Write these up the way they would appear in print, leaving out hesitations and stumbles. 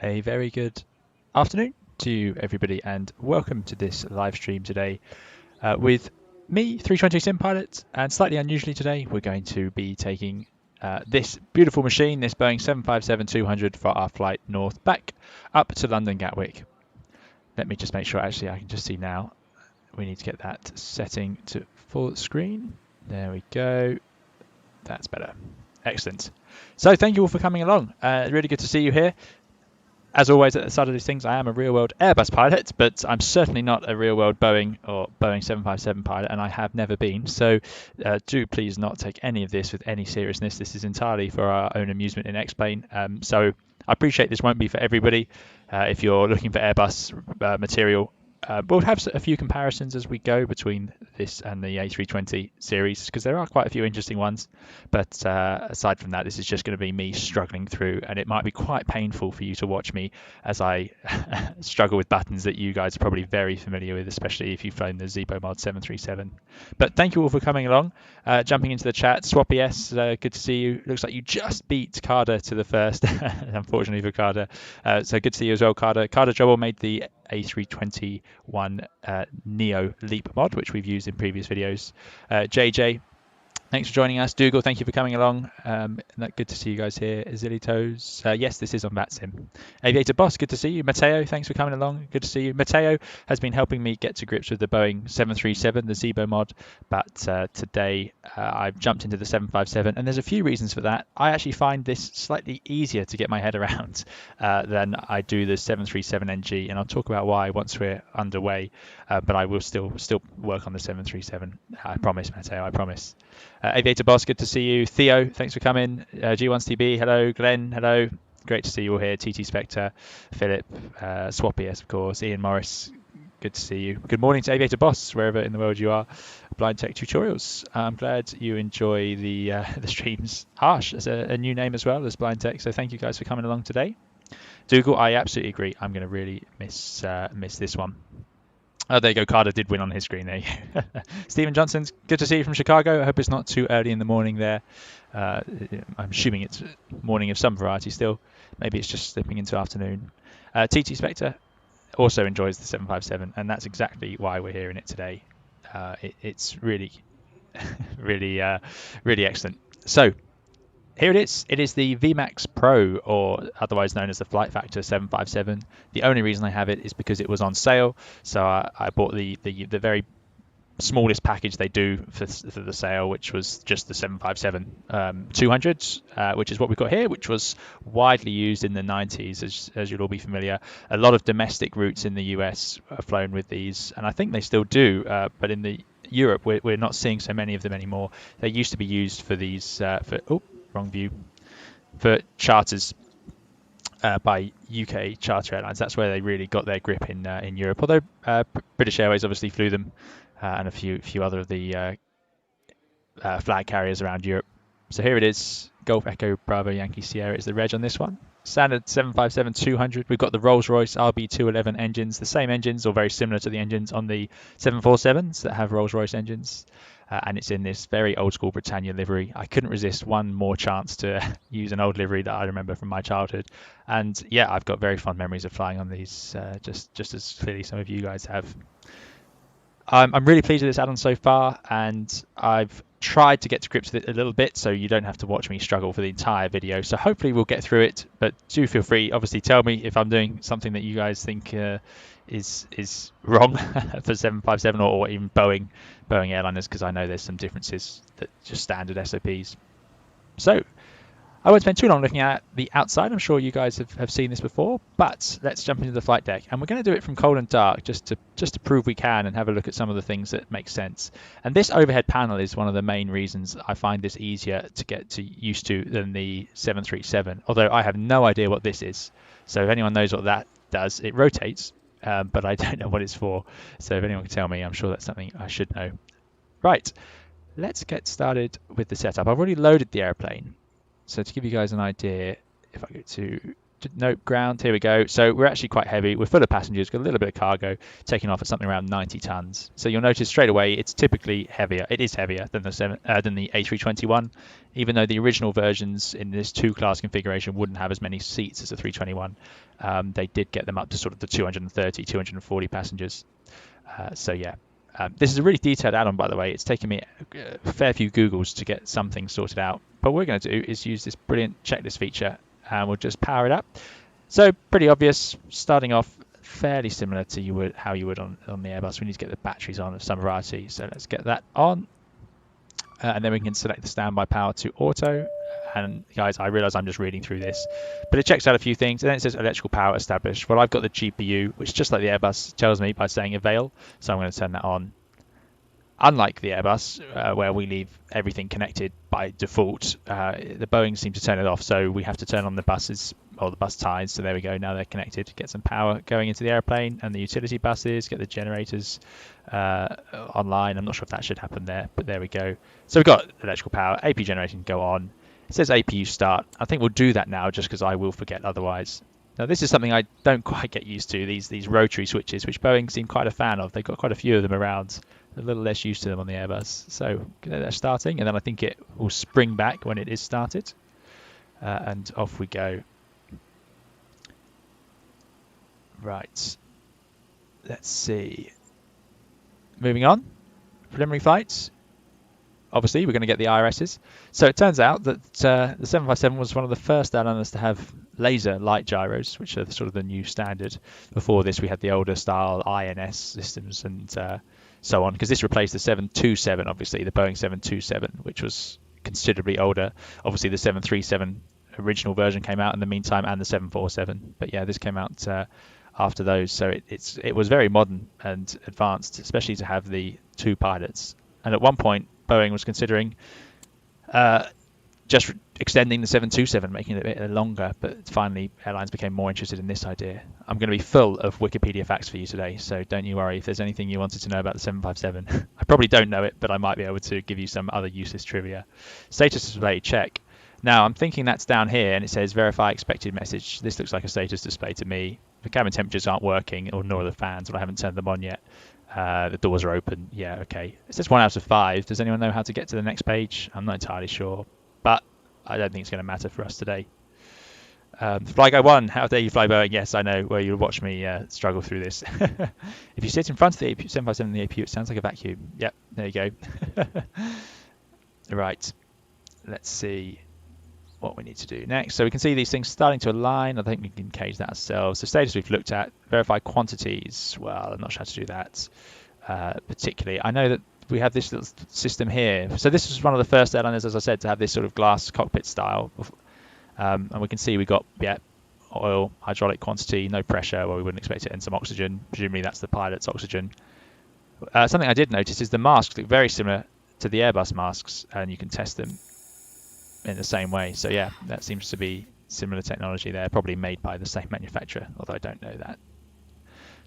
A very good afternoon to you, everybody, and welcome to this live stream today with me, 320 Sim Pilot, and slightly unusually today, we're going to be taking this beautiful machine, this Boeing 757-200 for our flight north back up to London Gatwick. Let me just make sure, actually, I can just see now. We need to get that setting to full screen. There we go. That's better. Excellent. So thank you all for coming along. Really good to see you here. As always, at the start of these things, I am a real-world Airbus pilot, but I'm certainly not a real-world Boeing or Boeing 757 pilot, and I have never been. So do please not take any of this with any seriousness. This is entirely for our own amusement in X-Plane. So I appreciate this won't be for everybody. If you're looking for Airbus material, we'll have a few comparisons as we go between this and the A320 series, because there are quite a few interesting ones. But aside from that, this is just going to be me struggling through, and it might be quite painful for you to watch me as I struggle with buttons that you guys are probably very familiar with, especially if you've flown the Zibo Mod 737. But thank you all for coming along. Jumping into the chat, Swappy S, good to see you. Looks like you just beat Carter to the first, unfortunately for Carter. So good to see you as well, Carter. Carter Jobble made the A321 Neo Leap mod, which we've used in previous videos. JJ, thanks for joining us. Dougal, thank you for coming along. Good to see you guys here. Zillitos, yes, this is on VATSIM. Aviator Boss, good to see you. Mateo, thanks for coming along. Good to see you. Mateo has been helping me get to grips with the Boeing 737, the Zibo mod, but today I've jumped into the 757, and there's a few reasons for that. I actually find this slightly easier to get my head around than I do the 737NG, and I'll talk about why once we're underway, but I will still work on the 737. I promise, Mateo, I promise. Aviator Boss, good to see you. Theo, thanks for coming. G1TB, hello. Glenn, hello. Great to see you all here. TT Spectre, Philip, Swappy, yes, of course. Ian Morris, good to see you. Good morning to Aviator Boss, wherever in the world you are. Blind Tech Tutorials. I'm glad you enjoy the streams. Harsh is a new name as well as Blind Tech, so thank you guys for coming along today. Dougal, I absolutely agree. I'm going to really miss this one. Oh, there you go. Carter did win on his screen there. Stephen Johnson's good to see you from Chicago. I hope it's not too early in the morning there. I'm assuming it's morning of some variety still. Maybe it's just slipping into afternoon. TT Spectre also enjoys the 757, and that's exactly why we're hearing it today. It's really, really excellent. So here it is. It is the VMAX Pro, or otherwise known as the Flight Factor 757. The only reason I have it is because it was on sale. So I bought the very smallest package they do for the sale, which was just the 757 200, which is what we've got here, which was widely used in the 90s, as you'll all be familiar. A lot of domestic routes in the US are flown with these, and I think they still do, but in the Europe, we're not seeing so many of them anymore. They used to be used for these, wrong view, for charters by UK charter airlines. That's where they really got their grip in Europe. Although British Airways obviously flew them, and a few other of the flag carriers around Europe. So here it is. Golf Echo Bravo Yankee Sierra is the reg on this one. Standard 757-200. We've got the Rolls-Royce RB211 engines, the same engines or very similar to the engines on the 747s that have Rolls-Royce engines. And it's in this very old school Britannia livery. I couldn't resist one more chance to use an old livery that I remember from my childhood. And yeah, I've got very fond memories of flying on these, just as clearly some of you guys have. I'm really pleased with this add-on so far, and I've tried to get to grips with it a little bit, so you don't have to watch me struggle for the entire video. So hopefully we'll get through it, but do feel free, obviously, tell me if I'm doing something that you guys think is wrong for 757 or even Boeing airliners, because I know there's some differences that just standard SOPs. So I won't spend too long looking at the outside. I'm sure you guys have seen this before, but let's jump into the flight deck. And we're going to do it from cold and dark just to prove we can and have a look at some of the things that make sense. And this overhead panel is one of the main reasons I find this easier to get used to than the 737, although I have no idea what this is. So if anyone knows what that does, it rotates, but I don't know what it's for. So if anyone can tell me, I'm sure that's something I should know. Right, let's get started with the setup. I've already loaded the airplane. So to give you guys an idea, if I go to No, ground. Here we go. So we're actually quite heavy. We're full of passengers, got a little bit of cargo, taking off at something around 90 tons. So you'll notice straight away it's typically heavier. It is heavier than the A321, even though the original versions in this two-class configuration wouldn't have as many seats as the 321. They did get them up to sort of the 230, 240 passengers. So yeah. This is a really detailed add-on, by the way. It's taken me a fair few Googles to get something sorted out. But what we're going to do is use this brilliant checklist feature, and we'll just power it up. So pretty obvious, starting off fairly similar to how you would on the Airbus. We need to get the batteries on of some variety. So let's get that on. And then we can select the standby power to auto. And guys, I realize I'm just reading through this, but it checks out a few things. And then it says electrical power established. Well, I've got the GPU, which just like the Airbus tells me by saying avail. So I'm going to turn that on. Unlike the Airbus, where we leave everything connected by default, the Boeing seem to turn it off. So we have to turn on the buses or the bus ties. So there we go. Now they're connected. Get some power going into the airplane and the utility buses. Get the generators online. I'm not sure if that should happen there, but there we go. So we've got electrical power. AP generating go on. It says APU start. I think we'll do that now just because I will forget otherwise. Now this is something I don't quite get used to, these rotary switches, which Boeing seem quite a fan of. They've got quite a few of them around. A little less used to them on the Airbus. So they're starting, and then I think it will spring back when it is started. And off we go. Right. Let's see. Moving on. Preliminary flights. Obviously, we're going to get the IRSs. So it turns out that the 757 was one of the first airliners to have laser light gyros, which are sort of the new standard. Before this, we had the older style INS systems and so on, because this replaced the 727, obviously, the Boeing 727, which was considerably older. Obviously, the 737 original version came out in the meantime, and the 747. But yeah, this came out after those. So it was very modern and advanced, especially to have the two pilots. And at one point, Boeing was considering just extending the 727, making it a bit longer, but finally airlines became more interested in this idea. I'm going to be full of Wikipedia facts for you today, so don't you worry if there's anything you wanted to know about the 757. I probably don't know it, but I might be able to give you some other useless trivia. Status display, check. Now I'm thinking that's down here, and it says verify expected message. This looks like a status display to me. The cabin temperatures aren't working, or nor are the fans, but I haven't turned them on yet. The doors are open. Yeah, okay. It says 1 out of 5. Does anyone know how to get to the next page? I'm not entirely sure, but I don't think it's going to matter for us today. Fly Guy 1, how dare you fly Boeing? Yes, I know, where you'll watch me struggle through this. If you sit in front of the 757 in the APU, it sounds like a vacuum. Yep, there you go. Right, let's see what we need to do next. So we can see these things starting to align. I think we can cage that ourselves. The status we've looked at, verify quantities. Well, I'm not sure how to do that particularly. I know that we have this little system here. So this is one of the first airliners, as I said, to have this sort of glass cockpit style. And we can see we got, oil, hydraulic quantity, no pressure, well, we wouldn't expect it, and some oxygen. Presumably that's the pilot's oxygen. Something I did notice is the masks look very similar to the Airbus masks, and you can test them in the same way. So yeah, that seems to be similar technology there, probably made by the same manufacturer, although I don't know that.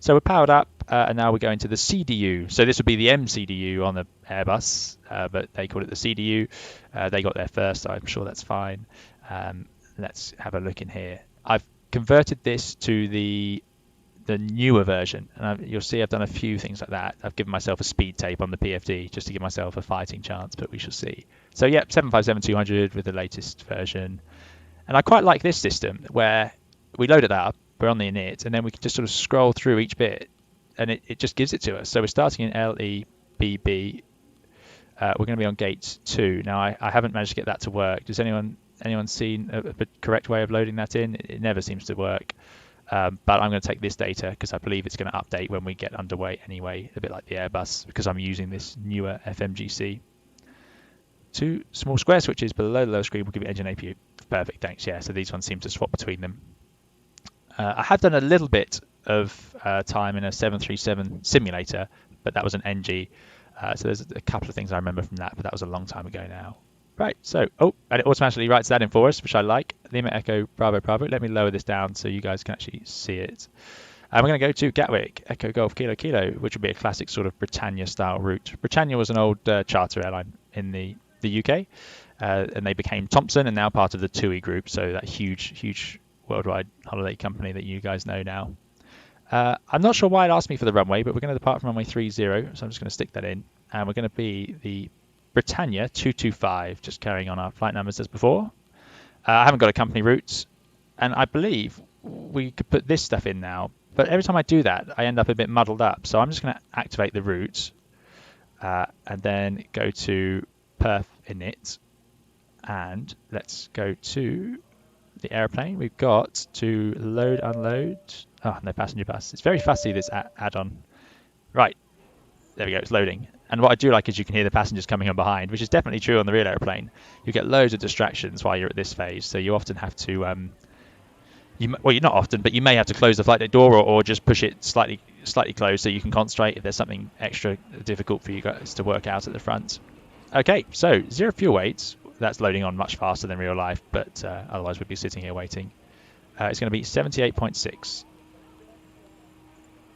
So we're powered up, and now we're going to the CDU. So this would be the MCDU on the Airbus, but they call it the CDU. They got there first, so I'm sure that's fine. Let's have a look in here. I've converted this to the newer version, and you'll see I've done a few things like that. I've given myself a speed tape on the PFD just to give myself a fighting chance, but we shall see. So yeah, 757-200 with the latest version. And I quite like this system where we load it up, we're on the init, and then we can just sort of scroll through each bit, and it just gives it to us. So we're starting in LEBB. We're going to be on gate 2. Now I haven't managed to get that to work. Does anyone seen a correct way of loading that in? It never seems to work. But I'm going to take this data because I believe it's going to update when we get underway anyway, a bit like the Airbus, because I'm using this newer FMGC. 2 small square switches below the lower screen will give you engine APU. Perfect, thanks. Yeah, so these ones seem to swap between them. I have done a little bit of time in a 737 simulator, but that was an NG. So there's a couple of things I remember from that, but that was a long time ago now. Right, so, and it automatically writes that in for us, which I like. Lima Echo Bravo Bravo. Let me lower this down so you guys can actually see it. And we're going to go to Gatwick, Echo Golf Kilo Kilo, which would be a classic sort of Britannia-style route. Britannia was an old charter airline in the UK, and they became Thompson and now part of the TUI group, so that huge worldwide holiday company that you guys know now. I'm not sure why it asked me for the runway, but we're going to depart from runway 30, so I'm just going to stick that in. And we're going to be the Britannia 225, just carrying on our flight numbers as before. I haven't got a company route, and I believe we could put this stuff in now, but every time I do that, I end up a bit muddled up. So I'm just going to activate the route, and then go to Perth init, and let's go to the airplane. We've got to load, unload. Oh, no passenger bus. It's very fussy, this add-on. Right, there we go, it's loading. And what I do like is you can hear the passengers coming on behind, which is definitely true on the real airplane. You get loads of distractions while you're at this phase, so you often have to, well, you're not often, but you may have to close the flight deck door or just push it slightly closed so you can concentrate if there's something extra difficult for you guys to work out at the front. Okay, so 0 fuel weights. That's loading on much faster than real life, but otherwise we'd be sitting here waiting. It's going to be 78.6.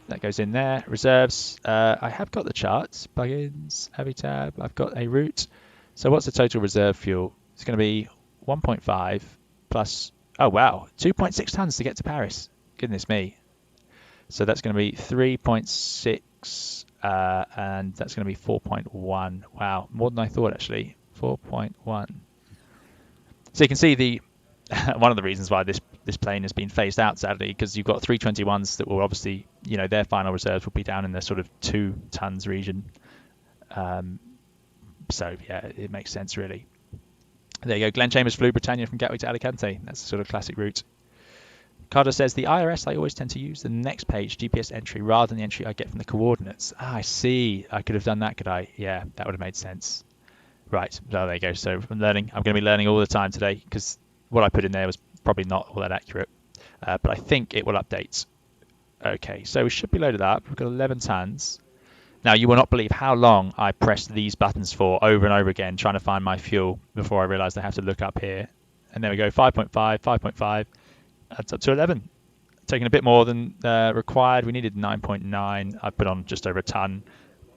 That goes in there. Reserves. I have got the charts. Plugins, heavy tab. I've got a route. So what's the total reserve fuel? It's going to be 1.5 plus, oh wow, 2.6 tons to get to Paris. Goodness me. So that's going to be 3.6 and that's going to be 4.1. Wow, more than I thought actually. 4.1. So you can see the one of the reasons why this plane has been phased out, sadly, because you've got 321s that will obviously, you know, their final reserves will be down in the sort of 2 tons region. So yeah, it makes sense really. There you go. Glenn Chambers flew Britannia from Gatwick to Alicante. That's a sort of classic route. Carter says, the IRS, I always tend to use the next page GPS entry rather than the entry I get from the coordinates. Ah, I see. I could have done that, could I? Yeah, that would have made sense. Right, so there you go. So I'm going to be learning all the time today because what I put in there was probably not all that accurate, but I think it will update. Okay, so we should be loaded up. We've got 11 tons. Now, you will not believe how long I pressed these buttons for over and over again trying to find my fuel before I realized I have to look up here. And there we go, 5.5, 5.5, that's up to 11. Taking a bit more than required. We needed 9.9. I put on just over a ton,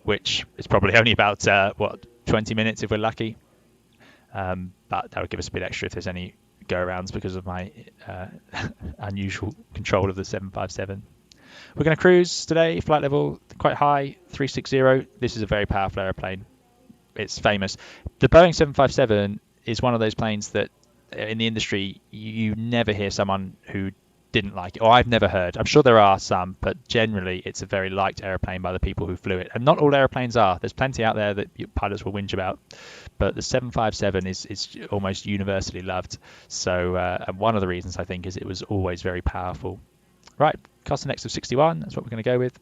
which is probably only about, 20 minutes if we're lucky. But that would give us a bit extra if there's any go-arounds because of my unusual control of the 757. We're going to cruise today, flight level quite high, 360. This is a very powerful aeroplane. It's famous. The Boeing 757 is one of those planes that in the industry you never hear someone who didn't like it, or I've never heard. I'm sure there are some, but generally it's a very liked airplane by the people who flew it. And not all airplanes are. There's plenty out there that pilots will whinge about, but the 757 is almost universally loved. So and one of the reasons I think is it was always very powerful. Right, cost index of 61, that's what we're going to go with,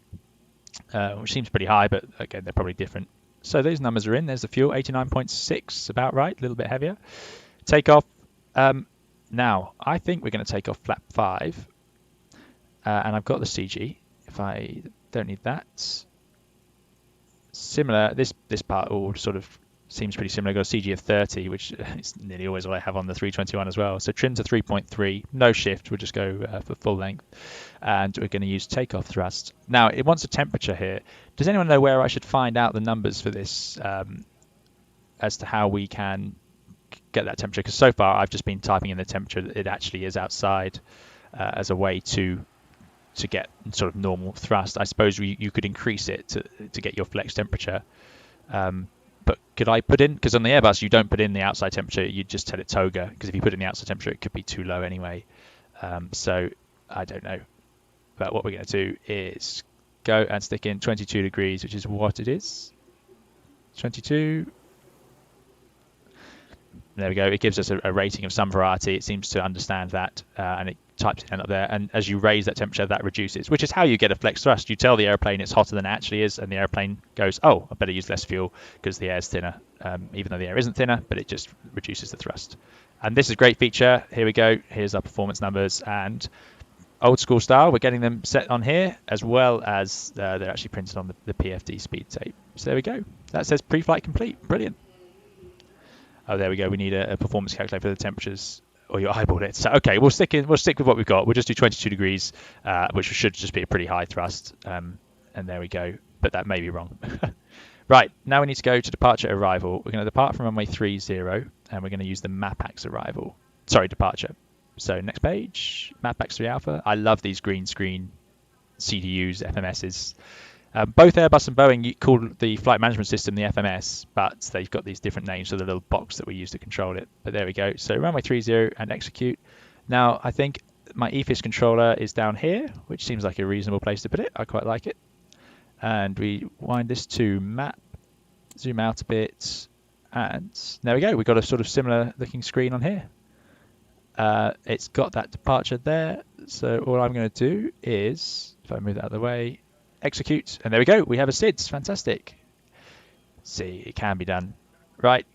which seems pretty high, but again, they're probably different. So those numbers are in. There's the fuel, 89.6, about right, a little bit heavier. Takeoff. Now, I think we're going to take off flap 5, and I've got the CG. If I don't need that. Similar, this part all sort of seems pretty similar. I've got a CG of 30, which is nearly always what I have on the 321 as well. So trim to 3.3, no shift, we'll just go for full length. And we're going to use takeoff thrust. Now, it wants a temperature here. Does anyone know where I should find out the numbers for this as to how we can get that temperature? Because so far I've just been typing in the temperature that it actually is outside as a way to get sort of normal thrust. I suppose you could increase it to get your flex temperature. But could I put in, because on the Airbus you don't put in the outside temperature, you just tell it toga, because if you put in the outside temperature it could be too low anyway. So I don't know. But what we're going to do is go and stick in 22 degrees, which is what it is. 22. There we go. It gives us a rating of some variety. It seems to understand that, and it types it in up there. And as you raise that temperature, that reduces, which is how you get a flex thrust. You tell the airplane it's hotter than it actually is, and the airplane goes, oh, I better use less fuel because the air is thinner, even though the air isn't thinner, but it just reduces the thrust. And this is a great feature. Here we go. Here's our performance numbers, and old school style, we're getting them set on here, as well as they're actually printed on the PFD speed tape. So there we go. That says pre-flight complete. Brilliant. Oh, there we go. We need a performance calculator for the temperatures, or you eyeballed it. So okay, we'll stick with what we've got. We'll just do 22 degrees, which should just be a pretty high thrust. And there we go. But that may be wrong. Right, now we need to go to departure arrival. We're going to depart from runway 30, and we're going to use the MAPAX arrival. Sorry, departure. So next page, Mappax 3 Alpha. I love these green screen CDUs, FMSs. Both Airbus and Boeing call the flight management system the FMS, but they've got these different names for the little box that we use to control it. But there we go. So runway 30 and execute. Now I think my EFIS controller is down here, which seems like a reasonable place to put it. I quite like it. And we wind this to map, zoom out a bit, and there we go. We've got a sort of similar looking screen on here. It's got that departure there. So all I'm going to do is, if I move that out of the way, execute, and there we go. We have a SIDS. Fantastic. See, it can be done. Right,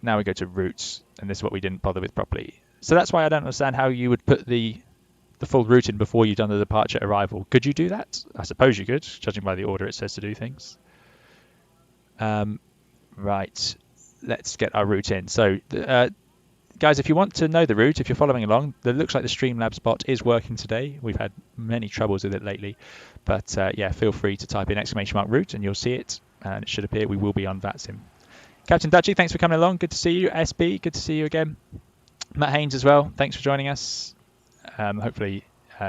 now we go to routes, and this is what we didn't bother with properly. So that's why I don't understand how you would put the full route in before you've done the departure arrival. Could you do that? I suppose you could, judging by the order it says to do things. Right, let's get our route in. So, guys, if you want to know the route, if you're following along, it looks like the Streamlabs bot is working today. We've had many troubles with it lately. But yeah, feel free to type in !route and you'll see it. And it should appear we will be on VATSIM. Captain Dutchy, thanks for coming along. Good to see you. SB, good to see you again. Matt Haynes as well. Thanks for joining us. Hopefully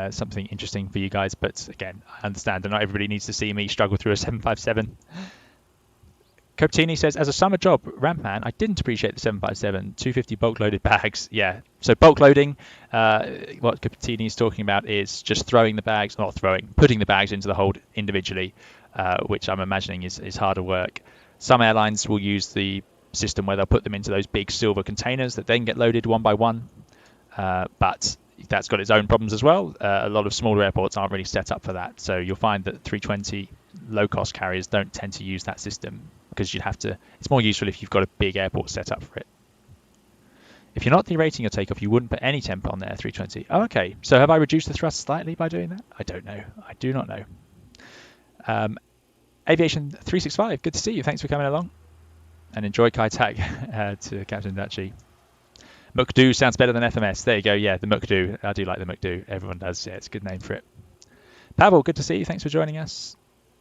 something interesting for you guys. But again, I understand that not everybody needs to see me struggle through a 757. Coptini says, as a summer job, Rampman, I didn't appreciate the 757, 250 bulk loaded bags. Yeah, so bulk loading, what Coptini is talking about is just throwing the bags, not throwing, putting the bags into the hold individually, which I'm imagining is harder work. Some airlines will use the system where they'll put them into those big silver containers that then get loaded one by one, but that's got its own problems as well. A lot of smaller airports aren't really set up for that, so you'll find that 320 low-cost carriers don't tend to use that system, because you'd have to, it's more useful if you've got a big airport set up for it. If you're not derating your takeoff, you wouldn't put any temp on there, 320. Oh, okay. So have I reduced the thrust slightly by doing that? I don't know. I do not know. Aviation 365, good to see you. Thanks for coming along. And enjoy Kai Tag to Captain Dutchy. Mukdu sounds better than FMS. There you go. Yeah, the Mukdu. I do like the Mukdu. Everyone does. Yeah, it's a good name for it. Pavel, good to see you. Thanks for joining us.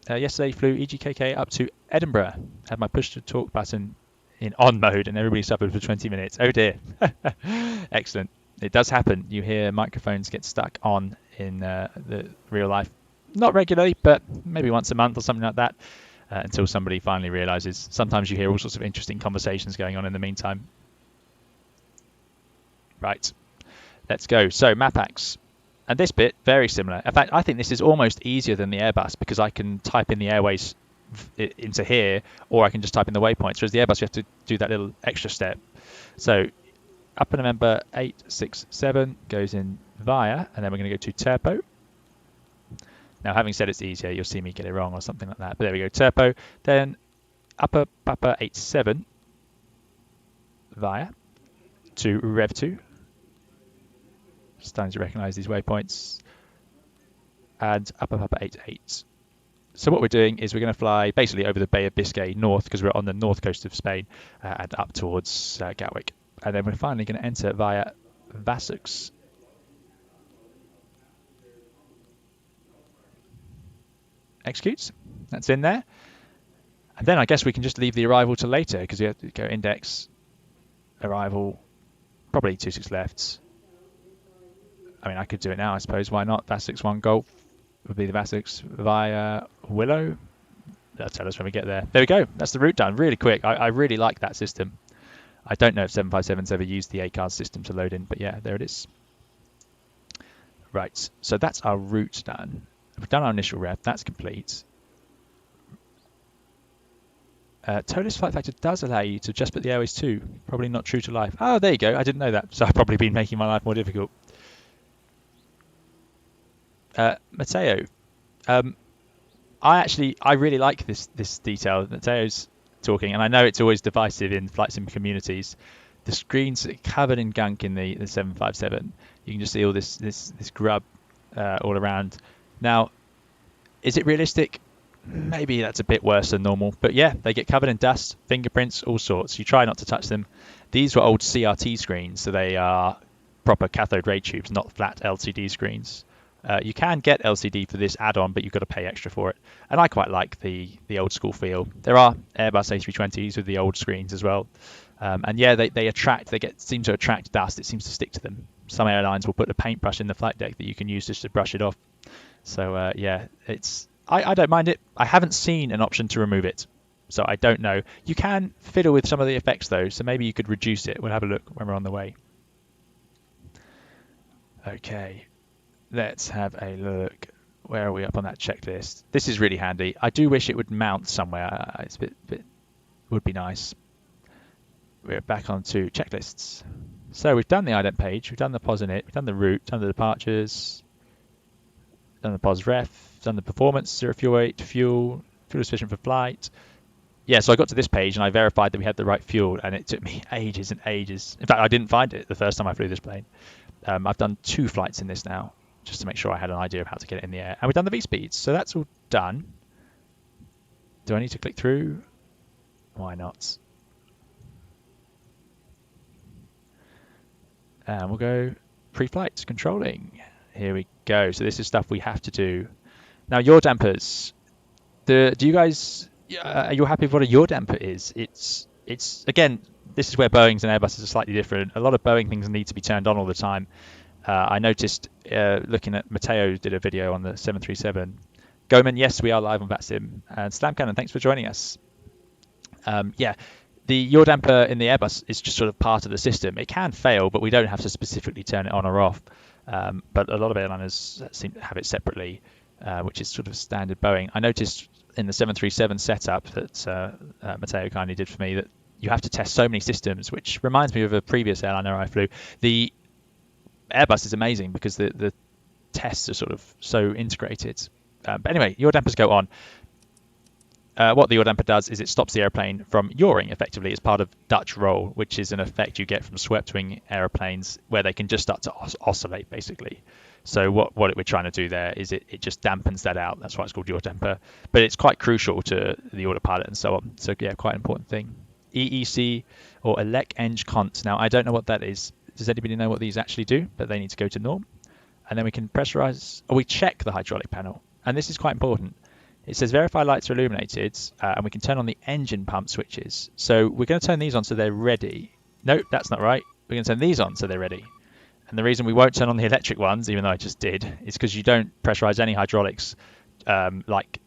Yesterday flew EGKK up to Edinburgh. Had my push to talk button in on mode and everybody suffered for 20 minutes. Oh dear. Excellent. It does happen. You hear microphones get stuck on in the real life. Not regularly, but maybe once a month or something like that, until somebody finally realizes. Sometimes you hear all sorts of interesting conversations going on in the meantime. Right. Let's go. So Mappax. And this bit, very similar. In fact, I think this is almost easier than the Airbus because I can type in the airways into here, or I can just type in the waypoints. Whereas the Airbus, you have to do that little extra step. So upper number 867 goes in via, and then we're going to go to Turbo. Now, having said it's easier, you'll see me get it wrong or something like that. But there we go, Turbo. Then upper Papa 87 via to Rev 2. Starting to recognise these waypoints, and upper Papa 88. So what we're doing is we're going to fly basically over the Bay of Biscay north, because we're on the north coast of Spain, and up towards Gatwick. And then we're finally going to enter via Vasux. Executes. That's in there. And then I guess we can just leave the arrival to later, because we have to go index, arrival, probably 26 left. I mean, I could do it now, I suppose. Why not? Vasux 1 Golf would be the Vasux via Willow. That'll tell us when we get there. There we go. That's the route done. Really quick. I really like that system. I don't know if 757's ever used the ACARS system to load in, but yeah, there it is. Right. So that's our route done. We've done our initial rev. That's complete. Toliss Flight Factor does allow you to just put the airways too. Probably not true to life. Oh, there you go. I didn't know that. So I've probably been making my life more difficult. Matteo, I really like this detail. Matteo's talking, and I know it's always divisive in flight sim communities. The screen's covered in gunk in the 757. You can just see all this grub all around. Now, is it realistic? Maybe that's a bit worse than normal, but yeah, they get covered in dust, fingerprints, all sorts. You try not to touch them. These were old CRT screens, so they are proper cathode ray tubes, not flat LCD screens. You can get LCD for this add-on, but you've got to pay extra for it. And I quite like the old school feel. There are Airbus A320s with the old screens as well. And yeah, they seem to attract dust. It seems to stick to them. some airlines will put a paintbrush in the flight deck that you can use just to brush it off. So yeah, I don't mind it. I haven't seen an option to remove it, so I don't know. You can fiddle with some of the effects though, so maybe you could reduce it. We'll have a look when we're on the way. Okay, let's have a look. Where are we up on that checklist? This is really handy. I do wish it would mount somewhere. It's a bit would be nice. We're back onto checklists. So we've done the ident page, we've done the POS init, we've done the route, done the departures, done the POS ref, done the performance, 0 fuel weight, fuel is sufficient for flight. Yeah, so I got to this page and I verified that we had the right fuel, and it took me ages and ages. In fact, I didn't find it the first time I flew this plane. I've done 2 flights in this now, just to make sure I had an idea of how to get it in the air. And we've done the V-speeds, so that's all done. Do I need to click through? Why not? And we'll go pre-flight controlling. Here we go. So this is stuff we have to do. Now, yaw dampers. Do you guys, are you happy with what a yaw damper is? It's again, this is where Boeings and Airbuses are slightly different. A lot of Boeing things need to be turned on all the time. I noticed looking at Matteo did a video on the 737. Goman, yes, we are live on VATSIM. And Slam Cannon, thanks for joining us. Yeah, the yaw damper in the Airbus is just sort of part of the system. It can fail, but we don't have to specifically turn it on or off. But a lot of airliners seem to have it separately, which is sort of standard Boeing. I noticed in the 737 setup that Matteo kindly did for me that you have to test so many systems, which reminds me of a previous airliner I flew. The Airbus is amazing because the tests are sort of so integrated. But anyway, yaw dampers go on. What the yaw damper does is it stops the airplane from yawing effectively as part of Dutch roll, which is an effect you get from swept wing airplanes where they can just start to oscillate basically. So what we're trying to do there is it just dampens that out. That's why it's called yaw damper. But it's quite crucial to the autopilot and so on. So yeah, quite an important thing. EEC or elec eng cont. Now I don't know what that is. Does anybody know what these actually do? But they need to go to norm. And then we can pressurize, or we check the hydraulic panel. And this is quite important. It says verify lights are illuminated, and we can turn on the engine pump switches. So we're going to turn these on so they're ready. Nope, that's not right. We're going to turn these on so they're ready. And the reason we won't turn on the electric ones, even though I just did, is because you don't pressurize any hydraulics like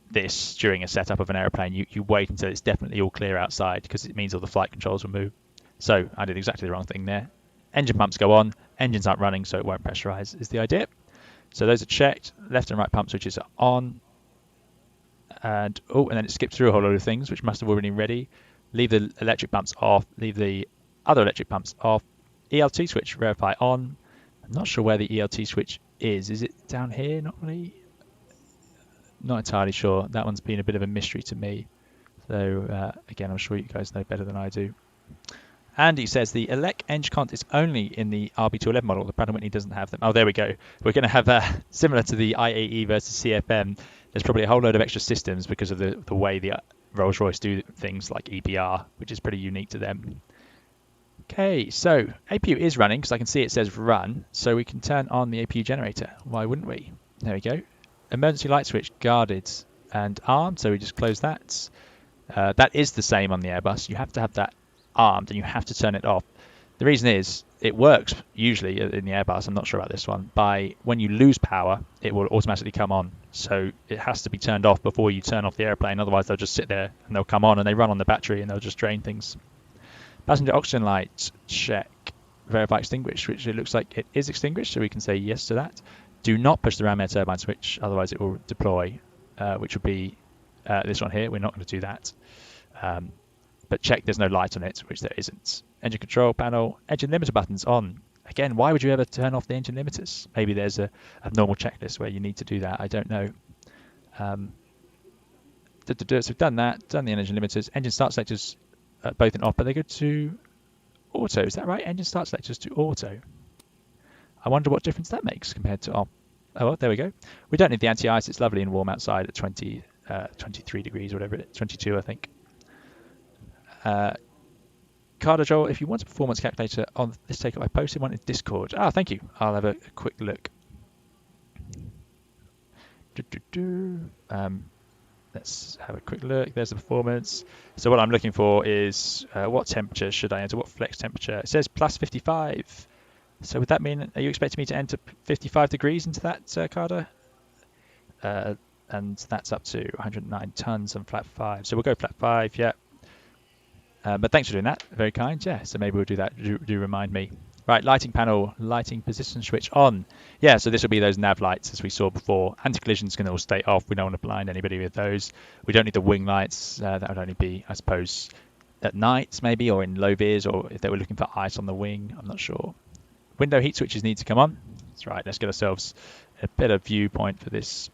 this during a setup of an airplane. You wait until it's definitely all clear outside because it means all the flight controls will move. So I did exactly the wrong thing there. Engine pumps go on, engines aren't running, so it won't pressurize is the idea. So those are checked. Left and right pump switches are on. And then it skips through a whole load of things which must have already been ready. Leave the electric pumps off, leave the other electric pumps off. ELT switch verify on. I'm not sure where the ELT switch is. Is it down here? Not really. Not entirely sure. That one's been a bit of a mystery to me. So again, I'm sure you guys know better than I do. Andy says the elec eng cont is only in the RB211 model. The Pratt & Whitney doesn't have them. Oh, there we go. We're going to have similar to the IAE versus CFM. There's probably a whole load of extra systems because of the way the Rolls-Royce do things like EBR, which is pretty unique to them. Okay, so APU is running because I can see it says run, so we can turn on the APU generator. Why wouldn't we? There we go. Emergency light switch guarded and armed, so we just close that. That is the same on the Airbus. You have to have that armed and you have to turn it off. The reason is it works usually in the Airbus, I'm not sure about this one, by when you lose power it will automatically come on, so it has to be turned off before you turn off the airplane, otherwise they'll just sit there and they'll come on and they run on the battery and they'll just drain things. Passenger oxygen light check, verify extinguished, which it looks like it is extinguished, so we can say yes to that. Do not push the ram air turbine switch, otherwise it will deploy, which would be this one here. We're not going to do that. But check there's no light on it, which there isn't. Engine control panel, engine limiter buttons on. Again, why would you ever turn off the engine limiters? Maybe there's a normal checklist where you need to do that. I don't know. So we've done that, done the engine limiters. Engine start selectors both in off, but they go to auto. Is that right? Engine start selectors to auto. I wonder what difference that makes compared to off. Oh, well, there we go. We don't need the anti-ice. It's lovely and warm outside at 23 degrees, whatever it is, 22, I think. Carter Joel, if you want a performance calculator on this takeoff, I posted one in Discord. Thank you. I'll have a quick look. Let's have a quick look. There's the performance. So what I'm looking for is what temperature should I enter? What flex temperature? It says plus 55. So would that mean, are you expecting me to enter 55 degrees into that, Carter? And that's up to 109 tons on flat 5. So we'll go flat 5, yeah. But thanks for doing that, very kind, yeah. So maybe we'll do that, do remind me. Right, lighting panel, lighting position switch on. Yeah, so this will be those nav lights as we saw before. Anti-collision's going to all stay off. We don't want to blind anybody with those. We don't need the wing lights. That would only be, I suppose, at night maybe, or in low vis, or if they were looking for ice on the wing, I'm not sure. Window heat switches need to come on. That's right, let's get ourselves a better viewpoint for this.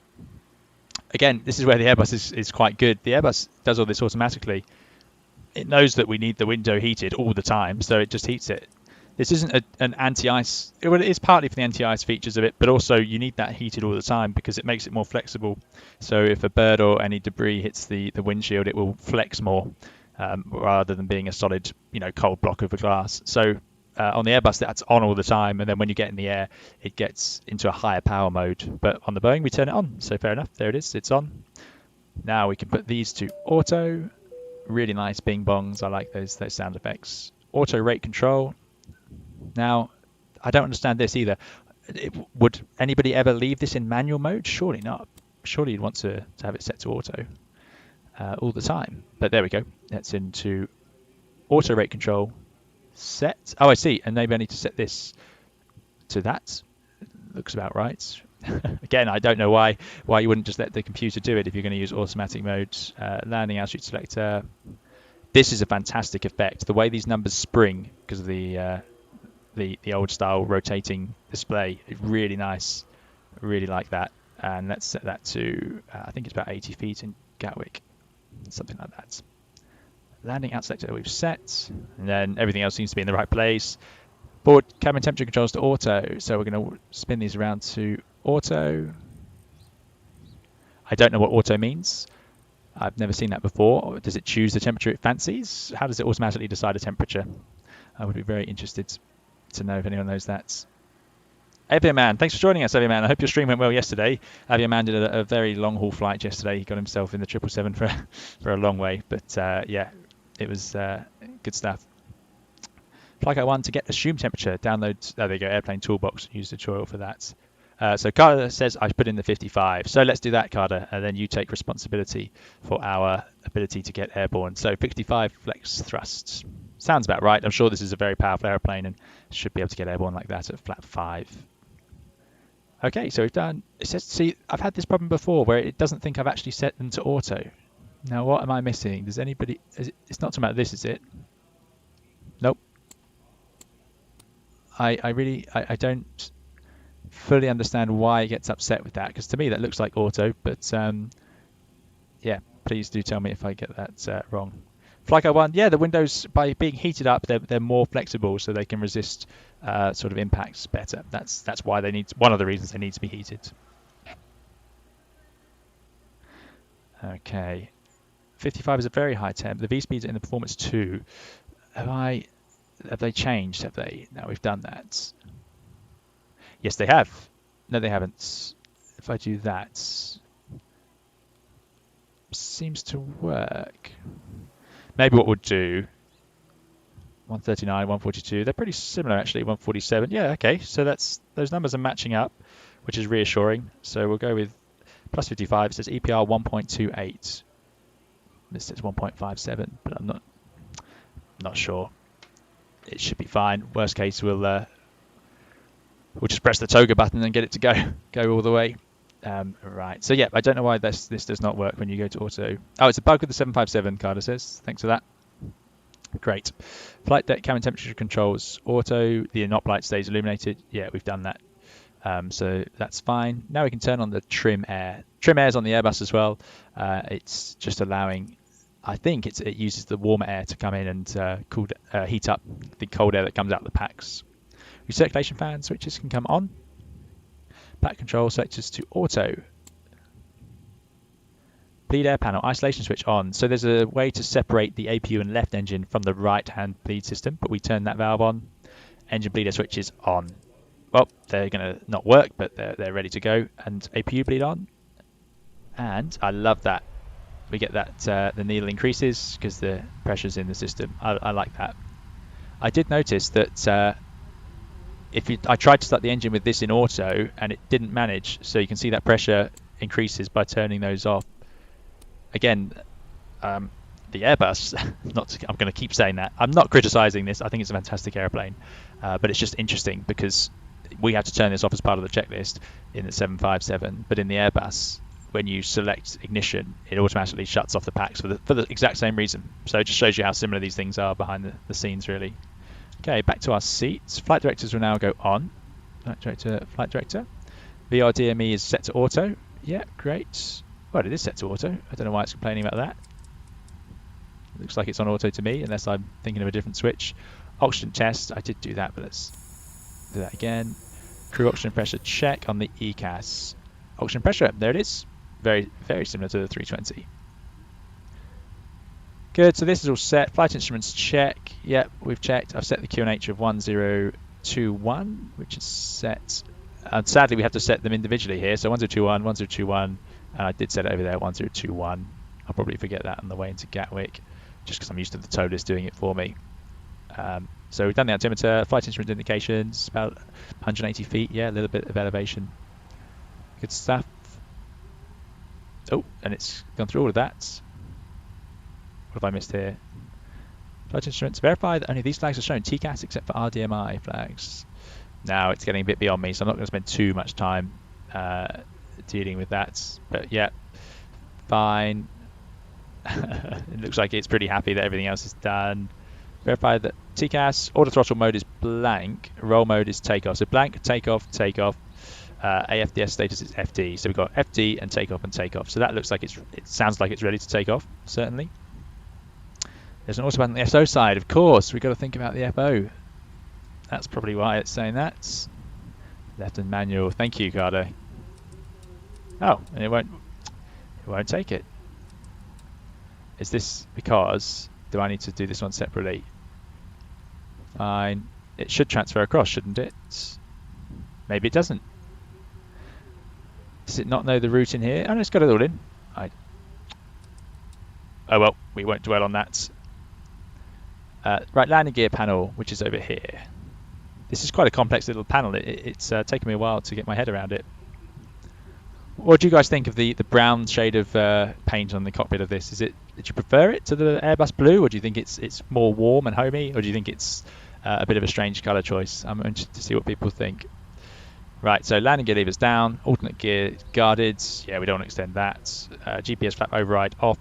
Again, this is where the Airbus is quite good. The Airbus does all this automatically. It knows that we need the window heated all the time, so it just heats it. This isn't an anti-ice. It is partly for the anti-ice features of it, but also you need that heated all the time because it makes it more flexible. So if a bird or any debris hits the windshield, it will flex more rather than being a solid, cold block of glass. So on the Airbus, that's on all the time, and then when you get in the air, it gets into a higher power mode. But on the Boeing, we turn it on. So fair enough, there it is, it's on. Now we can put these to auto. Really nice bing bongs. I like those sound effects. Auto rate control. Now, I don't understand this either. Would anybody ever leave this in manual mode? Surely not. Surely you'd want to have it set to auto all the time. But there we go. That's into auto rate control. Set. Oh, I see. And maybe I need to set this to that. Looks about right. Again, I don't know why you wouldn't just let the computer do it if you're going to use automatic mode. Landing altitude selector. This is a fantastic effect. The way these numbers spring because of the old style rotating display is really nice. Really like that. And let's set that to I think it's about 80 feet in Gatwick, something like that. Landing out selector we've set, and then everything else seems to be in the right place. Forward cabin temperature controls to auto, so we're going to spin these around to auto. I don't know what auto means. I've never seen that before. Does it choose the temperature it fancies? How does it automatically decide a temperature? I would be very interested to know if anyone knows that. Aviaman, thanks for joining us, Aviaman. I hope your stream went well yesterday. Aviaman did a very long haul flight yesterday. He got himself in the 777 for a long way, but yeah, it was good stuff. Flight Guide 1 to get assumed temperature. Download, there you go, Airplane Toolbox. Use the tutorial for that. So Carter says I put in the 55. So let's do that, Carter, and then you take responsibility for our ability to get airborne. So 55 flex thrusts. Sounds about right. I'm sure this is a very powerful airplane and should be able to get airborne like that at flat 5. Okay, so we've done, it says, see, I've had this problem before where it doesn't think I've actually set them to auto. Now, what am I missing? Does anybody, it's not talking about this, is it? Nope. I don't fully understand why it gets upset with that, because to me that looks like auto, but yeah, please do tell me if I get that wrong. Flight Guide 1, yeah, the windows, by being heated up, they're more flexible, so they can resist sort of impacts better. That's why they need, one of the reasons they need to be heated. Okay, 55 is a very high temp. The V-speeds in the performance 2. Have they changed? Have they? Now we've done that. Yes, they have. No, they haven't. If I do that, seems to work. Maybe what we'll do, 139, 142, they're pretty similar actually, 147. Yeah, okay, so those numbers are matching up, which is reassuring. So we'll go with plus 55. It says EPR 1.28. This says 1.57, but I'm not sure. It should be fine. Worst case, we'll just press the toga button and get it to go all the way. Right, so yeah, I don't know why this does not work when you go to auto. Oh, it's a bug with the 757, Carter says. Thanks for that. Great. Flight deck cabin temperature controls auto. The inop light stays illuminated. Yeah, we've done that. So that's fine. Now we can turn on the trim air. Trim air is on the Airbus as well. It's just allowing, I think it uses the warmer air to come in and heat up the cold air that comes out of the packs. Recirculation fan switches can come on. Pack control selectors to auto. Bleed air panel isolation switch on. So there's a way to separate the APU and left engine from the right hand bleed system, but we turn that valve on. Engine bleed air switches on. Well, they're going to not work, but they're ready to go. And APU bleed on. And I love that. We get that the needle increases because the pressure's in the system. I like that. I did notice that I tried to start the engine with this in auto and it didn't manage, so you can see that pressure increases by turning those off. Again, the Airbus, I'm going to keep saying that. I'm not criticizing this. I think it's a fantastic airplane, but it's just interesting because we have to turn this off as part of the checklist in the 757, but in the Airbus, when you select ignition, it automatically shuts off the packs for the exact same reason. So it just shows you how similar these things are behind the scenes, really. Okay, back to our seats. Flight directors will now go on. Flight director. VRDME is set to auto. Yeah, great. Well, it is set to auto. I don't know why it's complaining about that. It looks like it's on auto to me, unless I'm thinking of a different switch. Oxygen test, I did do that, but let's do that again. Crew oxygen pressure check on the ECAS. Oxygen pressure, there it is. Very, very similar to the 320. Good, so this is all set. Flight instruments check. Yep, we've checked. I've set the QNH of 1021, which is set. And sadly, we have to set them individually here. So 1021, 1021, and I did set it over there, 1021. I'll probably forget that on the way into Gatwick, just because I'm used to the Toliss doing it for me. So we've done the altimeter, flight instrument indications, about 180 feet. Yeah, a little bit of elevation. Good stuff. Oh, and it's gone through all of that. What have I missed here? Flight instruments, verify that only these flags are shown. TCAS except for RDMI flags. Now it's getting a bit beyond me, so I'm not going to spend too much time dealing with that. But yeah, fine. It looks like it's pretty happy that everything else is done. Verify that TCAS, auto throttle mode is blank, roll mode is takeoff. So blank, takeoff, takeoff. AFDS status is FD. So we've got FD and takeoff. So that looks like it sounds like it's ready to take off, certainly. There's an autopilot on the SO side, of course. We've got to think about the FO. That's probably why it's saying that. Left and manual. Thank you, Cardo. Oh, and it won't take it. Is this because do I need to do this one separately? Fine. It should transfer across, shouldn't it? Maybe it doesn't. Does it not know the route in here? Oh, no, it's got it all in. Oh well, we won't dwell on that. Right, landing gear panel, which is over here. This is quite a complex little panel. It's taken me a while to get my head around it. What do you guys think of the brown shade of paint on the cockpit of this? Did you prefer it to the Airbus blue, or do you think it's more warm and homey, or do you think it's a bit of a strange colour choice? I'm interested to see what people think. Right, so landing gear levers down, alternate gear guarded. Yeah, we don't want to extend that. GPS flap override off,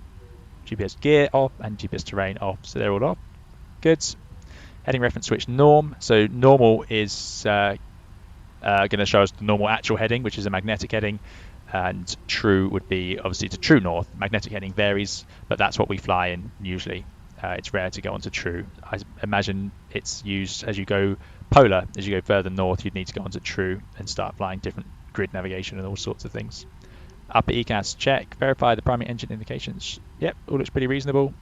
GPS gear off, and GPS terrain off. So they're all off. Good. Heading reference switch norm. So normal is going to show us the normal actual heading, which is a magnetic heading. And true would be obviously to true north. Magnetic heading varies, but that's what we fly in usually. It's rare to go onto true. I imagine it's used as you go polar. As you go further north, you'd need to go onto true and start flying different grid navigation and all sorts of things. Upper ECAS check. Verify the primary engine indications. Yep, all looks pretty reasonable.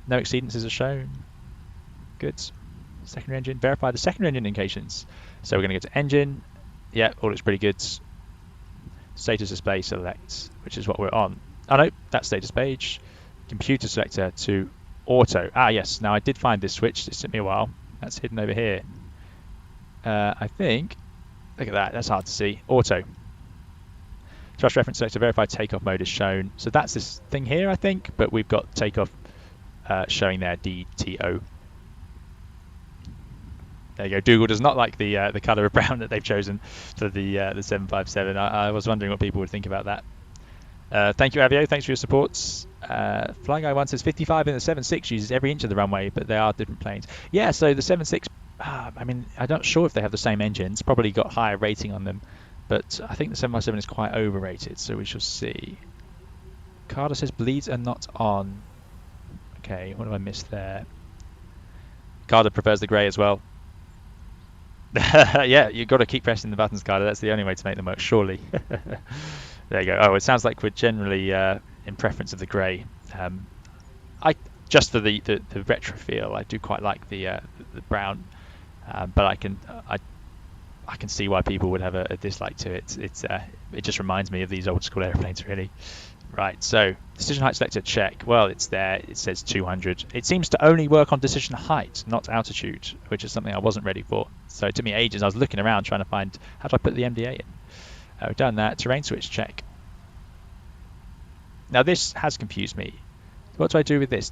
No exceedances are shown. Good. Secondary engine. Verify the secondary engine indications. So we're going to go to engine. Yep, all looks pretty good. Status display select, which is what we're on. Oh no, that status page. Computer selector to auto. Ah yes, now I did find this switch. It took me a while. That's hidden over here. I think, look at that, that's hard to see. Auto. Thrust reference selector, verify takeoff mode is shown. So that's this thing here, I think, but we've got takeoff showing there, DTO. There you go. Dougal does not like the colour of brown that they've chosen for the 757. I was wondering what people would think about that. Thank you, Avio. Thanks for your support. Flying Guy 1 says 55 in the 7.6 uses every inch of the runway, but they are different planes. Yeah, so the 7.6, I mean, I'm not sure if they have the same engines. Probably got higher rating on them, but I think the 757 is quite overrated, so we shall see. Carter says bleeds are not on. Okay, what have I missed there? Carter prefers the grey as well. Yeah, you've got to keep pressing the buttons, Carter. That's the only way to make them work, surely. There you go. Oh, it sounds like we're generally in preference of the grey. Just for the retro feel, I do quite like the brown, but I can see why people would have a dislike to it. It just reminds me of these old school airplanes, really. Right, so decision height selector, check. Well, it's there. It says 200. It seems to only work on decision height, not altitude, which is something I wasn't ready for. So it took me ages. I was looking around trying to find how do I put the MDA in. We've done that. Terrain switch, check. Now this has confused me. What do I do with this?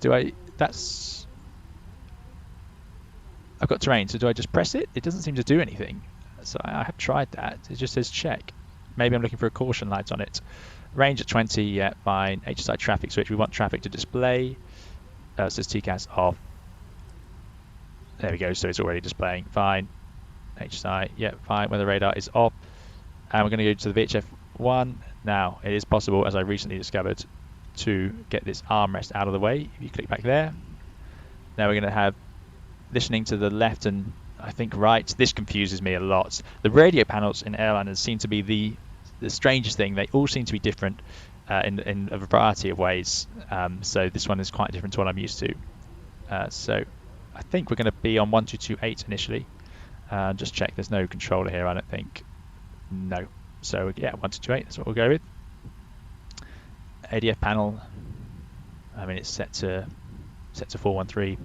I've got terrain, so do I just press it? It doesn't seem to do anything. So I have tried that. It just says check. Maybe I'm looking for a caution light on it. Range at 20, yeah, fine. HSI traffic switch, we want traffic to display. It says TCAS off. There we go, so it's already displaying, fine. HSI, yeah, fine, weather radar is off. And we're going to go to the VHF 1. Now, it is possible, as I recently discovered, to get this armrest out of the way. If you click back there. Now we're going to have listening to the left and I think right. This confuses me a lot. The radio panels in airliners seem to be the strangest thing. They all seem to be different in a variety of ways. So this one is quite different to what I'm used to. So I think we're going to be on 1228 initially. Just check there's no controller here, I don't think. No. So yeah, 1228, that's what we'll go with. ADF panel, I mean it's set to 413.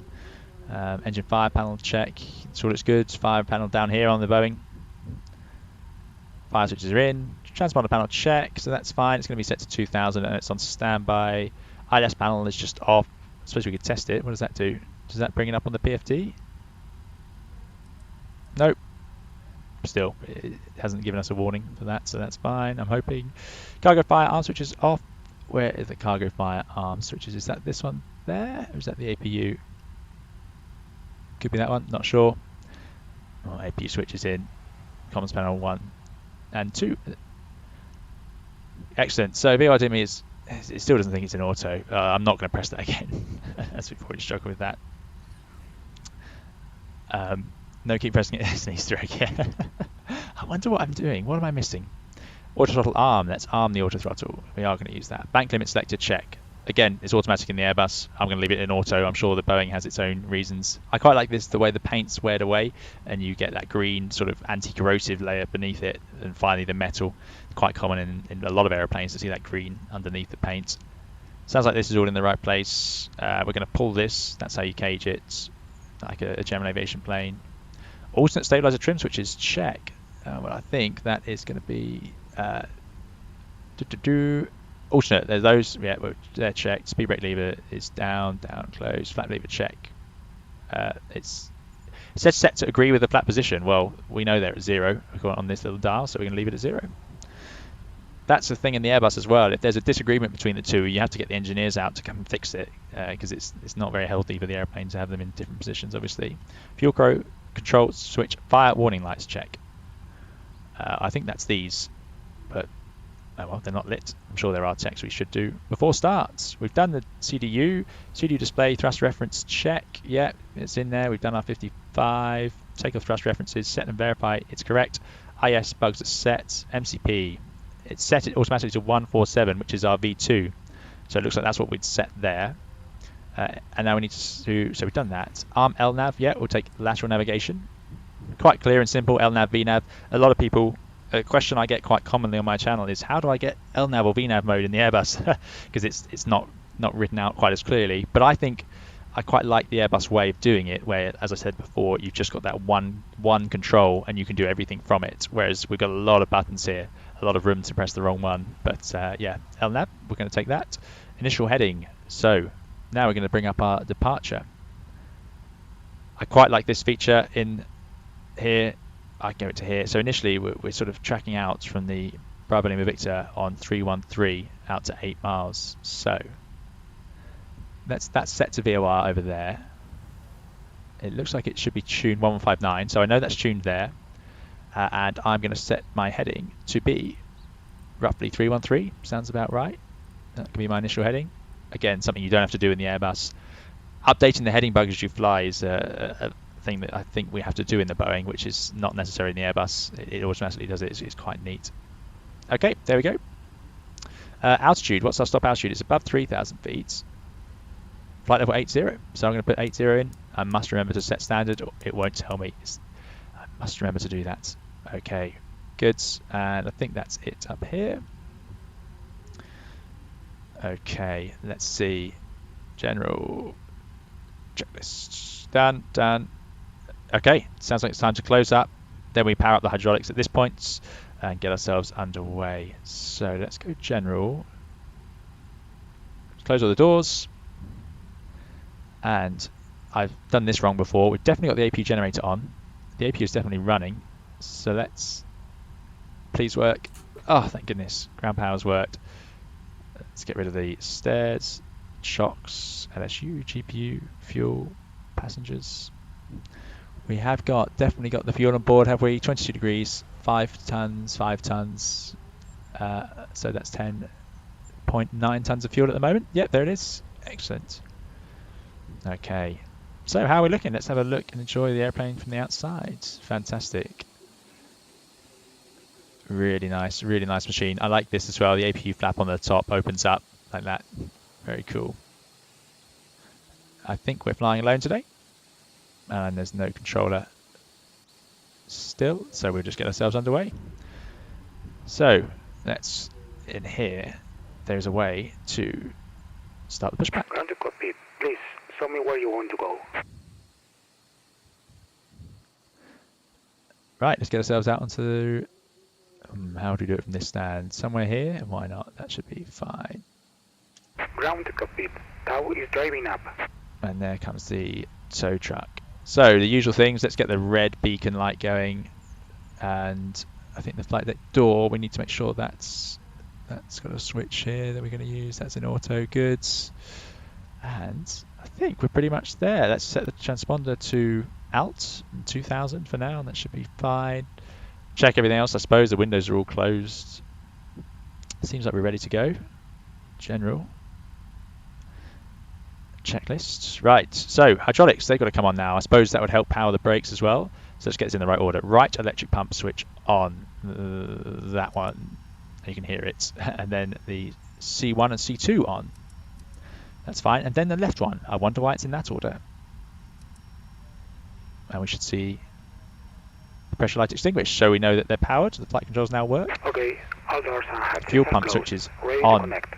Engine fire panel, check. It's all looks good. Fire panel down here on the Boeing. Fire switches are in. Transponder panel, check. So that's fine. It's going to be set to 2000 and it's on standby. ILS panel is just off. I suppose we could test it. What does that do? Does that bring it up on the PFD? Nope. Still, it hasn't given us a warning for that, so that's fine. I'm hoping. Cargo fire arm switches off. Where is the cargo fire arm switches? Is that this one there? Or is that the APU? Could be that one, not sure. Oh, APU switches in. Comms panel 1 and 2. Excellent. So BYD is it still doesn't think it's in auto. I'm not going to press that again, as we've already struggled with that. No, keep pressing it. It's an Easter egg. Yeah. I wonder what I'm doing. What am I missing? Auto throttle arm. Let's arm the auto throttle. We are going to use that. Bank limit selected. Check. Again, it's automatic in the Airbus. I'm going to leave it in auto. I'm sure the Boeing has its own reasons. I quite like this, the way the paint's weared away and you get that green sort of anti-corrosive layer beneath it, and finally the metal. Quite common in a lot of aeroplanes to see that green underneath the paint. Sounds like this is all in the right place. We're going to pull this. That's how you cage it, like a German aviation plane. Alternate stabilizer trim switches, check. Well, I think that is going to be alternate. There's those. Yeah, they're checked. Speed brake lever is down, close. Flap lever, check. It says set to agree with the flat position. Well, we know they're at 0 on this little dial, so we're going to leave it at 0. That's the thing in the Airbus as well. If there's a disagreement between the two, you have to get the engineers out to come and fix it, because it's not very healthy for the airplane to have them in different positions, obviously. Fuel control switch, fire warning lights, check. I think that's these, but oh well, they're not lit. I'm sure there are checks we should do before starts. We've done the CDU display, thrust reference, check. Yeah, it's in there. We've done our 55. Takeoff thrust references, set and verify it's correct. IS bugs are set. MCP, it's set it automatically to 147, which is our V2. So it looks like that's what we'd set there. And now we need to, so we've done that. ARM LNAV, yeah, we'll take lateral navigation. Quite clear and simple, LNAV, VNAV. A lot of people, a question I get quite commonly on my channel is, how do I get LNAV or VNAV mode in the Airbus? Because it's not written out quite as clearly. But I think I quite like the Airbus way of doing it, where, as I said before, you've just got that one control and you can do everything from it. Whereas we've got a lot of buttons here, a lot of room to press the wrong one. But yeah, LNAV, we're going to take that. Initial heading. So now we're going to bring up our departure. I quite like this feature in here. I can go to here. So initially we're sort of tracking out from the Bravo Lima Victor on 313 out to 8 miles. So that's set to VOR over there. It looks like it should be tuned 1159. So I know that's tuned there. And I'm going to set my heading to be roughly 313. Sounds about right. That can be my initial heading. Again, something you don't have to do in the Airbus. Updating the heading bug as you fly is a thing that I think we have to do in the Boeing, which is not necessary in the Airbus. It automatically does it. It's quite neat. Okay, there we go. Altitude. What's our stop altitude? It's above 3,000 feet. Flight level 80. So I'm going to put 80 in. I must remember to set standard. It won't tell me. I must remember to do that. Okay, good. And I think that's it up here. Okay, let's see. General checklist. Done. Okay, sounds like it's time to close up. Then we power up the hydraulics at this point and get ourselves underway. So let's go general. Close all the doors. And I've done this wrong before. We've definitely got the AP generator on. The AP is definitely running. So let's please work. Oh, thank goodness. Ground power's worked. Let's get rid of the stairs, shocks, LSU, GPU, fuel, passengers. We have definitely got the fuel on board, have we? 22 degrees, 5 tons. So that's 10.9 tons of fuel at the moment. Yep, there it is. Excellent. Okay. So how are we looking? Let's have a look and enjoy the airplane from the outside. Fantastic. Really nice machine. I like this as well. The APU flap on the top opens up like that. Very cool. I think we're flying alone today. And there's no controller still, so we'll just get ourselves underway. So let's, in here, there's a way to start the pushback. Ground to Cockpit, please show me where you want to go. Right, let's get ourselves out onto how do we do it from this stand? Somewhere here? Why not? That should be fine. Ground to Cockpit, tow is driving up. And there comes the tow truck. So the usual things, let's get the red beacon light going. And I think the flight deck door, we need to make sure that's got a switch here that we're going to use. That's in auto goods. And I think we're pretty much there. Let's set the transponder to alt 2000 for now, and that should be fine. Check everything else. I suppose the windows are all closed. Seems like we're ready to go. General. Checklist. Right, so hydraulics, they've got to come on now. I suppose that would help power the brakes as well. So let's get this in the right order. Right electric pump switch on. That one. You can hear it. And then the C1 and C2 on. That's fine. And then the left one. I wonder why it's in that order. And we should see the pressure light extinguished, so we know that they're powered. The flight controls now work. Okay, all doors and hatches Fuel are pump closed. switches Ready on. to connect.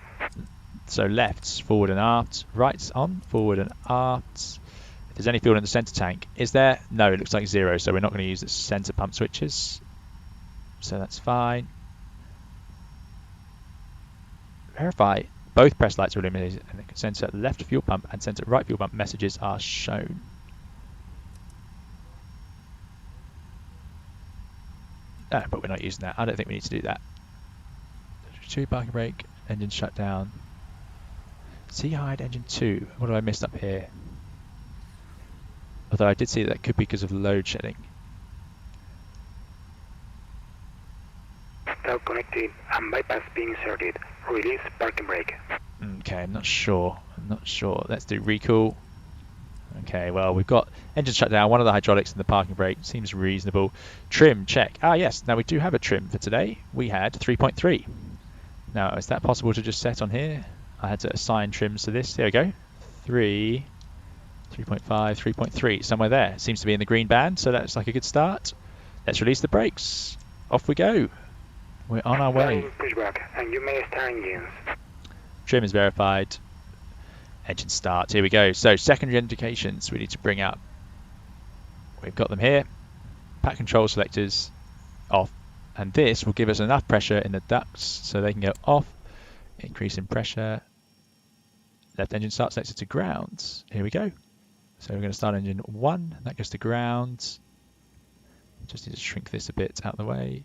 So left's forward and aft, right's on, forward and aft. If there's any fuel in the center tank, is there? No, it looks like 0, so we're not going to use the center pump switches. So that's fine. Verify both press lights are illuminated and the center left fuel pump and center right fuel pump messages are shown. But we're not using that. I don't think we need to do that. 2 parking brake, engine shut down. C-hide engine 2. What have I missed up here? Although I did see that could be because of load shedding. Tow connected and bypass being inserted. Release parking brake. Okay, I'm not sure. Let's do recall. Okay, well, we've got engine shut down, one of the hydraulics and the parking brake. Seems reasonable. Trim, check. Ah, yes. Now, we do have a trim for today. We had 3.3. Now, is that possible to just set on here? I had to assign trims to this. There we go. 3, 3.5, 3.3. Somewhere there. Seems to be in the green band, so that's like a good start. Let's release the brakes. Off we go. We're on our way. Pushback, and you may start engines. Trim is verified. Engine start. Here we go. So secondary indications we need to bring up. We've got them here. Pack control selectors off. And this will give us enough pressure in the ducts so they can go off. Increase in pressure. Left engine start selected to ground. Here we go. So we're going to start engine 1. That goes to ground. Just need to shrink this a bit out of the way.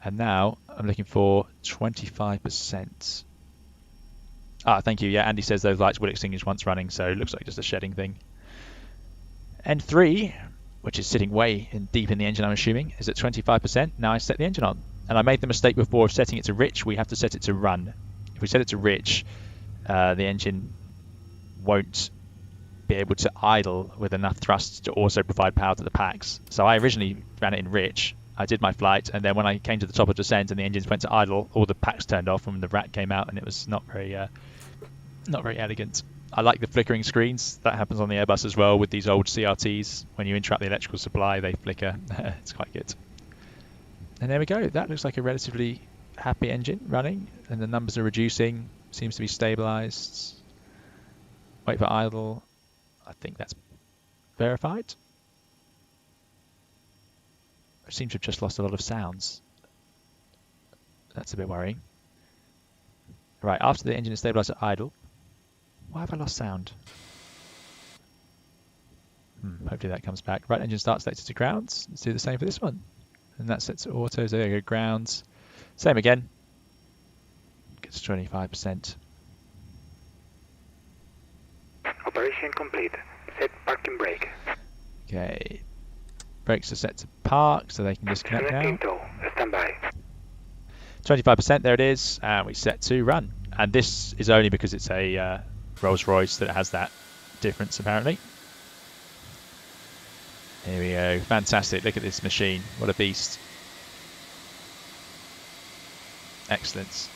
And now I'm looking for 25%. Ah, thank you. Yeah, Andy says those lights will extinguish once running, so it looks like just a shedding thing. N3, which is sitting way deep in the engine, I'm assuming, is at 25%. Now I set the engine on. And I made the mistake before of setting it to rich. We have to set it to run. If we set it to rich, the engine won't be able to idle with enough thrust to also provide power to the packs. So I originally ran it in rich. I did my flight, and then when I came to the top of descent and the engines went to idle, all the packs turned off and the rat came out, and it was not very elegant. I like the flickering screens. That happens on the Airbus as well with these old CRTs. When you interrupt the electrical supply, they flicker. It's quite good. And there we go. That looks like a relatively happy engine running, and the numbers are reducing. seems to be stabilized. Wait for idle. I think that's verified. I seem to have just lost a lot of sounds. That's a bit worrying. Right, after the engine is stabilized at idle. Why have I lost sound? Hopefully that comes back. Right engine start selected to grounds. Let's do the same for this one. And that's set to autos. There you go, grounds. Same again. Gets 25%. Operation complete. Set parking brake. Okay. Brakes are set to park, so they can disconnect now. Stand by. 25%, there it is. And we set to run. And this is only because it's a Rolls-Royce that has that difference, apparently. Here we go. Fantastic. Look at this machine. What a beast. Excellent.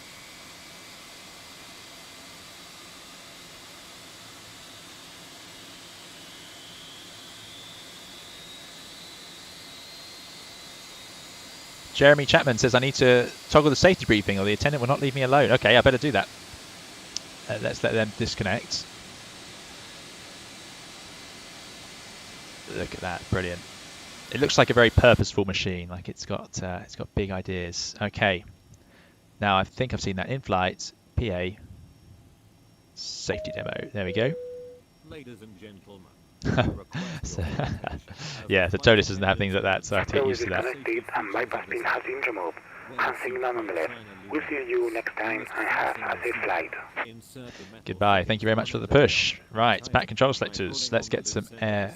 Jeremy Chapman says I need to toggle the safety briefing or the attendant will not leave me alone. Okay, I better do that. Let's let them disconnect. Look at that, brilliant. It looks like a very purposeful machine, like it's got big ideas. Okay, now I think I've seen that in flight. PA safety demo. There we go. Ladies and gentlemen. So, yeah, the Toliss doesn't have things like that, so I have to get used to that. And bypass pin has been removed. Passing nonetheless. We'll see you next time and have a safe flight. Goodbye. Thank you very much for the push. Right, back control selectors. Let's get some air.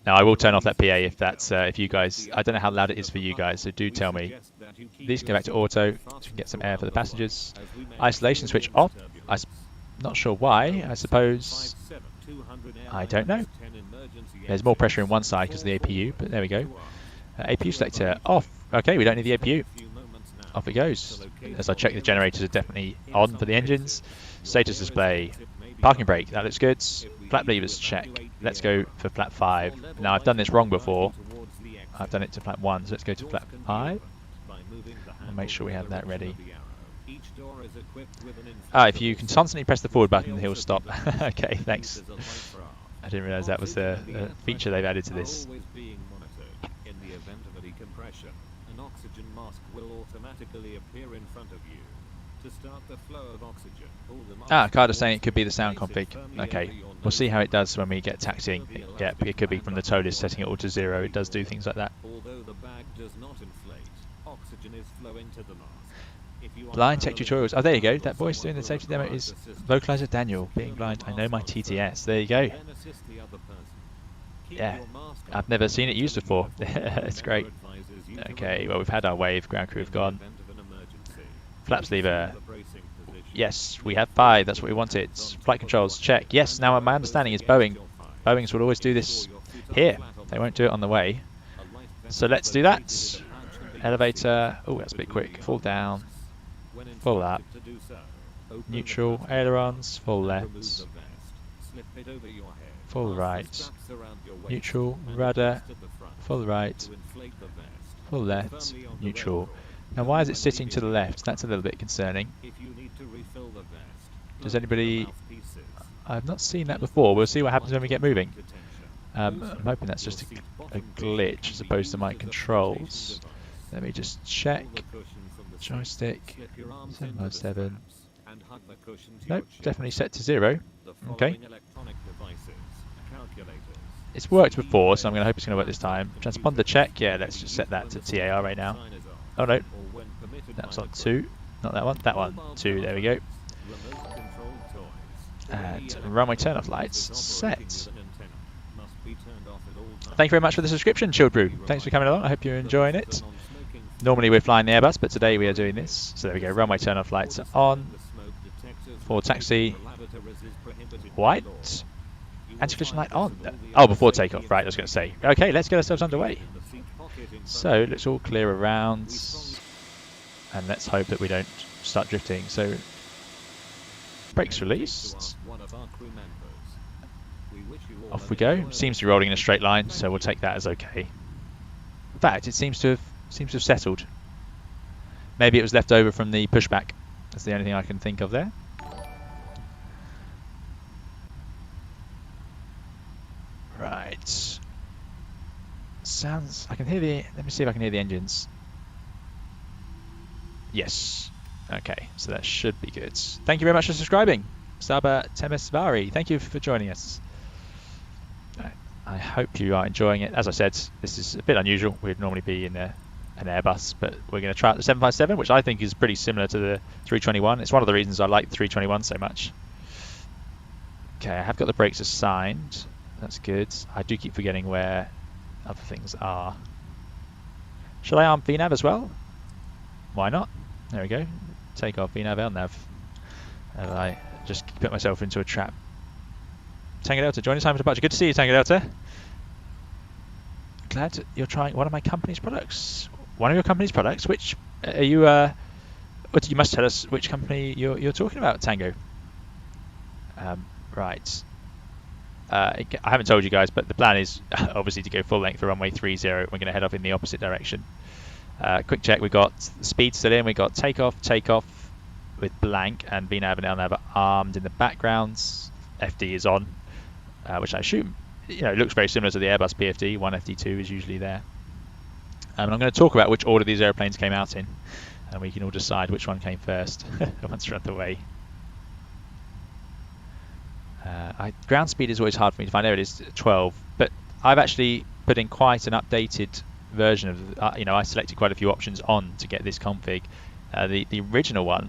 Now I will turn off that PA if that's if you guys. I don't know how loud it is for you guys, so do tell me. These go back to auto so we can get some air for the passengers. Isolation switch off. I'm not sure why. I suppose. I don't know. There's more pressure in one side because of the APU, but there we go. APU selector off. Okay, we don't need the APU. Off it goes. As I check, the generators are definitely on for the engines. Status display. Parking brake. That looks good. Flap levers check. Let's go for flap 5. Now I've done this wrong before. I've done it to flap 1, so let's go to flap 5. I'll make sure we have that ready. If you can constantly press the forward button, he'll stop. Okay, thanks. I didn't realise that was a feature they've added to this. In the event of a decompression, an oxygen mask will automatically appear in front of you. To start the flow of oxygen, pull the mask. Carter's saying it could be the sound config. Okay, we'll see how it does when we get taxiing. Yeah, it could be from the Toliss setting it all to 0. It does do things like that. Although the bag does not inflate, oxygen is flowing to the mask. Blind tech tutorials. Oh, there you go. That voice doing the safety demo is Vocalizer Daniel. Being blind, I know my TTS. There you go. Yeah, I've never seen it used before. It's great. Okay, well, we've had our wave. Ground crew have gone. Flaps lever. Yes, we have 5. That's what we wanted. Flight controls, check. Yes, now my understanding is Boeings will always do this here. They won't do it on the way. So let's do that. Elevator. Oh, that's a bit quick. Fall down. Full up. Neutral. Ailerons. Full left. Full right. Neutral. Rudder. Full right. Full left. Neutral. Now why is it sitting to the left? That's a little bit concerning. Does anybody... I've not seen that before. We'll see what happens when we get moving. I'm hoping that's just a glitch as opposed to my controls. Let me just check. Joystick. 7x7. Nope, definitely set to 0. Okay. It's worked before, so I'm going to hope it's going to work this time. Transponder check. Yeah, let's just set that to TAR right now. Oh no. That was on 2. Not that one. That one. 2. There we go. And runway turn-off lights set. Thank you very much for the subscription, Chilled Brew. Thanks for coming along. I hope you're enjoying it. Normally we're flying the Airbus, but today we are doing this. So there we go. Runway turn-off lights are on. Forward taxi. White. Anti-collision light on. Oh, before takeoff. Right, I was going to say. Okay, let's get ourselves underway. So it looks all clear around. And let's hope that we don't start drifting. So brakes released. Off we go. Seems to be rolling in a straight line, so we'll take that as okay. In fact, it seems to have settled. Maybe it was left over from the pushback. That's the only thing I can think of there. Right. Sounds. I can hear the. Let me see if I can hear the engines. Yes. Okay, so that should be good. Thank you very much for subscribing, Saba Temesvari. Thank you for joining us. I hope you are enjoying it. As I said, this is a bit unusual. We'd normally be in an Airbus, but we're going to try out the 757, which I think is pretty similar to the 321. It's one of the reasons I like the 321 so much. Okay, I have got the brakes assigned. That's good. I do keep forgetting where other things are. Shall I arm VNAV as well? Why not? There we go. Take off VNAV, LNAV. And I just put myself into a trap. Tango Delta, join us, Simon Departure. Good to see you, Tango Delta. Glad you're trying one of my company's products. One of your company's products? Which are you? You must tell us which company you're talking about, Tango. Right. I haven't told you guys, but the plan is obviously to go full length for runway 30. We're going to head off in the opposite direction. Quick check, we've got speed still in, we've got takeoff with blank, and VNAV and LNAV are armed in the backgrounds. FD is on, which I assume looks very similar to the Airbus PFD. One FD2 is usually there. And I'm going to talk about which order these airplanes came out in, and we can all decide which one came first once we're on the way. Ground speed is always hard for me to find. There it is, 12. But I've actually put in quite an updated version of, I selected quite a few options on to get this config. The original one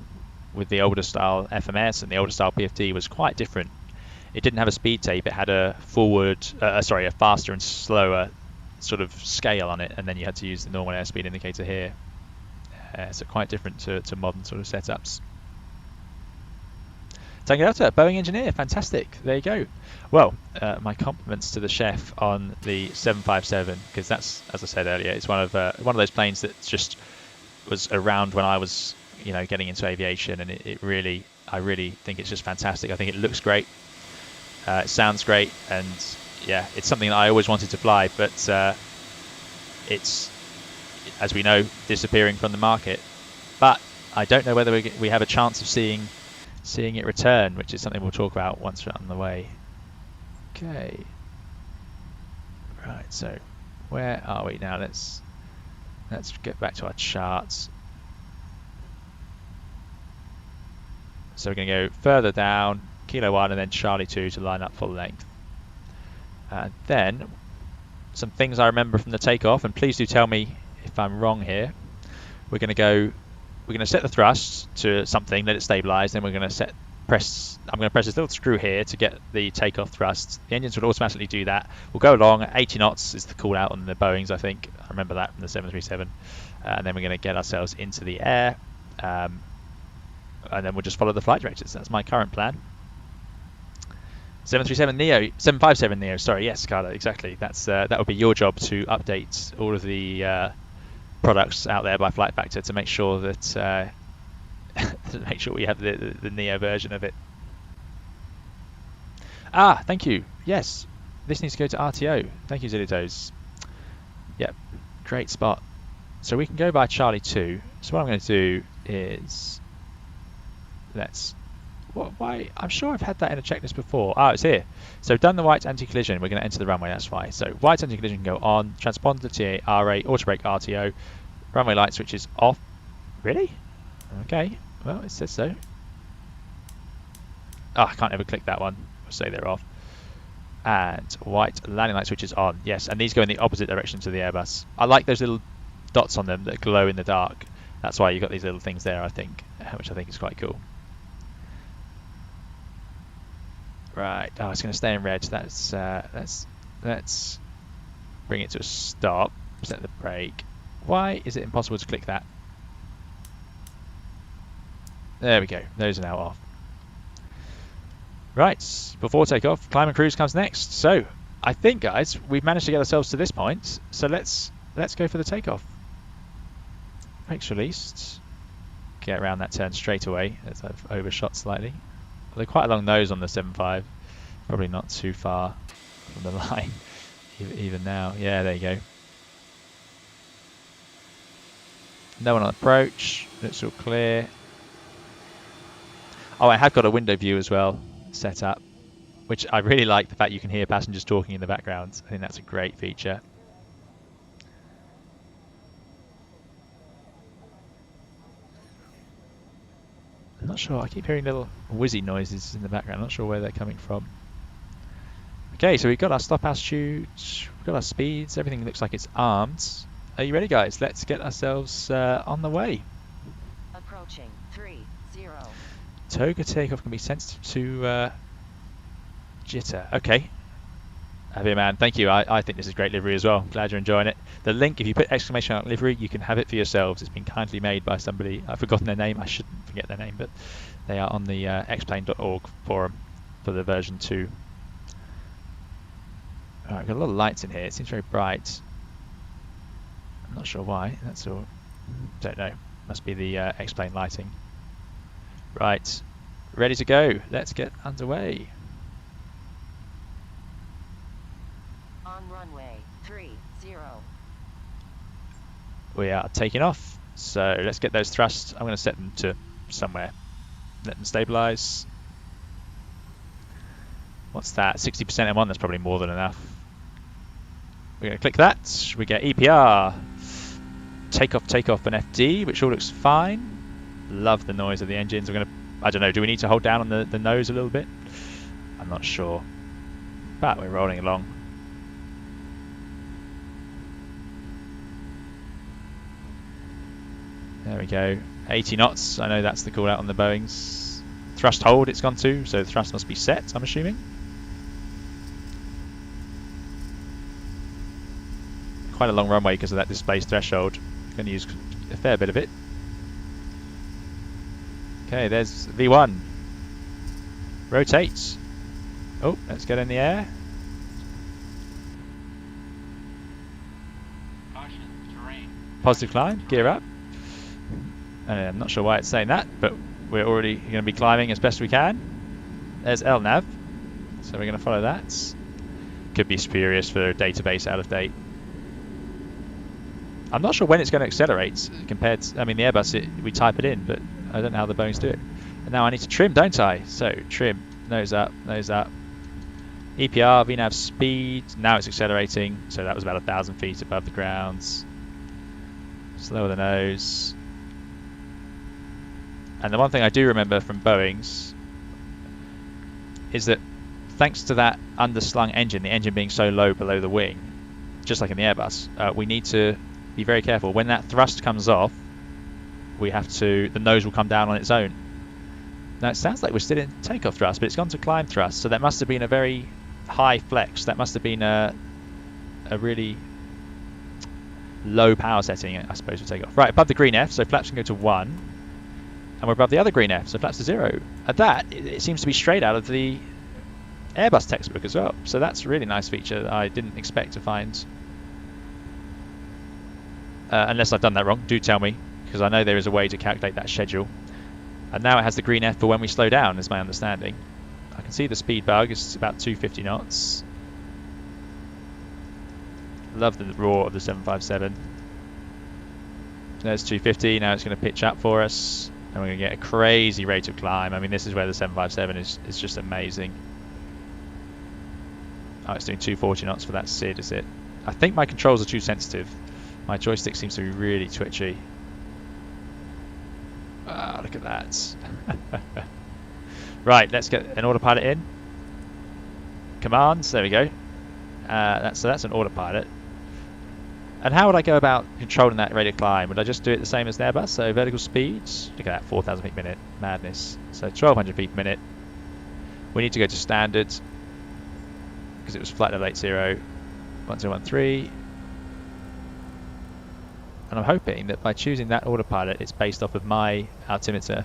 with the older style FMS and the older style PFD was quite different. It didn't have a speed tape. It had a a faster and slower sort of scale on it, and then you had to use the normal airspeed indicator here. So quite different to modern sort of setups. Tango Delta, Boeing engineer, fantastic. There you go. Well, my compliments to the chef on the 757, because that's, as I said earlier, it's one of those planes that just was around when I was, getting into aviation, and I really think it's just fantastic. I think it looks great, it sounds great, and yeah, it's something that I always wanted to fly, but it's, as we know, disappearing from the market. But I don't know whether we have a chance of seeing it return, which is something we'll talk about once we're on the way. Okay. Right, so where are we now? Let's get back to our charts. So we're going to go further down, Kilo 1 and then Charlie 2 to line up full length. And then some things I remember from the takeoff, and please do tell me if I'm wrong here. We're going to set the thrust to something, let it stabilize, then we're going to I'm going to press this little screw here to get the takeoff thrust. The engines would automatically do that. We'll go along, 80 knots is the call out on the Boeings, I think. I remember that from the 737. And then we're going to get ourselves into the air. And then we'll just follow the flight directors. That's my current plan. 757 Neo, sorry, yes, Carla, exactly. That would be your job to update all of the products out there by Flight Factor to make sure that we have the Neo version of it. Thank you. Yes, this needs to go to RTO. Thank you, Zillitos. Yep, great spot. So we can go by Charlie 2. So what I'm going to do is I'm sure I've had that in a checklist before. It's here. So done the white anti-collision. We're going to enter the runway. That's fine. So white anti-collision can go on. Transponder TA RA. Auto brake RTO. Runway light switches off. Really? Okay. Well, it says so. I can't ever click that one. I'll say they're off. And white landing light switches on. Yes, and these go in the opposite direction to the Airbus. I like those little dots on them that glow in the dark. That's why you've got these little things there, I think, which I think is quite cool. Right. It's going to stay in red. Let's bring it to a stop. Set the brake. Why is it impossible to click that? There we go. Those are now off. Right. Before takeoff, climb and cruise comes next. So I think, guys, we've managed to get ourselves to this point. So let's go for the takeoff. Brakes released. Get around that turn straight away, as I've overshot slightly. Although quite a long nose on the 7.5, probably not too far from the line, even now. Yeah, there you go. No one on approach. Looks all clear. I have got a window view as well set up. which I really like the fact you can hear passengers talking in the background. I think that's a great feature. I'm not sure, I keep hearing little whizzy noises in the background, I'm not sure where they're coming from. Okay, so we've got our stop altitude, we've got our speeds, everything looks like it's armed. Are you ready, guys? Let's get ourselves on the way. Approaching 30. Toga takeoff can be sensitive to jitter. Okay. Happy man, thank you. I think this is great livery as well. Glad you're enjoying it. The link, if you put exclamation mark livery, you can have it for yourselves. It's been kindly made by somebody. I've forgotten their name. I shouldn't forget their name, but they are on the xplane.org forum for the version 2. Alright, we've got a lot of lights in here. It seems very bright. I'm not sure why. That's all. Don't know. Must be the X-plane lighting. Right, ready to go. Let's get underway. On runway 30. We are taking off. So let's get those thrusts. I'm going to set them to somewhere. Let them stabilize. What's that? 60% M1. That's probably more than enough. We're going to click that. We get EPR. Takeoff, and FD, which all looks fine. Love the noise of the engines. We're going to, I don't know, do we need to hold down on the nose a little bit? I'm not sure. But we're rolling along. There we go. 80 knots. I know that's the call out on the Boeings. Thrust hold it's gone to, so the thrust must be set, I'm assuming. Quite a long runway because of that displaced threshold. Going to use a fair bit of it. Okay, there's V1. Rotate. Oh, let's get in the air. Caution, terrain. Positive climb, gear up. I'm not sure why it's saying that, but we're already going to be climbing as best we can. There's LNAV, so we're going to follow that. Could be spurious for a database out of date. I'm not sure when it's going to accelerate compared to, I mean, the Airbus, we type it in, but I don't know how the Boeings do it. And now I need to trim, don't I? So trim, nose up, EPR, VNAV speed, now it's accelerating, so that was about 1,000 feet above the ground. Slower the nose. And the one thing I do remember from Boeing's is that thanks to that underslung engine, the engine being so low below the wing, just like in the Airbus, we need to be very careful. When that thrust comes off, we have to, the nose will come down on its own. Now it sounds like we're still in takeoff thrust, but it's gone to climb thrust, so that must have been a very high flex. That must have been a really low power setting, I suppose, for takeoff. Right, above the green F, so flaps can go to 1, and we're above the other green F, so flaps to 0. At that, it seems to be straight out of the Airbus textbook as well, so that's a really nice feature that I didn't expect to find. Unless I've done that wrong, do tell me, because I know there is a way to calculate that schedule. And now it has the green F for when we slow down, is my understanding. I can see the speed bug, it's about 250 knots. Love the roar of the 757. There's 250, now it's going to pitch up for us. And we're going to get a crazy rate of climb. I mean, this is where the 757 is just amazing. Oh, it's doing 240 knots for that SID, is it? I think my controls are too sensitive. My joystick seems to be really twitchy. Ah, look at that. Right, let's get an autopilot in. Commands, there we go. So that's an autopilot. And how would I go about controlling that rate of climb? Would I just do it the same as the Airbus? So vertical speeds, look at that, 4,000 feet per minute, madness. So 1,200 feet per minute. We need to go to standard because it was flight level 80, 1013. And I'm hoping that by choosing that autopilot, it's based off of my altimeter.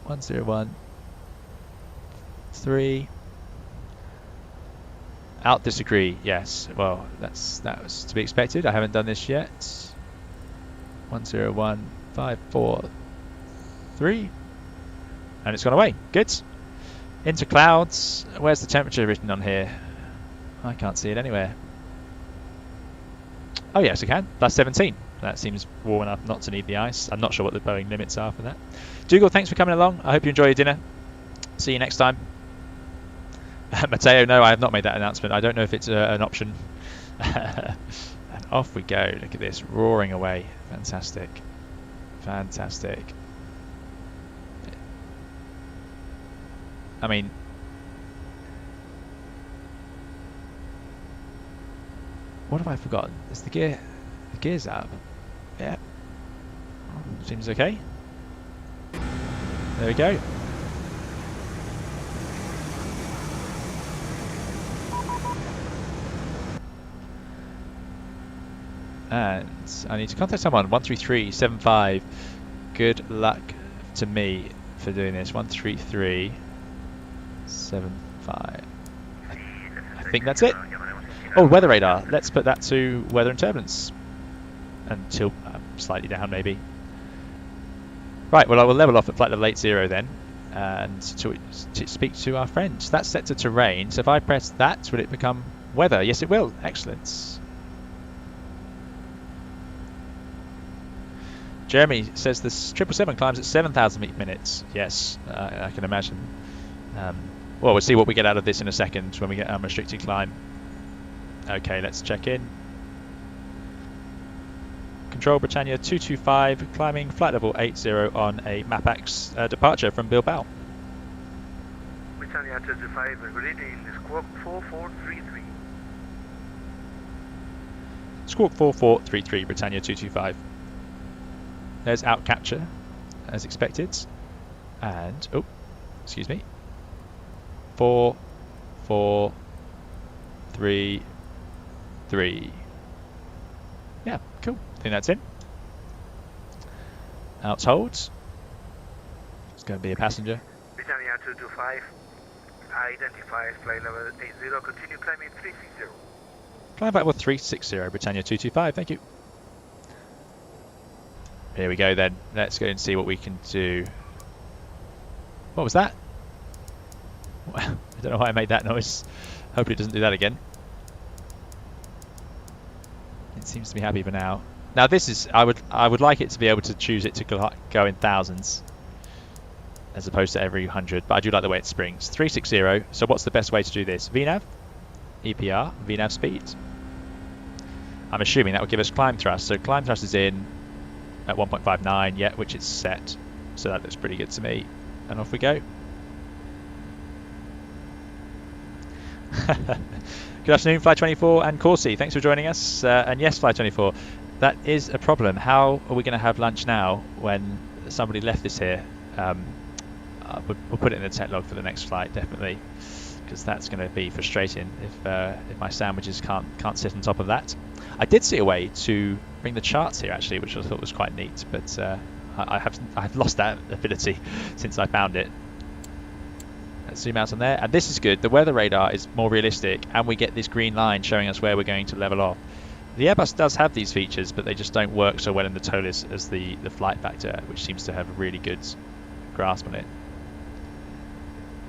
1013. Out disagree, yes. Well, that was to be expected. I haven't done this yet. 101543. And it's gone away. Good. Into clouds. Where's the temperature written on here? I can't see it anywhere. Oh yes, I can. Plus 17. That seems warm enough not to need the ice. I'm not sure what the Boeing limits are for that. Dougal, thanks for coming along. I hope you enjoy your dinner. See you next time. Matteo, no, I have not made that announcement. I don't know if it's an option. And off we go. Look at this, roaring away. Fantastic. Fantastic. I mean, what have I forgotten? Is the gear's up? Yeah. Seems okay. There we go. And I need to contact someone. 13375. Good luck to me for doing this. 13375. I think that's it. Oh, weather radar. Let's put that to weather and turbulence. Until slightly down, maybe. Right, well, I will level off at flight level 80 then. And to speak to our friends. That's set to terrain. So if I press that, will it become weather? Yes, it will. Excellent. Jeremy says this 777 climbs at 7,000 minutes. Yes, I can imagine. Well, we'll see what we get out of this in a second when we get unrestricted climb. Okay, let's check in. Control Britannia 225, climbing flight level 80 on a MAPAX departure from Bilbao. Britannia 225, reading squawk 4433. Squawk 4433, Britannia 225. There's out capture, as expected. And, oh, excuse me. 4, 4, 3, 3. Yeah, cool. I think that's in. Out holds. It's going to be a passenger. Britannia 225, identifies flight level 80, continue climbing 360. Climb back with 360, Britannia 225, thank you. Here we go then. Let's go and see what we can do. What was that? I don't know why I made that noise. Hopefully it doesn't do that again. It seems to be happy for now. Now this is, I would like it to be able to choose it to go in thousands as opposed to every 100, but I do like the way it springs. 360, so what's the best way to do this? VNAV, EPR, VNAV speed. I'm assuming that will give us climb thrust, so climb thrust is in at 1.59 yet, which is set, so that looks pretty good to me. And off we go. Good afternoon, Flight 24 and Corsi. Thanks for joining us. And yes, Flight 24, that is a problem. How are we going to have lunch now when somebody left this here? We'll put it in the tech log for the next flight, definitely, because that's going to be frustrating if my sandwiches can't sit on top of that. I did see a way to bring the charts here actually, which I thought was quite neat, but I've lost that ability since I found it. Let's zoom out on there, and this is good. The weather radar is more realistic, and we get this green line showing us where we're going to level off. The Airbus does have these features, but they just don't work so well in the Toliss as the flight factor, which seems to have a really good grasp on it.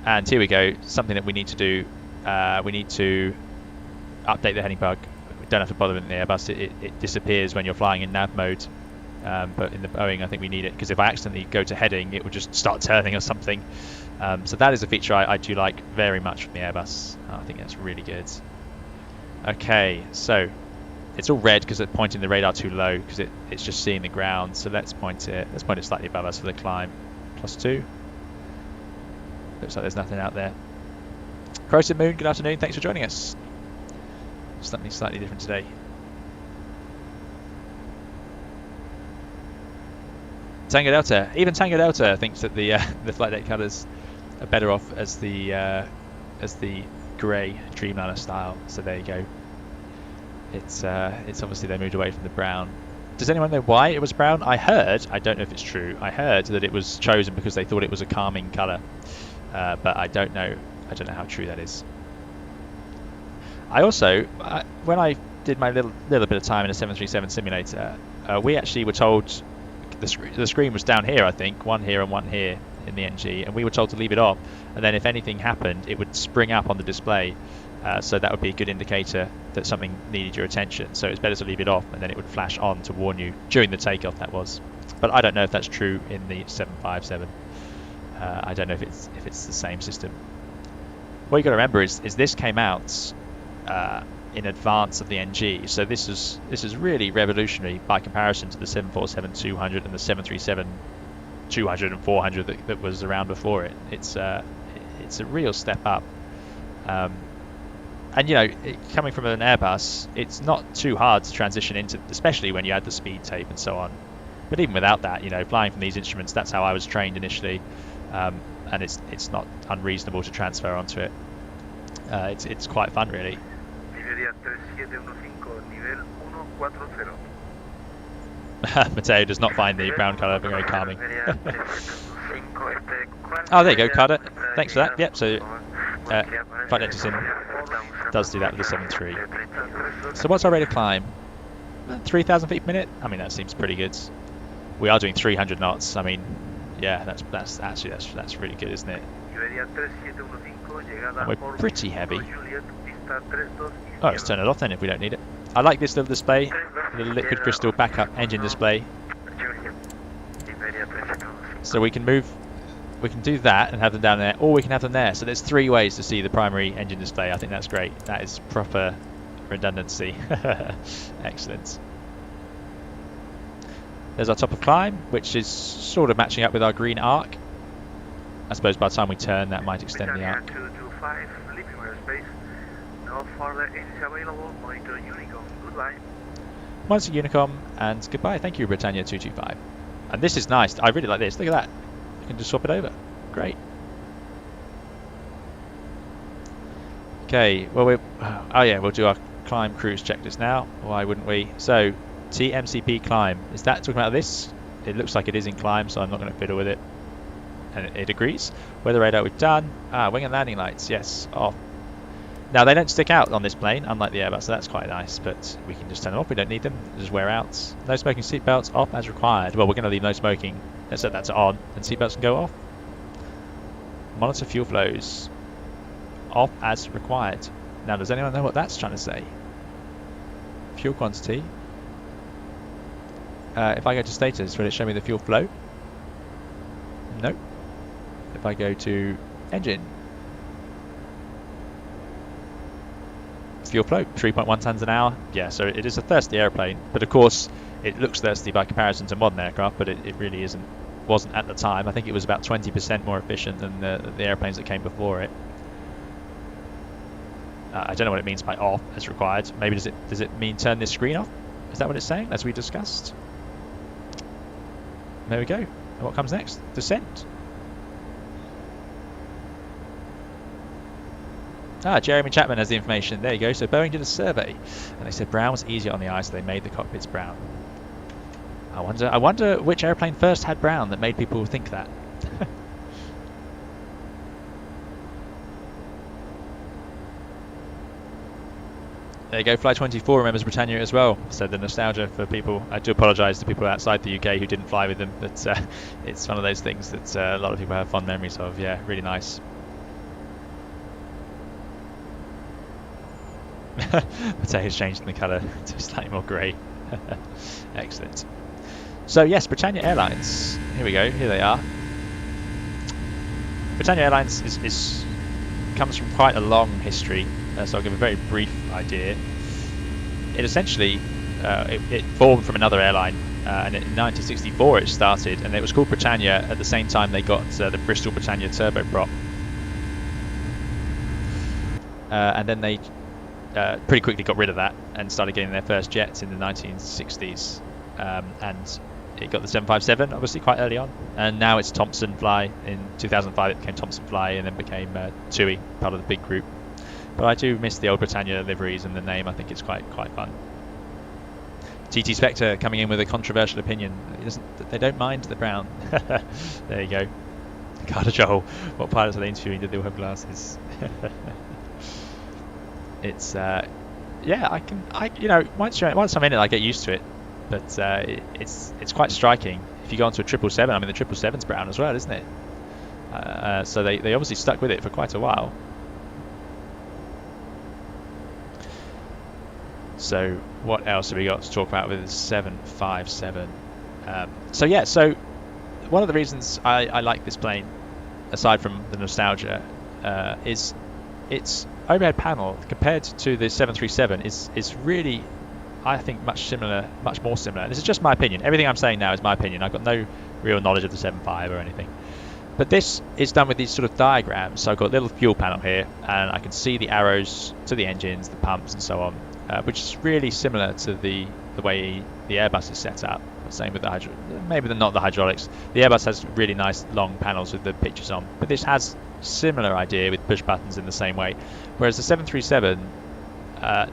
And here we go, something that we need to do. We need to update the heading bug. We don't have to bother with the Airbus. It disappears when you're flying in nav mode. But in the Boeing, I think we need it, because if I accidentally go to heading, it will just start turning or something. So that is a feature I do like very much from the Airbus. I think that's really good. Okay, so it's all red because it's pointing the radar too low, because it's just seeing the ground. So let's point it slightly above us for the climb. +2. Looks like there's nothing out there. Croson Moon, good afternoon. Thanks for joining us. Something slightly different today. Tango Delta. Even Tango Delta thinks that the flight deck colours are better off as the grey Dreamliner style. So there you go. It's obviously they moved away from the brown. Does anyone know why it was brown? I heard, I don't know if it's true, I heard that it was chosen because they thought it was a calming colour. But I don't know how true that is. I also, when I did my little bit of time in a 737 simulator, we actually were told the screen was down here, I think, one here and one here in the NG, and we were told to leave it off, and then if anything happened it would spring up on the display, so that would be a good indicator that something needed your attention. So it's better to leave it off, and then it would flash on to warn you during the takeoff. That was, but I don't know if that's true in the 757. I don't know if it's the same system. what you got to remember is this came out in advance of the NG, so this is really revolutionary by comparison to the 747-200 and the 737-200 and 400 that was around before it. It's a real step up. And coming from an Airbus, it's not too hard to transition into, especially when you add the speed tape and so on. But even without that, flying from these instruments, that's how I was trained initially, and it's not unreasonable to transfer onto it. It's quite fun, really. Iberia 3715, nivel 140. Matteo does not find the brown colour very calming. Iberia 3715, Oh, there you go, Carter. Thanks for that. Yep, so Flight Entry Sim does do that with the 7.3. So what's our rate of climb? 3,000 feet per minute? I mean, that seems pretty good. We are doing 300 knots. I mean, yeah, that's really good, isn't it? And we're pretty heavy. Oh, let's turn it off then if we don't need it. I like this little display, the liquid crystal backup engine display. So we can do that and have them down there, or we can have them there. So there's 3 ways to see the primary engine display. I think that's great. That is proper redundancy. Excellent. There's our top of climb, which is sort of matching up with our green arc. I suppose by the time we turn, that might extend the arc. 225, leaving airspace. No further engines available. Monitor Unicom. Goodbye. Monitor Unicom and goodbye. Thank you, Britannia 225. And this is nice. I really like this. Look at that. You can just swap it over. Great. Okay. Well, we'll do our climb cruise checklist now. Why wouldn't we? So, TMCP climb. Is that talking about this? It looks like it is in climb, so I'm not going to fiddle with it. And it agrees. Weather radar we've done. Wing and landing lights. Yes, off. Now they don't stick out on this plane, unlike the Airbus, so that's quite nice. But we can just turn them off. We don't need them. They just wear out. No smoking seatbelts off as required. Well, we're going to leave no smoking. Let's set that to on, and seatbelts can go off. Monitor fuel flows off as required. Now, does anyone know what that's trying to say? Fuel quantity. If I go to status, will it show me the fuel flow? No. If I go to engine, fuel flow 3.1 tons an hour. Yeah, so it is a thirsty airplane, but of course it looks thirsty by comparison to modern aircraft, but it really wasn't at the time. I think it was about 20% more efficient than the airplanes that came before it. I don't know what it means by off as required. Maybe does it mean turn this screen off? Is that what it's saying, as we discussed? There we go. And what comes next? Descent. Jeremy Chapman has the information. There you go. So Boeing did a survey, and they said brown was easier on the eye, so they made the cockpits brown. I wonder which airplane first had brown that made people think that. There you go. Flight 24 remembers Britannia as well. So the nostalgia for people. I do apologise to people outside the UK who didn't fly with them, but it's one of those things that a lot of people have fond memories of. Yeah, really nice. Mateo's changed the colour to slightly more grey. Excellent. So yes, Britannia Airlines. Here we go. Here they are. Britannia Airlines comes from quite a long history. So I'll give a very brief idea. It essentially it formed from another airline, and in 1964 it started, and it was called Britannia at the same time they got the Bristol Britannia turboprop, and then they pretty quickly got rid of that and started getting their first jets in the 1960s, and it got the 757 obviously quite early on, and now it's Thompson Fly. In 2005 it became Thompson Fly and then became TUI, part of the big group. But I do miss the old Britannia liveries and the name. I think it's quite fun. TT Spectre coming in with a controversial opinion. They don't mind the brown. There you go. Carter Joel. What pilots are they interviewing? Did they all have glasses? It's yeah. Once I'm in it, I get used to it. But it's quite striking. If you go onto a 777, I mean the 777's brown as well, isn't it? So they obviously stuck with it for quite a while. So what else have we got to talk about with the 757? So one of the reasons I like this plane, aside from the nostalgia, is its overhead panel compared to the 737 is really, I think, much more similar. This is just my opinion. Everything I'm saying now is my opinion. I've got no real knowledge of the 75 or anything. But this is done with these sort of diagrams. So I've got a little fuel panel here, and I can see the arrows to the engines, the pumps, and so on, which is really similar to the way the Airbus is set up. Same with the maybe not the hydraulics. The Airbus has really nice long panels with the pictures on, but this has similar idea with push buttons in the same way. Whereas the 737,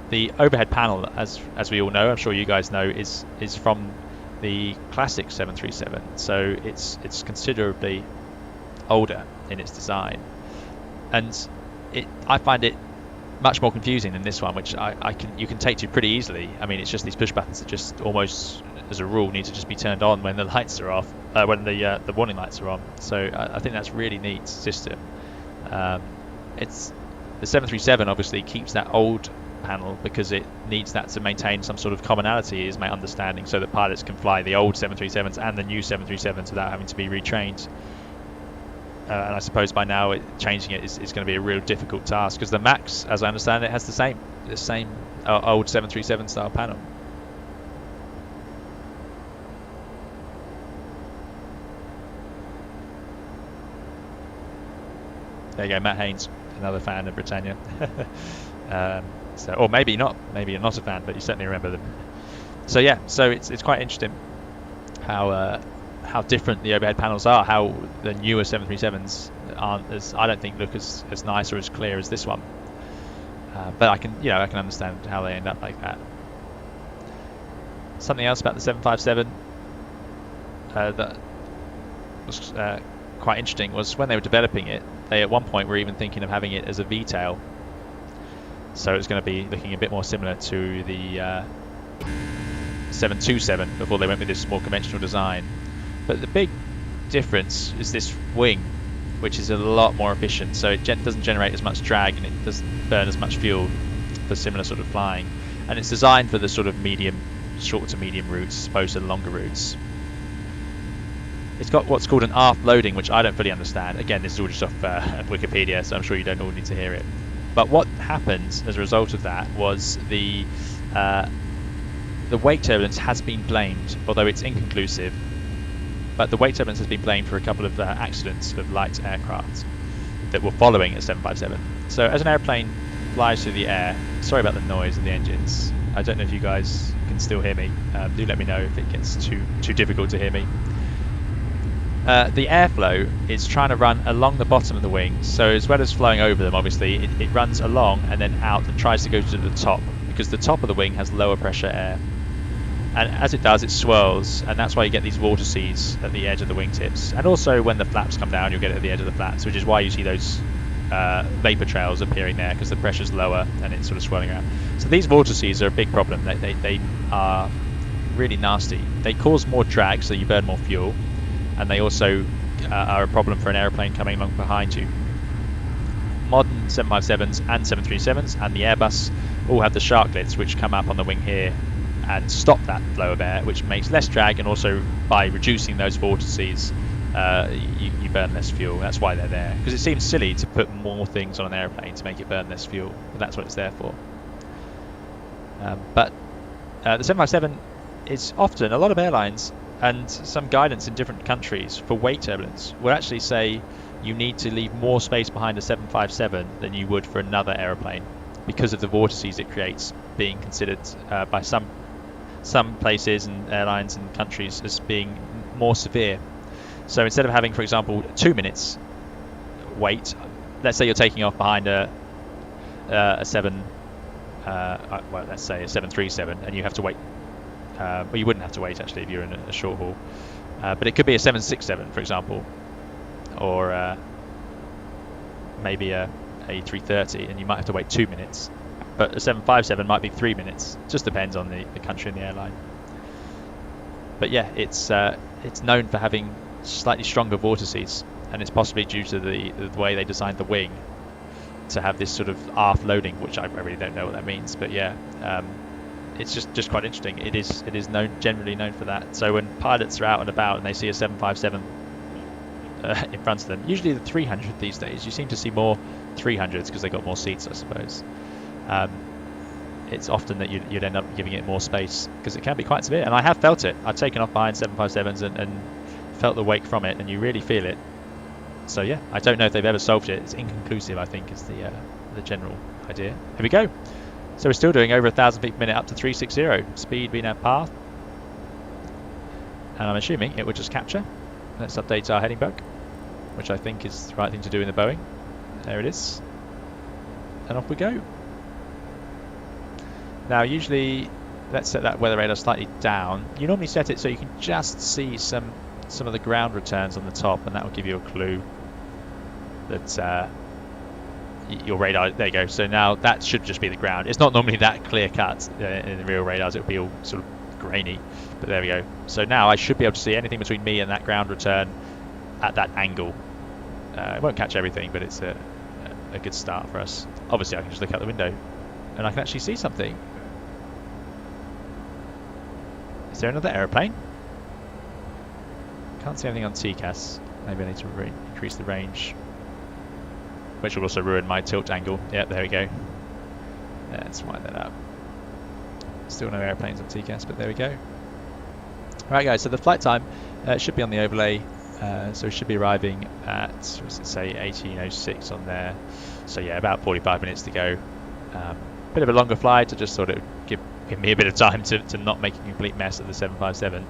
the overhead panel, as we all know, I'm sure you guys know, is from the classic 737. So it's considerably older in its design, and I find it much more confusing than this one, which you can take to pretty easily. I mean, it's just these push buttons that just almost as a rule need to just be turned on when the lights are off, when the warning lights are on. So I think that's a really neat system. It's the 737 obviously keeps that old panel because it needs that to maintain some sort of commonality, is my understanding, so that pilots can fly the old 737s and the new 737s without having to be retrained. And I suppose by now changing it is going to be a real difficult task, because the Max, as I understand it, has the same old 737 style panel. There you go, Matt Haynes, another fan of Britannia. Or maybe not. Maybe you're not a fan, but you certainly remember them. So yeah, so it's quite interesting how different the overhead panels are. How the newer 737s aren't I don't think look as nice or as clear as this one. But I can understand how they end up like that. Something else about the 757 that was quite interesting was when they were developing it, they at one point were even thinking of having it as a V-tail. So it's going to be looking a bit more similar to the 727 before they went with this more conventional design. But the big difference is this wing, which is a lot more efficient. So it doesn't generate as much drag, and it doesn't burn as much fuel for similar sort of flying. And it's designed for the sort of short to medium routes as opposed to the longer routes. It's got what's called an aft loading, which I don't fully understand. Again, this is all just off Wikipedia, so I'm sure you don't all need to hear it. But what happens as a result of that was the wake turbulence has been blamed, although it's inconclusive. But the wake turbulence has been blamed for a couple of accidents of light aircraft that were following a 757. So as an airplane flies through the air, sorry about the noise of the engines. I don't know if you guys can still hear me. Do let me know if it gets too difficult to hear me. The airflow is trying to run along the bottom of the wings, so as well as flowing over them, obviously, it runs along and then out and tries to go to the top, because the top of the wing has lower pressure air. And as it does, it swirls, and that's why you get these vortices at the edge of the wingtips. And also when the flaps come down, you'll get it at the edge of the flaps, which is why you see those vapor trails appearing there, because the pressure's lower and it's sort of swirling around. So these vortices are a big problem. They are really nasty. They cause more drag, so you burn more fuel. And they also are a problem for an aeroplane coming along behind you. Modern 757s and 737s and the Airbus all have the sharklets, which come up on the wing here and stop that flow of air, which makes less drag, and also by reducing those vortices, you burn less fuel. That's why they're there, because it seems silly to put more things on an aeroplane to make it burn less fuel, but that's what it's there for. But the 757 is often, a lot of airlines and some guidance in different countries for wake turbulence will actually say you need to leave more space behind a 757 than you would for another aeroplane, because of the vortices it creates being considered by some places and airlines and countries as being more severe. So instead of having, for example, 2 minutes wait, let's say you're taking off behind let's say a 737, and you have to wait. Well, you wouldn't have to wait actually if you're in a short haul, but it could be a 767, for example, or maybe a 330, and you might have to wait 2 minutes. But a 757 might be 3 minutes. It just depends on the country and the airline. But yeah, it's known for having slightly stronger vortices, and it's possibly due to the way they designed the wing to have this sort of aft loading, which I really don't know what that means. But yeah. It's just quite interesting. It is generally known for that. So when pilots are out and about and they see a 757 in front of them. Usually the 300 these days, you seem to see more 300s because they got more seats, I suppose. It's often that you'd end up giving it more space because it can be quite severe, and I have felt it. I've taken off behind 757s and felt the wake from it, and you really feel it. So yeah, I don't know if they've ever solved it. It's inconclusive, I think, is the general idea. Here we go. So we're still doing over 1,000 feet per minute up to 360. Speed being at par. And I'm assuming it will just capture. Let's update our heading bug, which I think is the right thing to do in the Boeing. There it is. And off we go. Now usually, let's set that weather radar slightly down. You normally set it so you can just see some of the ground returns on the top, and that will give you a clue that your radar, there you go. So now that should just be the ground. It's not normally that clear cut in the real radars. It will be all sort of grainy, but there we go. So now I should be able to see anything between me and that ground return at that angle. It won't catch everything, but it's a good start for us. Obviously I can just look out the window and I can actually see something. Is there another aeroplane? Can't see anything on TCAS. Maybe I need to increase the range, which will also ruin my tilt angle. Yep, there we go. Let's wind that up. Still no airplanes on TCAS, but there we go. Right guys, so the flight time should be on the overlay. So we should be arriving at, what does it say, 18:06 on there. So yeah, about 45 minutes to go. Bit of a longer flight. I just thought it would give me a bit of time to not make a complete mess of the 757.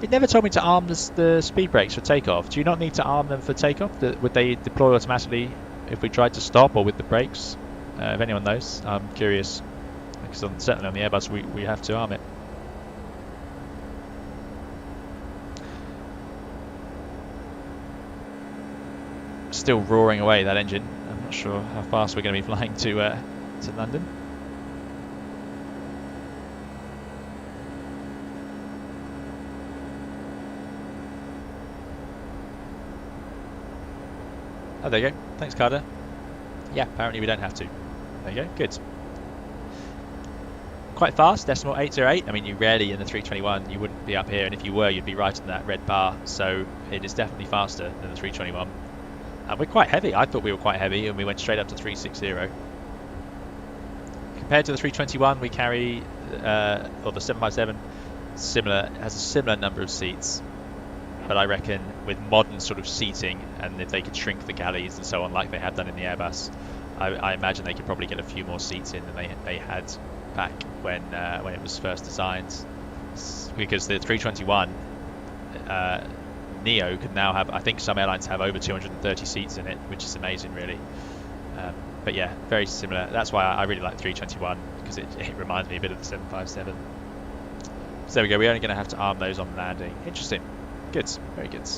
It never told me to arm the speed brakes for takeoff. Do you not need to arm them for takeoff? Would they deploy automatically if we tried to stop, or with the brakes? If anyone knows, I'm curious. Because certainly on the Airbus we have to arm it. Still roaring away, that engine. I'm not sure how fast we're going to be flying to London. Oh, there you go. Thanks, Carter. Yeah, apparently we don't have to. There you go. Good. Quite fast, decimal 808. I mean, you rarely in the 321, you wouldn't be up here, and if you were, you'd be right in that red bar. So it is definitely faster than the 321. And we're quite heavy. I thought we were quite heavy, and we went straight up to 360. Compared to the 321, we carry, or the 757, has a similar number of seats. But I reckon with modern sort of seating, and if they could shrink the galleys and so on like they have done in the Airbus, I imagine they could probably get a few more seats in than they had back when it was first designed. Because the 321 Neo could now have, I think some airlines have over 230 seats in it, which is amazing really. But yeah, very similar. That's why I really like 321, because it reminds me a bit of the 757. So there we go, we're only going to have to arm those on landing. Interesting. Good, very good.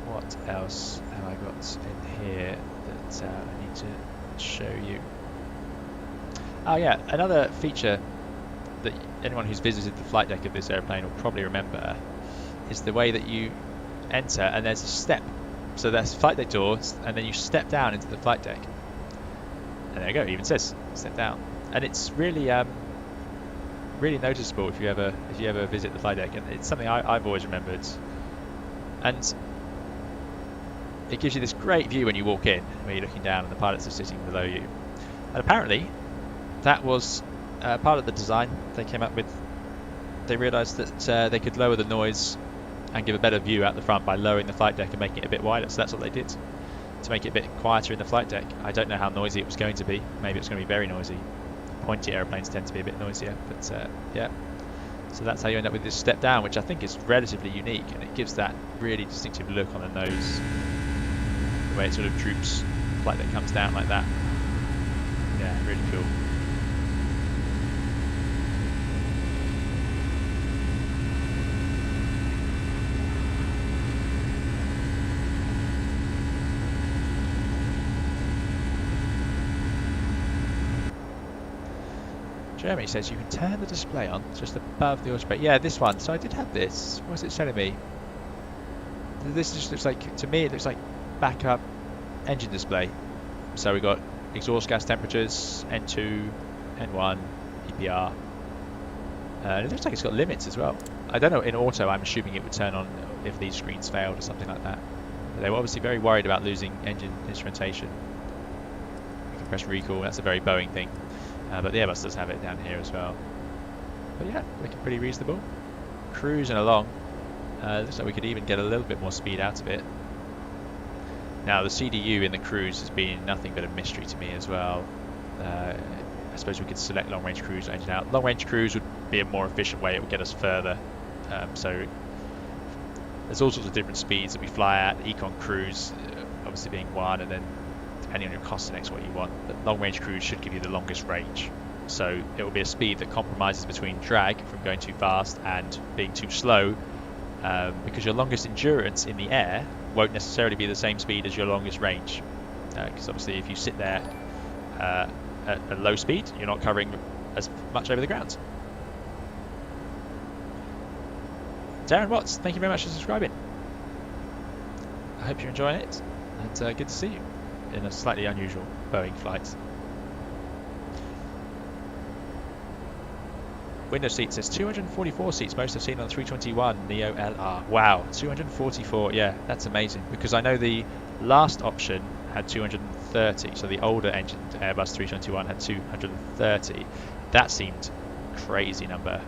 What else have I got in here that I need to show you? Oh yeah, another feature that anyone who's visited the flight deck of this airplane will probably remember is the way that you enter, and there's a step. So there's flight deck doors, and then you step down into the flight deck. And there you go, it even says step down. And it's really really noticeable if you ever visit the flight deck, and it's something I've always remembered. And it gives you this great view when you walk in, where you're looking down and the pilots are sitting below you. And apparently that was part of the design they came up with. They realised that they could lower the noise and give a better view out the front by lowering the flight deck and making it a bit wider. So that's what they did, to make it a bit quieter in the flight deck. I don't know how noisy it was going to be. Maybe it's going to be very noisy. Pointy airplanes tend to be a bit noisier, but yeah. So that's how you end up with this step down, which I think is relatively unique, and it gives that really distinctive look on the nose, the way it sort of droops, the flight deck comes down like that. Yeah, really cool. Jeremy says you can turn the display on just above the auto brake. Yeah, this one. So I did have this. What's it telling me? This just looks like, to me, it looks like backup engine display. So we got exhaust gas temperatures, N2, N1, EPR. It looks like it's got limits as well. I don't know, in auto I'm assuming it would turn on if these screens failed or something like that. They were obviously very worried about losing engine instrumentation. Compression recall, that's a very Boeing thing. But the Airbus does have it down here as well. But yeah, looking pretty reasonable. Cruising along. Looks like we could even get a little bit more speed out of it. Now the CDU in the cruise has been nothing but a mystery to me as well. I suppose we could select long range cruise engine out. Long range cruise would be a more efficient way, it would get us further. So there's all sorts of different speeds that we fly at. Econ cruise obviously being one, and then depending on your cost and what you want. But long range cruise should give you the longest range. So it will be a speed that compromises between drag from going too fast and being too slow, because your longest endurance in the air won't necessarily be the same speed as your longest range. Because obviously if you sit there at a low speed, you're not covering as much over the ground. Darren Watts, thank you very much for subscribing. I hope you're enjoying it, and good to see you in a slightly unusual Boeing flight. Window seats, there's 244 seats, most I've seen on the 321 Neo LR. Wow, 244, yeah, that's amazing, because I know the last option had 230, so the older engine Airbus 321 had 230. That seemed crazy number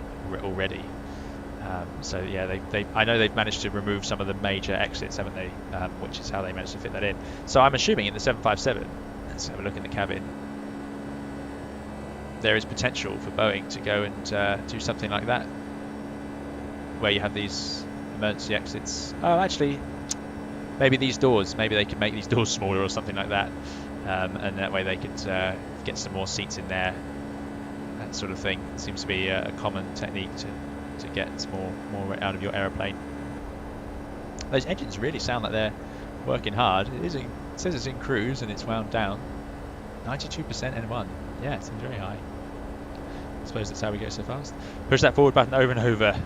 already. So yeah, I know they've managed to remove some of the major exits, haven't they? Which is how they managed to fit that in. So I'm assuming in the 757, let's have a look in the cabin, there is potential for Boeing to go and do something like that, where you have these emergency exits. Oh, actually, maybe these doors, maybe they could make these doors smaller or something like that, and that way they could get some more seats in there. That sort of thing seems to be a common technique to get more out of your aeroplane. Those engines really sound like they're working hard. It says it's in cruise and it's wound down. 92% N1. Yeah, it seems very high. I suppose that's how we go so fast. Push that forward button over and over.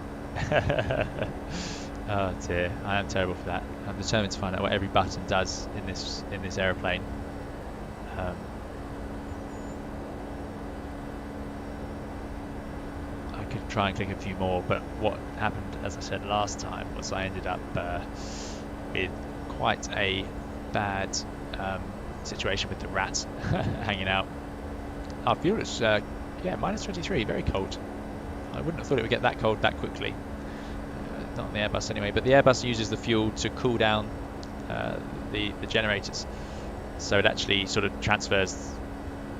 Oh dear, I am terrible for that. I'm determined to find out what every button does in this aeroplane. I could try and click a few more, but what happened, as I said last time, was I ended up with quite a bad situation with the rat hanging out. Our fuel is minus 23, very cold. I wouldn't have thought it would get that cold that quickly. Not on the Airbus anyway, but the Airbus uses the fuel to cool down the generators, so it actually sort of transfers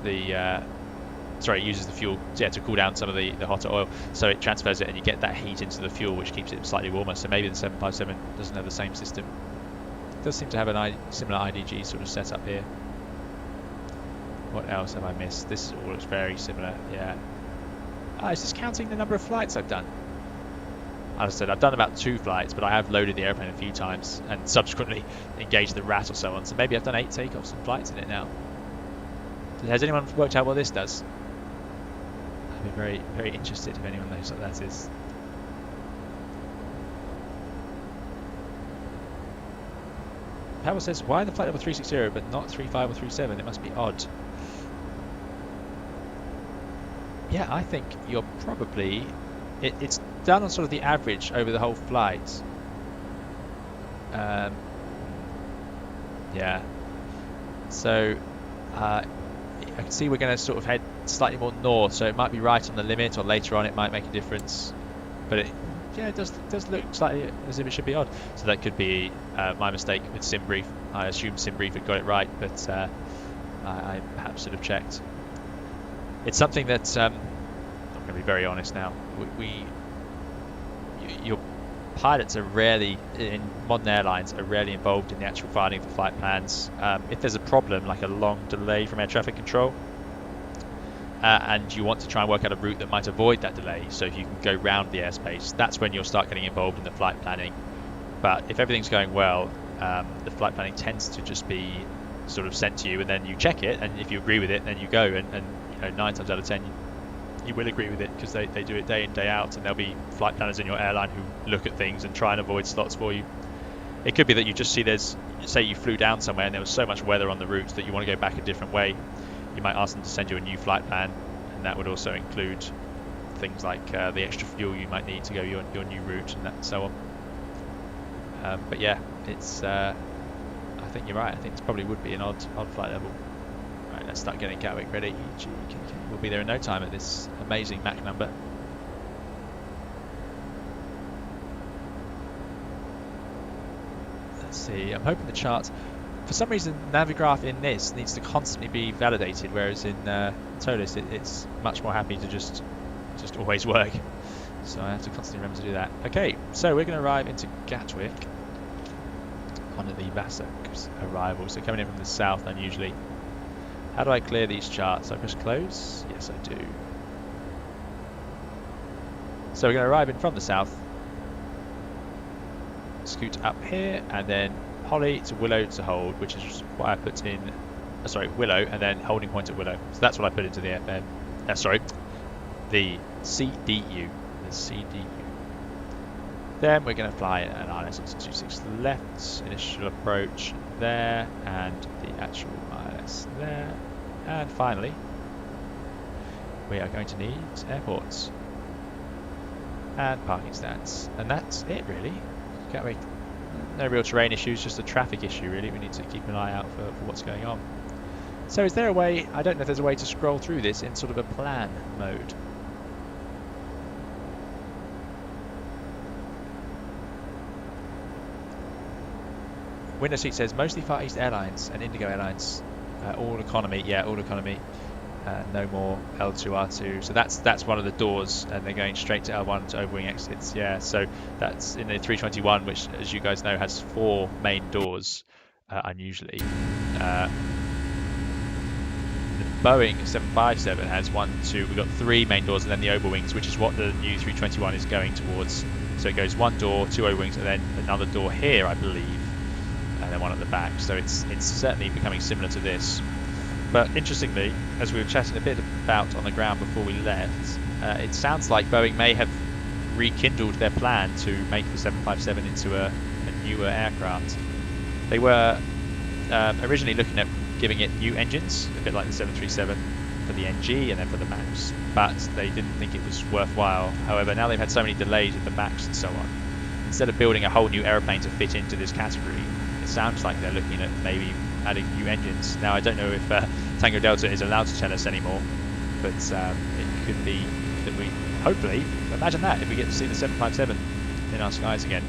the it uses the fuel to cool down some of the hotter oil, so it transfers it and you get that heat into the fuel, which keeps it slightly warmer. So maybe the 757 doesn't have the same system. It does seem to have a similar IDG sort of setup here. What else have I missed? This all looks very similar, yeah. It's just counting the number of flights I've done. As I said, I've done about 2 flights, but I have loaded the airplane a few times and subsequently engaged the rat or so on. So maybe I've done 8 takeoffs and flights in it now. Has anyone worked out what this does? I'd be very, very interested if anyone knows what that is. Powell says, why the flight level 360 but not 35 or 37? It must be odd. Yeah, I think you're probably... It's done on sort of the average over the whole flight. Yeah. So, I can see we're going to sort of head slightly more north, so it might be right on the limit, or later on it might make a difference. But it does look slightly as if it should be odd. So that could be my mistake with SimBrief. I assumed SimBrief had got it right, but I perhaps should have checked. It's something that I'm going to be very honest now. Your pilots are rarely, in modern airlines, are rarely involved in the actual finding of the flight plans. If there's a problem, like a long delay from air traffic control, and you want to try and work out a route that might avoid that delay, so if you can go round the airspace, that's when you'll start getting involved in the flight planning. But if everything's going well, the flight planning tends to just be sort of sent to you, and then you check it, and if you agree with it, then you go, and 9 times out of 10 you will agree with it, because they do it day in, day out, and there'll be flight planners in your airline who look at things and try and avoid slots for you. It could be that you just see say you flew down somewhere and there was so much weather on the route that you want to go back a different way. You might ask them to send you a new flight plan, and that would also include things like the extra fuel you might need to go your new route and so on. But yeah, it's. I think you're right. I think this probably would be an odd flight level. Right, let's start getting Gatwick ready. We'll be there in no time at this amazing Mach number. Let's see. I'm hoping the chart. For some reason, Navigraph in this needs to constantly be validated, whereas in Toliss it's much more happy to just always work. So I have to constantly remember to do that. Okay, so we're going to arrive into Gatwick on the Vasok's arrival. So coming in from the south unusually. How do I clear these charts? I press close? Yes, I do. So we're going to arrive in from the south. Scoot up here and then Holly to Willow to hold, which is what I put in. Sorry, Willow, and then holding point at Willow. So that's what I put into the FM. The CDU. The CDU. Then we're going to fly an ILS 26 left, initial approach there, and the actual ILS there. And finally, we are going to need airports and parking stands. And that's it, really. Gatwick, no real terrain issues, just a traffic issue, really. We need to keep an eye out for what's going on. So is there a way, I don't know if there's a way to scroll through this in sort of a plan mode. Window seat says mostly Far East Airlines and Indigo Airlines, all economy. Yeah, all economy. No more L2 R2. So that's one of the doors, and they're going straight to L1 to overwing exits. Yeah, so that's in the 321, which, as you guys know, has 4 main doors. Unusually, the Boeing 757 has 1, 2. We've got 3 main doors, and then the overwings, which is what the new 321 is going towards. So it goes 1 door, 2 overwings, and then another door here, I believe. And then 1 at the back, so it's certainly becoming similar to this. But interestingly, as we were chatting a bit about on the ground before we left, it sounds like Boeing may have rekindled their plan to make the 757 into a newer aircraft. They were originally looking at giving it new engines, a bit like the 737 for the NG and then for the MAX, but they didn't think it was worthwhile. However, now they've had so many delays with the MAX and so on, instead of building a whole new aeroplane to fit into this category, it sounds like they're looking at maybe adding new engines. Now, I don't know if Tango Delta is allowed to tell us anymore, but it could be that we, hopefully, imagine that if we get to see the 757 in our skies again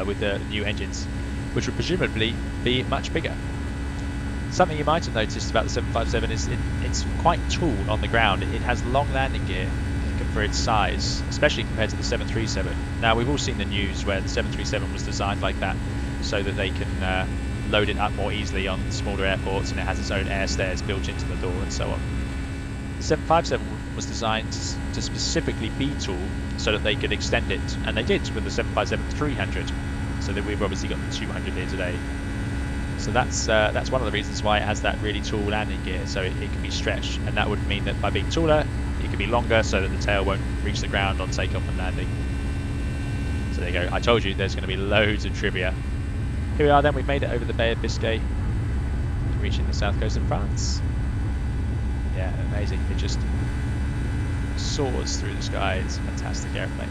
with the new engines, which would presumably be much bigger. Something you might have noticed about the 757 is it's quite tall on the ground. It has long landing gear for its size, especially compared to the 737. Now, we've all seen the news where the 737 was designed like that so that they can load it up more easily on smaller airports, and it has its own air stairs built into the door and so on. The 757 was designed to specifically be tall so that they could extend it, and they did with the 757-300, so that we've obviously got the 200 here today. So that's one of the reasons why it has that really tall landing gear, so it can be stretched, and that would mean that by being taller, it can be longer so that the tail won't reach the ground on takeoff and landing. So there you go. I told you there's going to be loads of trivia. Here we are then, we've made it over the Bay of Biscay, reaching the south coast of France. Yeah, amazing. It just soars through the sky. It's a fantastic airplane.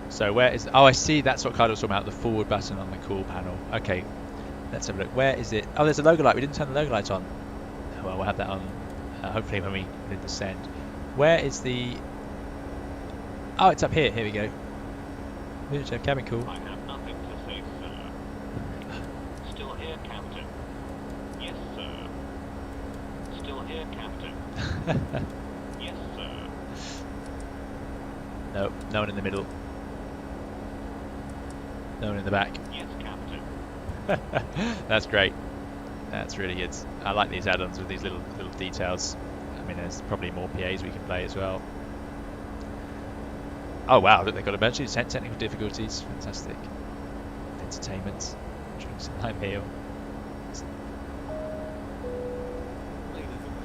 So where is... Oh, I see. That's what Carlo was talking about, the forward button on the cool panel. Okay, let's have a look. Where is it? Oh, there's a logo light. We didn't turn the logo light on. Oh, well, we'll have that on hopefully when we descend. Where is the... Oh, it's up here. Here we go. Leadership cabin cool. I have nothing to say, sir. Still here, Captain. Yes, sir. Still here, Captain. Yes, sir. No, no one in the middle. No one in the back. Yes, Captain. That's great. That's really good. I like these add-ons with these little details. I mean, there's probably more PAs we can play as well. Oh wow, look, they've got emergency technical difficulties. Fantastic. Entertainment. Drinks and light meal. Ladies and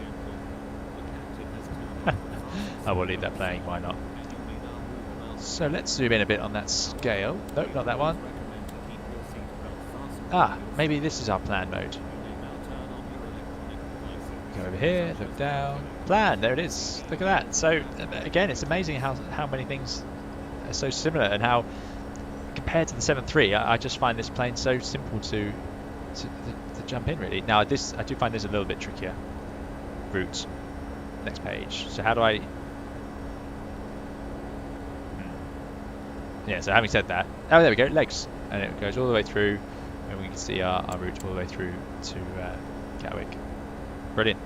gentlemen, the captain has turned off the fastest I will leave that playing, why not? and you may now move So let's zoom in a bit on that scale. Nope, not that one. Ah, maybe this is our plan mode. Go over here, look down. Plan, there it is. Look at that. So again, it's amazing how many things are so similar, and how compared to the 7.3, I just find this plane so simple to jump in, really. Now I do find this a little bit trickier. Route. Next page. So how do I... Yeah, so having said that... Oh, there we go, legs. And it goes all the way through, and we can see our route all the way through to Gatwick. Brilliant.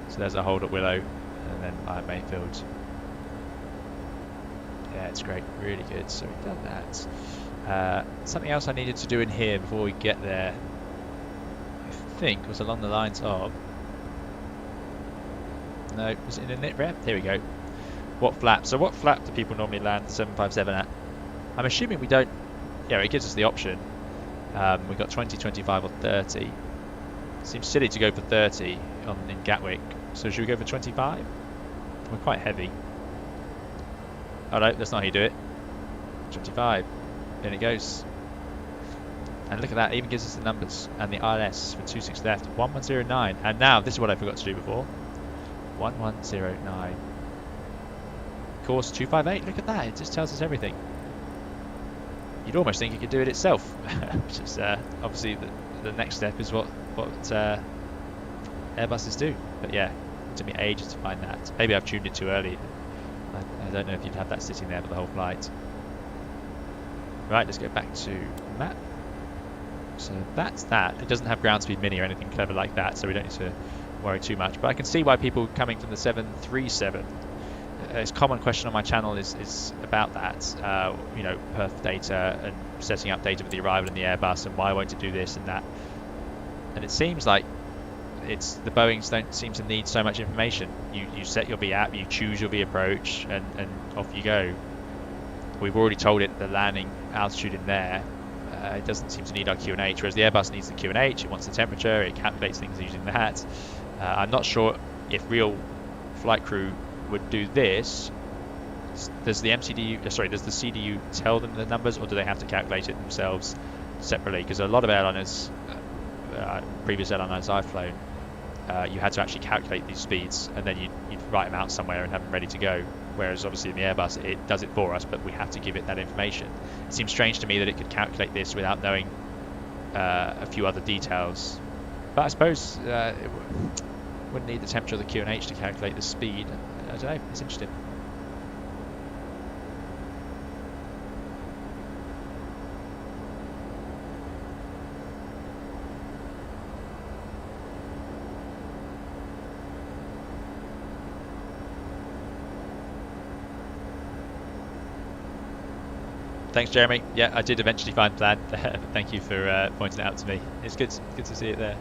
So there's our hold at Willow, and then our Mayfield. Yeah, it's great. Really good. So we've done that. Something else I needed to do in here before we get there, I think, was along the lines of... No, was it in a knit rep? Here we go. What flap? So what flap do people normally land the 757 at? I'm assuming we don't... Yeah, it gives us the option. We've got 20, 25 or 30. Seems silly to go for 30 in Gatwick. So should we go for 25? We're quite heavy. Oh no, that's not how you do it. 25. In it goes. And look at that, it even gives us the numbers. And the ILS for 26 left. 1109. And now, this is what I forgot to do before. 1109. Course 258. Look at that, it just tells us everything. You'd almost think it could do it itself. Which is obviously the next step is what Airbuses do. But yeah, it took me ages to find that. Maybe I've tuned it too early. I don't know if you'd have that sitting there for the whole flight. Right, let's go back to map. So that's that. It doesn't have ground speed mini or anything clever like that, so we don't need to worry too much. But I can see why people coming from the 737. It's a common question on my channel is about that. You know, perf data and setting up data for the arrival in the Airbus, and why won't it do this and that. And it seems like the Boeings don't seem to need so much information. You set your VAP, you choose your V approach, and off you go. We've already told it the landing altitude in there. It doesn't seem to need our QNH, whereas the Airbus needs the QNH. It wants the temperature, it calculates things using that. I'm not sure if real flight crew would do this. Does the CDU tell them the numbers, or do they have to calculate it themselves separately? Because a lot of airliners, previous airliners I've flown, you had to actually calculate these speeds, and then you'd write them out somewhere and have them ready to go. Whereas obviously in the Airbus it does it for us, but we have to give it that information. It seems strange to me that it could calculate this without knowing a few other details. But I suppose it wouldn't need the temperature of the QNH to calculate the speed. I don't know, it's interesting. Thanks, Jeremy. Yeah, I did eventually find plan. Thank you for pointing it out to me. It's good to see it there.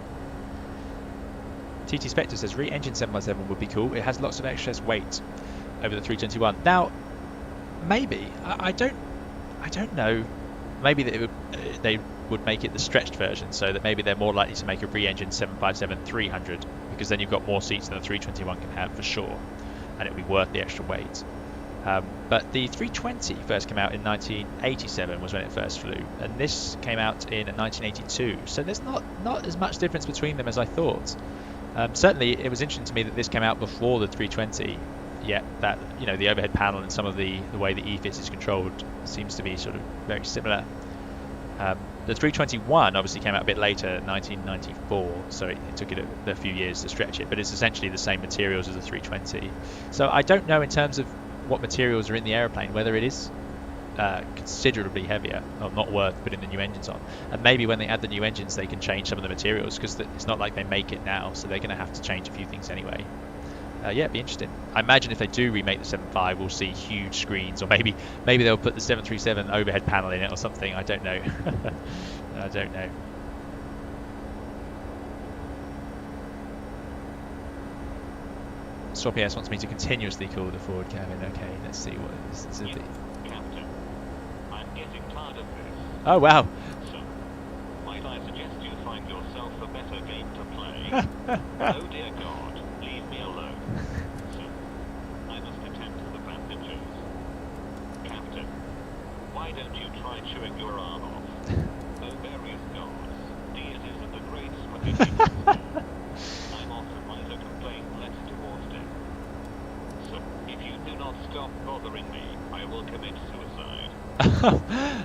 TT Spectre says re-engine 757 would be cool. It has lots of excess weight over the 321. Now, maybe I don't know. Maybe that they would make it the stretched version, so that maybe they're more likely to make a re-engine 757-300, because then you've got more seats than the 321 can have for sure, and it would be worth the extra weight. But the 320 first came out in 1987 was when it first flew, and this came out in 1982. So there's not as much difference between them as I thought. Certainly, it was interesting to me that this came out before the 320. Yet that, you know, the overhead panel and some of the way the EFIS is controlled seems to be sort of very similar. The 321 obviously came out a bit later, 1994, so it took it a few years to stretch it, but it's essentially the same materials as the 320. So I don't know in terms of what materials are in the aeroplane, whether it is considerably heavier or not worth putting the new engines on. And maybe when they add the new engines they can change some of the materials, because it's not like they make it now, so they're going to have to change a few things anyway. Yeah, it'd be interesting. I imagine if they do remake the 75, we'll see huge screens, or maybe they'll put the 737 overhead panel in it or something. I don't know. I don't know. Swap PS wants me to continuously cool the forward cabin. Okay, let's see what this is. Captain, I'm getting tired of this. Oh wow. So, might I suggest you find yourself a better game to play? Oh dear God, leave me alone. So, I must attend to the passengers. Why don't you try chewing your arm off? Oh, various gods, deities of the great spaghetti monster. I'm often my little plane left towards death. So, if you do not stop bothering me, I will commit suicide.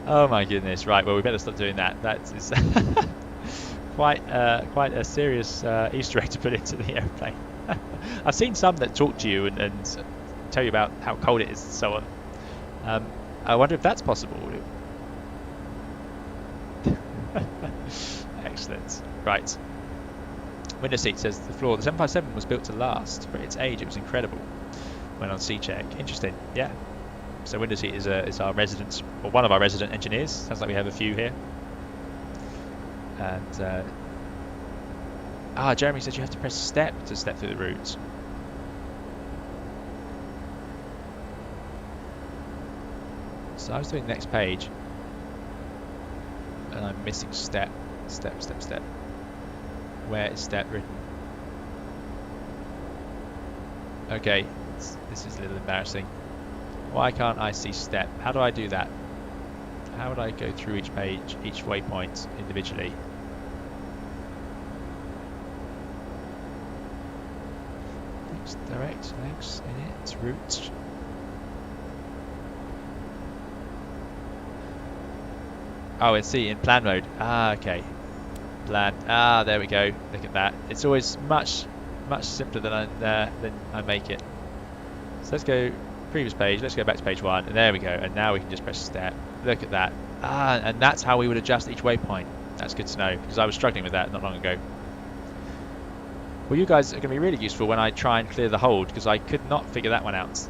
Oh my goodness! Right, well we better stop doing that. That is quite a serious Easter egg to put into the airplane. I've seen some that talk to you and tell you about how cold it is and so on. I wonder if that's possible. Excellent. Right. Window seat says the floor. The 757 was built to last. For its age, it was incredible. When on C check. Interesting. Yeah. So window seat is our resident, or one of our resident engineers. Sounds like we have a few here. And Jeremy says you have to press step to step through the route. So I was doing next page, and I'm missing step. Where is step written? Okay, this is a little embarrassing. Why can't I see step? How do I do that? How would I go through each page, each waypoint individually? Next, direct, next, init, route. Oh, let's see, in plan mode. Okay. Plan. There we go. Look at that. It's always much simpler than I make it. So let's go previous page. Let's go back to page 1, and there we go. And now we can just press step. Look at that. And that's how we would adjust each waypoint. That's good to know, because I was struggling with that not long ago. Well, you guys are going to be really useful when I try and clear the hold, because I could not figure that one out.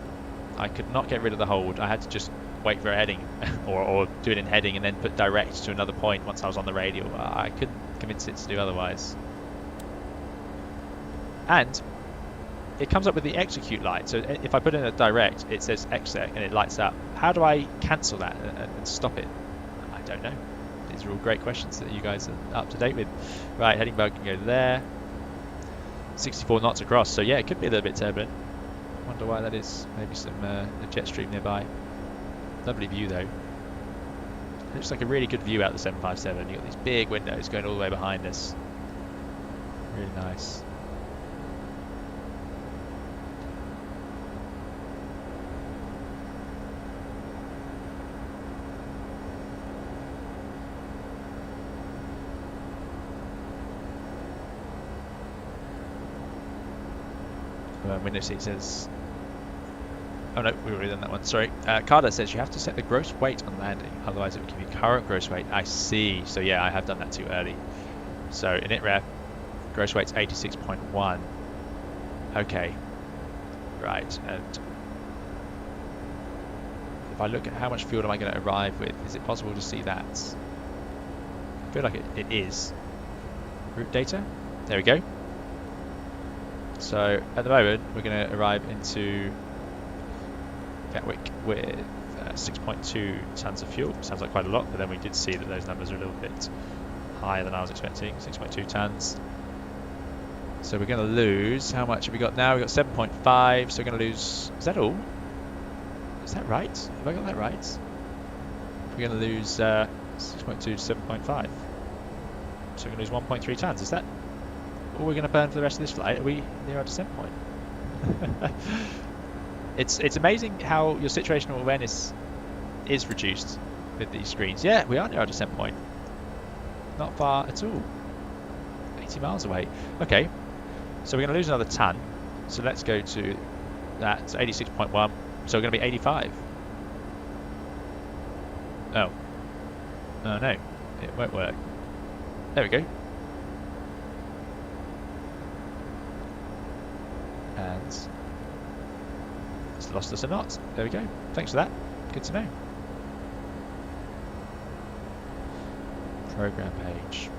I could not get rid of the hold. I had to just wait for a heading, or do it in heading and then put direct to another point once I was on the radial. I couldn't convince it to do otherwise. And it comes up with the execute light. So if I put in a direct, it says exec and it lights up. How do I cancel that and stop it? I don't know. These are all great questions that you guys are up to date with. Right, heading bug can go there. 64 knots across. So yeah, it could be a little bit turbulent. Wonder why that is. Maybe some a jet stream nearby. Lovely view though. Looks like a really good view out the 757. You've got these big windows going all the way behind us. Really nice. Window seat says, oh no, we've already done that one, sorry. Carter says you have to set the gross weight on landing, otherwise it will give you current gross weight. I see, so yeah, I have done that too early. So init ref, gross weight's 86.1. Okay, right, and if I look at how much fuel am I going to arrive with, is it possible to see that? I feel like it is. Route data, there we go. So at the moment we're going to arrive into Gatwick with 6.2 tons of fuel. Sounds like quite a lot, but then we did see that those numbers are a little bit higher than I was expecting. 6.2 tons. So we're going to lose, how much have we got now? We've got 7.5, so we're going to lose, is that all? Is that right? Have I got that right? We're going to lose 6.2 to 7.5. So we're going to lose 1.3 tons. Is that all we're going to burn for the rest of this flight? Are we near our descent point? It's amazing how your situational awareness is reduced with these screens. Yeah, we are near our descent point. Not far at all. 80 miles away. Okay, so we're going to lose another ton. So let's go to that. So 86.1. So we're going to be 85. Oh. Oh no, it won't work. There we go. And it's lost us a knot. There we go. Thanks for that. Good to know. Program page.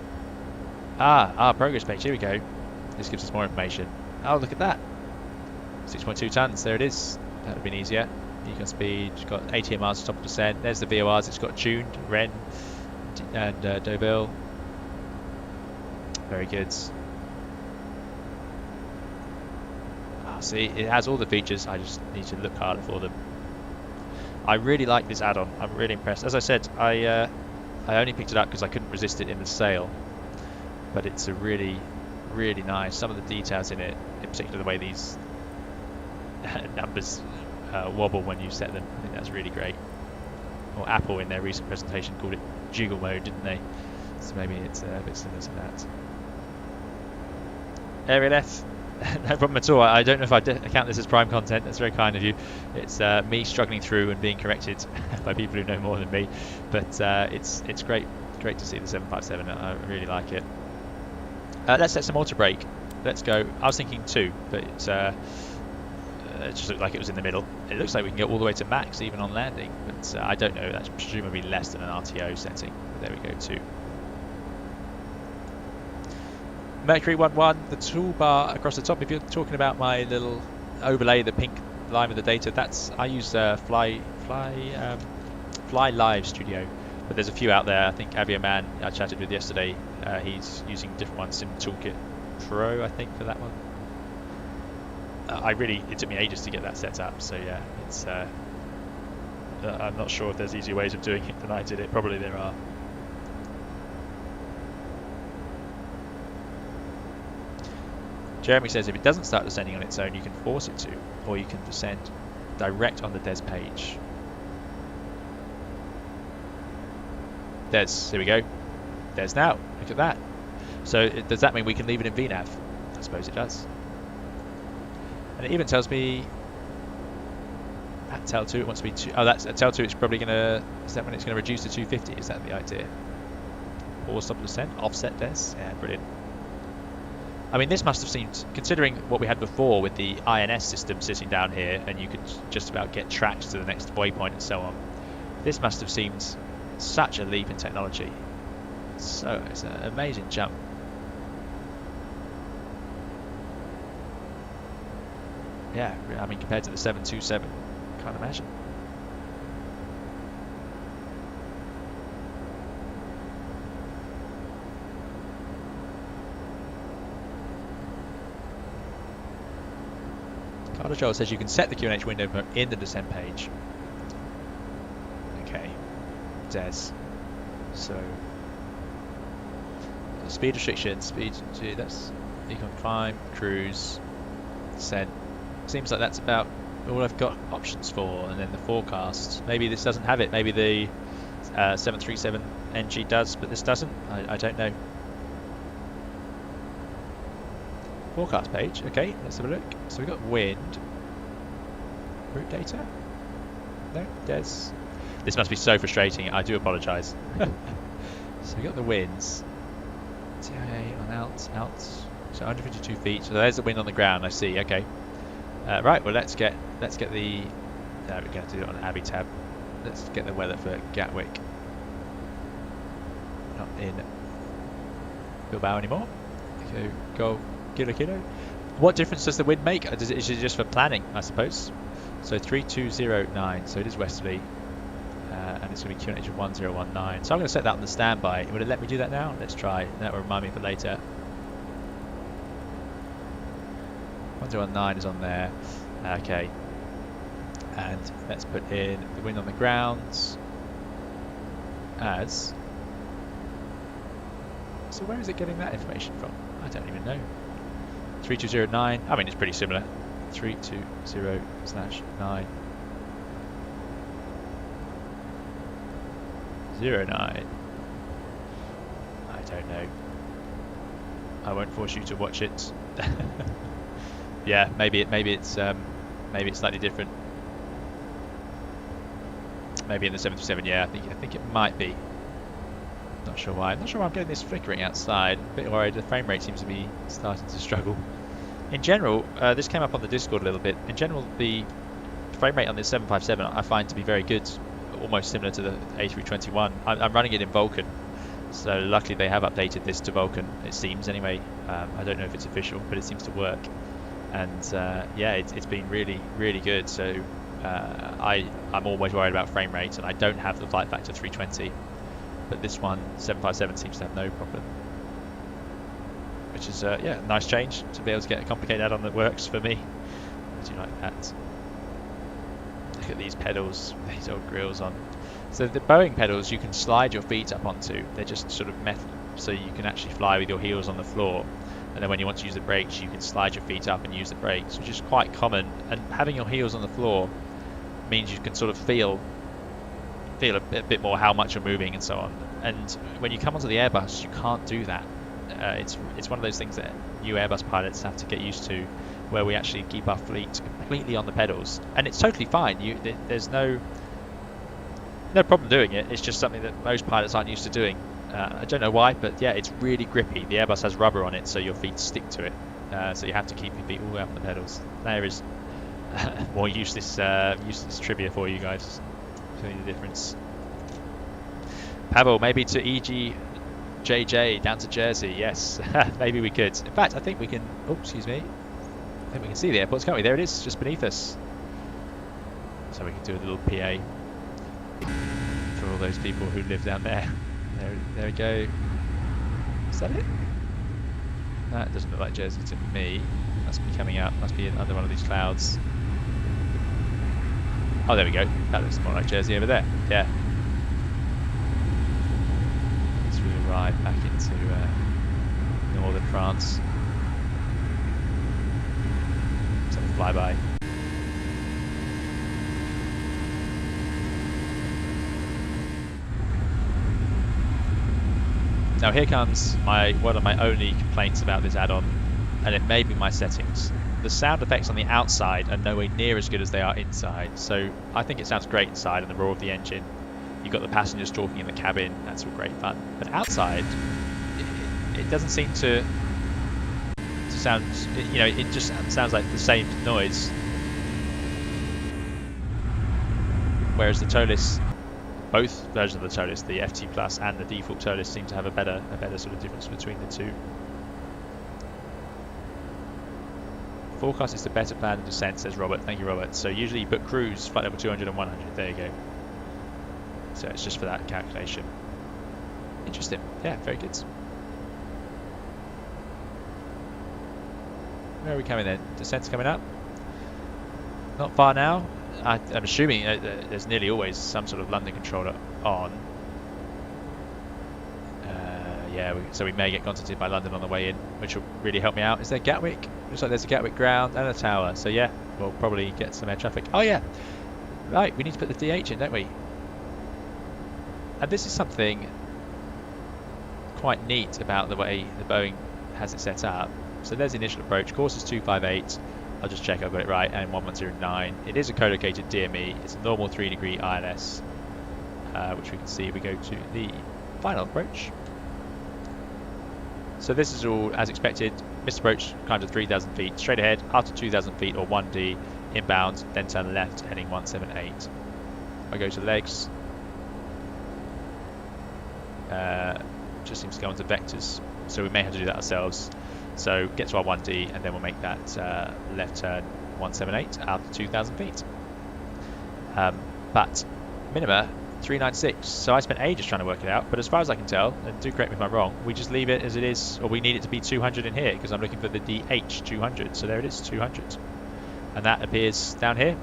Progress page. Here we go. This gives us more information. Oh, look at that. 6.2 tons. There it is. That would have been easier. Econ speed. It's got 80 miles to top of descent. There's the VORs. It's got tuned, Ren, and Deauville. Very good. See, it has all the features, I just need to look harder for them. I really like this add-on. I'm really impressed. As I said, I only picked it up because I couldn't resist it in the sale, but it's a really, really nice. Some of the details in it, in particular the way these numbers wobble when you set them, I think that's really great. Or Apple in their recent presentation called it jiggle mode, didn't they? So maybe it's a bit similar to that. Aerial F, no problem at all. I don't know if I count this as prime content. That's very kind of you. It's me struggling through and being corrected by people who know more than me. But it's great to see the 757. I really like it. Let's set some auto brake. Let's go. I was thinking 2, but it just looked like it was in the middle. It looks like we can go all the way to max even on landing, but I don't know. That's presumably less than an RTO setting. But there we go, 2. Mercury 11, the toolbar across the top. If you're talking about my little overlay, the pink line with the data, that's I use Fly Live Studio, but there's a few out there. I think Avioman I chatted with yesterday, he's using different ones. Sim Toolkit Pro, I think, for that one. It took me ages to get that set up, so yeah, it's I'm not sure if there's easier ways of doing it than I did it. Probably there are. Jeremy says if it doesn't start descending on its own, you can force it to, or you can descend direct on the DES page. DES, here we go. DES now, look at that. So does that mean we can leave it in VNAV? I suppose it does. And it even tells me at TEL2 it wants to be that's at TEL2 it's probably gonna, is that when it's gonna reduce to 250? Is that the idea? Or stop descent, offset DES? Yeah, brilliant. I mean, this must have seemed, considering what we had before with the INS system sitting down here, and you could just about get tracked to the next waypoint and so on. This must have seemed such a leap in technology. So it's an amazing jump. Yeah, I mean, compared to the 727, can't imagine. Carter Joel says you can set the QNH window in the descent page. Okay, DES. So speed restriction, that's econ climb, cruise, descent. Seems like that's about all I've got options for, and then the forecast. Maybe this doesn't have it. Maybe the 737 NG does, but this doesn't. I don't know. Forecast page. Okay, let's have a look. So we've got wind. Route data. No, DES. This must be so frustrating. I do apologise. So we got the winds. TIA on out. So 152 feet. So there's the wind on the ground. I see. Okay. Right. Well, let's get the. We're going to do it on Abbey tab. Let's get the weather for Gatwick. Not in Bilbao anymore. So go kilo. What difference does the wind make? Is it just for planning, I suppose? So 3209. So it is westerly. And it's going to be QNH of 1019. So I'm going to set that on the standby. Would it let me do that now? Let's try. That will remind me for later. 1019 is on there. Okay. And let's put in the wind on the ground as. So where is it getting that information from? I don't even know. 3209. I mean, it's pretty similar. 320/9. 09. I don't know. I won't force you to watch it. Yeah, maybe it's slightly different. Maybe in the 737. Yeah, I think it might be. Not sure why. I'm not sure why I'm getting this flickering outside. A bit worried. The frame rate seems to be starting to struggle. In general, this came up on the Discord a little bit. In general, the frame rate on this 757 I find to be very good. Almost similar to the A321. I'm running it in Vulkan, so luckily they have updated this to Vulkan, it seems anyway. I don't know if it's official, but it seems to work. And yeah, it's been really, really good. So I'm always worried about frame rate, and I don't have the flight factor 320, but this one 757 seems to have no problem, which is yeah, a nice change to be able to get a complicated add-on that works for me. I do like that. look at these pedals, these old grills on. So the Boeing pedals you can slide your feet up onto. They're just sort of metal, so you can actually fly with your heels on the floor. And then when you want to use the brakes, you can slide your feet up and use the brakes, which is quite common. And having your heels on the floor means you can sort of feel a bit more how much you're moving and so on. And when you come onto the Airbus, you can't do that. It's one of those things that new Airbus pilots have to get used to, where we actually keep our fleet completely on the pedals, and it's totally fine. There's no problem doing it. It's just something that most pilots aren't used to doing. I don't know why, but yeah, it's really grippy. The Airbus has rubber on it, so your feet stick to it. So you have to keep your feet all the way up on the pedals. There is more useless trivia for you guys. Showing the difference. Pavel, maybe to EGJJ down to Jersey. Yes, maybe we could. In fact, I think we can. Oh, excuse me. I think we can see the airports, can't we? There it is, just beneath us. So we can do a little PA for all those people who live down there. There we go. Is that it? That doesn't look like Jersey to me. Must be coming up. Must be under one of these clouds. Oh, there we go. That looks more like Jersey over there. Yeah. As we arrive back into northern France. So flyby. Now here comes one of my only complaints about this add-on, and it may be my settings. The sound effects on the outside are nowhere near as good as they are inside, so I think it sounds great inside and the roar of the engine. You've got the passengers talking in the cabin, that's all great fun. But outside, it doesn't seem to sound, it just sounds like the same noise. Whereas the Toliss, both versions of the Toliss, the FT Plus and the default Toliss, seem to have a better sort of difference between the two. Forecast is the better plan than descent, says Robert. Thank you, Robert. So usually you put cruise, flight level 200 and 100. There you go. So it's just for that calculation. Interesting. Yeah, very good. Where are we coming then? Descent's coming up. Not far now. I'm assuming there's nearly always some sort of London controller on. Yeah, so we may get contacted by London on the way in, which will really help me out. Is there Gatwick? Looks like there's a Gatwick ground and a tower. So yeah, we'll probably get some air traffic. Oh yeah, right, we need to put the DH in, don't we? And this is something quite neat about the way the Boeing has it set up. So there's the initial approach. Course is 258. I'll just check I've got it right. And 1109. It is a co-located DME. It's a normal 3-degree ILS, which we can see if we go to the final approach. So this is all as expected. Missed approach, climbs at 3,000 feet. Straight ahead, after 2,000 feet or 1D, inbound, then turn left, heading 178. I go to legs. Just seems to go onto vectors, so we may have to do that ourselves. So get to our 1D, and then we'll make that left turn 178 after 2,000 feet. But minima 396. So I spent ages trying to work it out, but as far as I can tell, and do correct me if I'm wrong, we just leave it as it is, or we need it to be 200 in here because I'm looking for the DH 200. So there it is, 200, and that appears down here.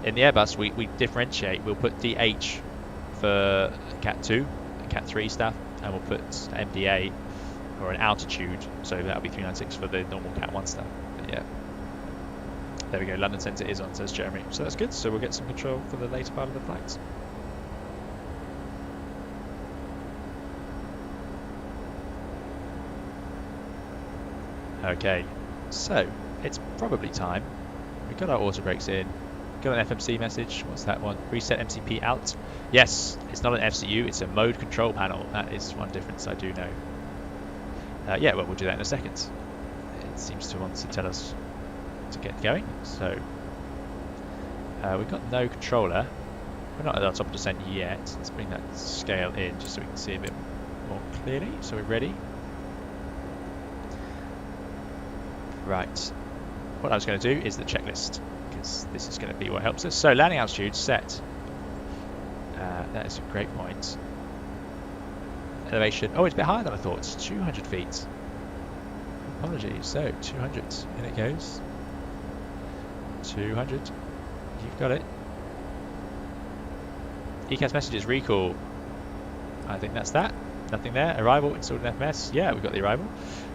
In the Airbus, we differentiate. We'll put DH for Cat 2 and Cat 3 stuff, and we'll put MDA or an altitude. So that'll be 396 for the normal Cat 1 stuff. But yeah. There we go, London Centre is on, says Jeremy. So that's good, so we'll get some control for the later part of the flight. Okay, so it's probably time. We've got our auto brakes in. Got an FMC message. What's that one? Reset MCP out. Yes, it's not an FCU, it's a mode control panel. That is one difference I do know. Yeah, well, we'll do that in a second. It seems to want to tell us to get going. So we've got no controller. We're not at our top of descent yet. Let's bring that scale in just so we can see a bit more clearly. So we're ready. Right. What I was going to do is the checklist, because this is going to be what helps us. So landing altitude set. That is a great point. Elevation. Oh, it's a bit higher than I thought. It's 200 feet. Apologies. So 200. In it goes. 200. You've got it. ECAS messages, recall. I think that's that. Nothing there. Arrival, installed in FMS. Yeah, we've got the arrival.